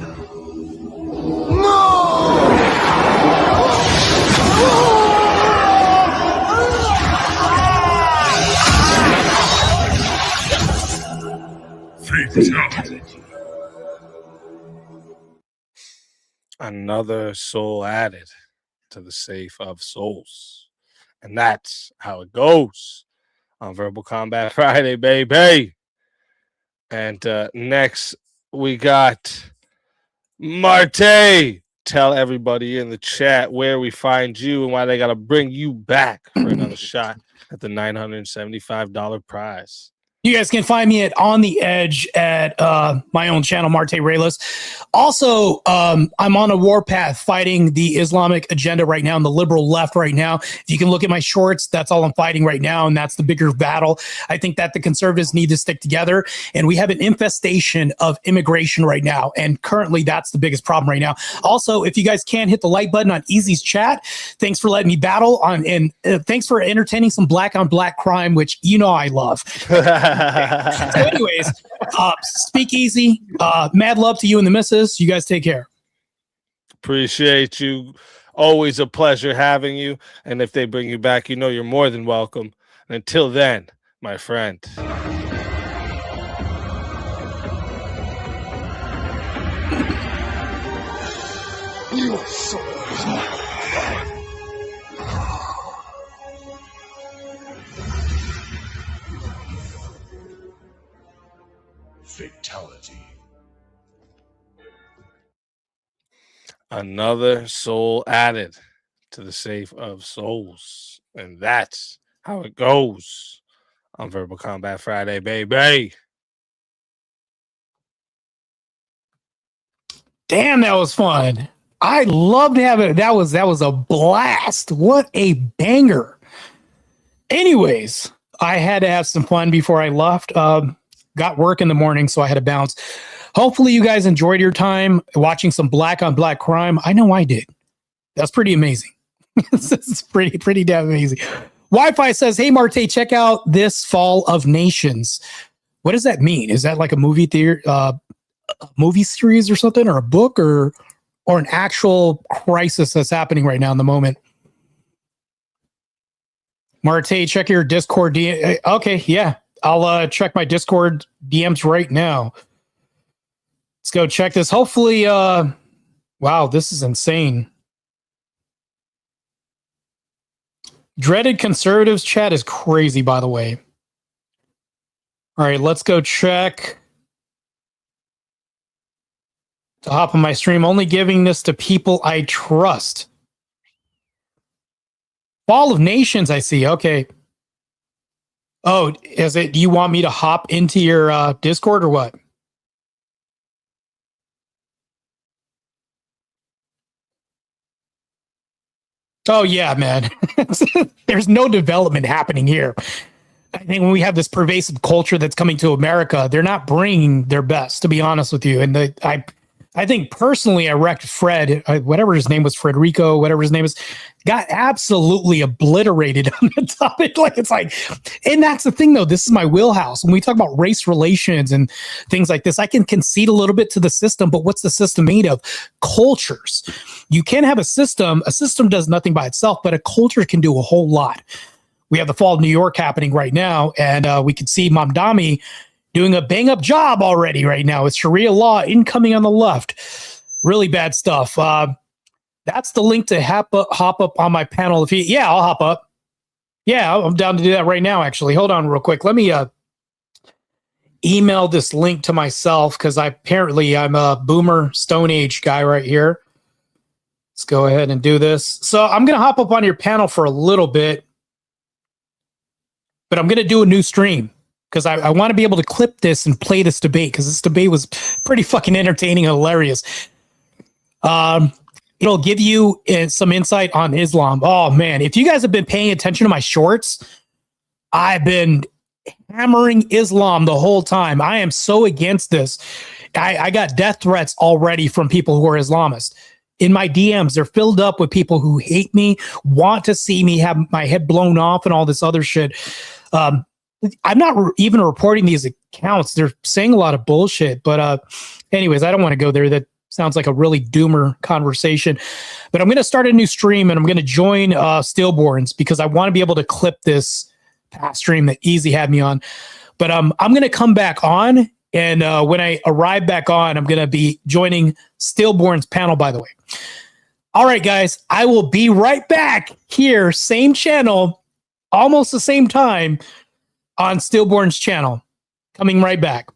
Fatality. Another soul added to the safe of souls. And that's how it goes on Verbal Combat Friday, baby. And next we got Martae. Tell everybody in the chat where we find you and why they got to bring you back for another shot at the $975 prize. You guys can find me at On the Edge at my own channel, Martae Reyes. Also, I'm on a warpath fighting the Islamic agenda right now and the liberal left right now. If you can look at my shorts, that's all I'm fighting right now, and that's the bigger battle. I think that the conservatives need to stick together, and we have an infestation of immigration right now, and currently that's the biggest problem right now. Also, if you guys can hit the like button on Easy's chat, thanks for letting me battle on, and thanks for entertaining some black on black crime, which you know I love. So anyways, Speakeasy. Mad love to you and the missus. You guys take care. Appreciate you. Always a pleasure having you. And if they bring you back, you know you're more than welcome. And until then, my friend. Your soul is mine. Fatality. Another soul added to the safe of souls. And that's how it goes on Verbal Combat Friday, baby. Damn, that was fun. I loved having it. That was a blast. What a banger. Anyways, I had to have some fun before I left. Got work in the morning, so I had to bounce. Hopefully you guys enjoyed your time watching some black on black crime. I know I did. That's pretty amazing. This is pretty damn amazing. Wi-Fi says, hey, Martae, check out this Fall of Nations. What does that mean? Is that like a movie theater, a movie series or something, or a book, or an actual crisis that's happening right now in the moment? Martae, check your Discord DM. Okay, yeah. I'll check my Discord DMs right now. Let's go check this. Hopefully, wow, this is insane. Dreaded Conservatives chat is crazy, by the way. All right, let's go check. To hop on my stream, only giving this to people I trust. Fall of Nations, I see. Okay. Oh, is it? Do you want me to hop into your Discord or what? Oh yeah, man. There's no development happening here. I think when we have this pervasive culture that's coming to America, they're not bringing their best, to be honest with you. And I think personally, I wrecked Fred, whatever his name was, Frederico, whatever his name is, got absolutely obliterated on the topic. And that's the thing, though. This is my wheelhouse. When we talk about race relations and things like this, I can concede a little bit to the system, but what's the system made of? Cultures. You can't have a system. A system does nothing by itself, but a culture can do a whole lot. We have the fall of New York happening right now, and we can see Mamdani doing a bang-up job already right now. It's Sharia law incoming on the left. Really bad stuff. That's the link to hop up on my panel. I'll hop up. Yeah, I'm down to do that right now, actually. Hold on real quick. Let me email this link to myself because I'm a boomer Stone Age guy right here. Let's go ahead and do this. So I'm going to hop up on your panel for a little bit, but I'm going to do a new stream because I want to be able to clip this and play this debate because this debate was pretty fucking entertaining and hilarious. It'll give you some insight on Islam. Oh, man. If you guys have been paying attention to my shorts, I've been hammering Islam the whole time. I am so against this. I got death threats already from people who are Islamists. In my DMs, they're filled up with people who hate me, want to see me have my head blown off and all this other shit. I'm not even reporting these accounts. They're saying a lot of bullshit. But anyways, I don't want to go there. That sounds like a really doomer conversation. But I'm going to start a new stream, and I'm going to join Stillborns because I want to be able to clip this past stream that Easy had me on. But I'm going to come back on, and when I arrive back on, I'm going to be joining Stillborns panel, by the way. All right, guys, I will be right back here, same channel, almost the same time on Stillborn's channel. Coming right back.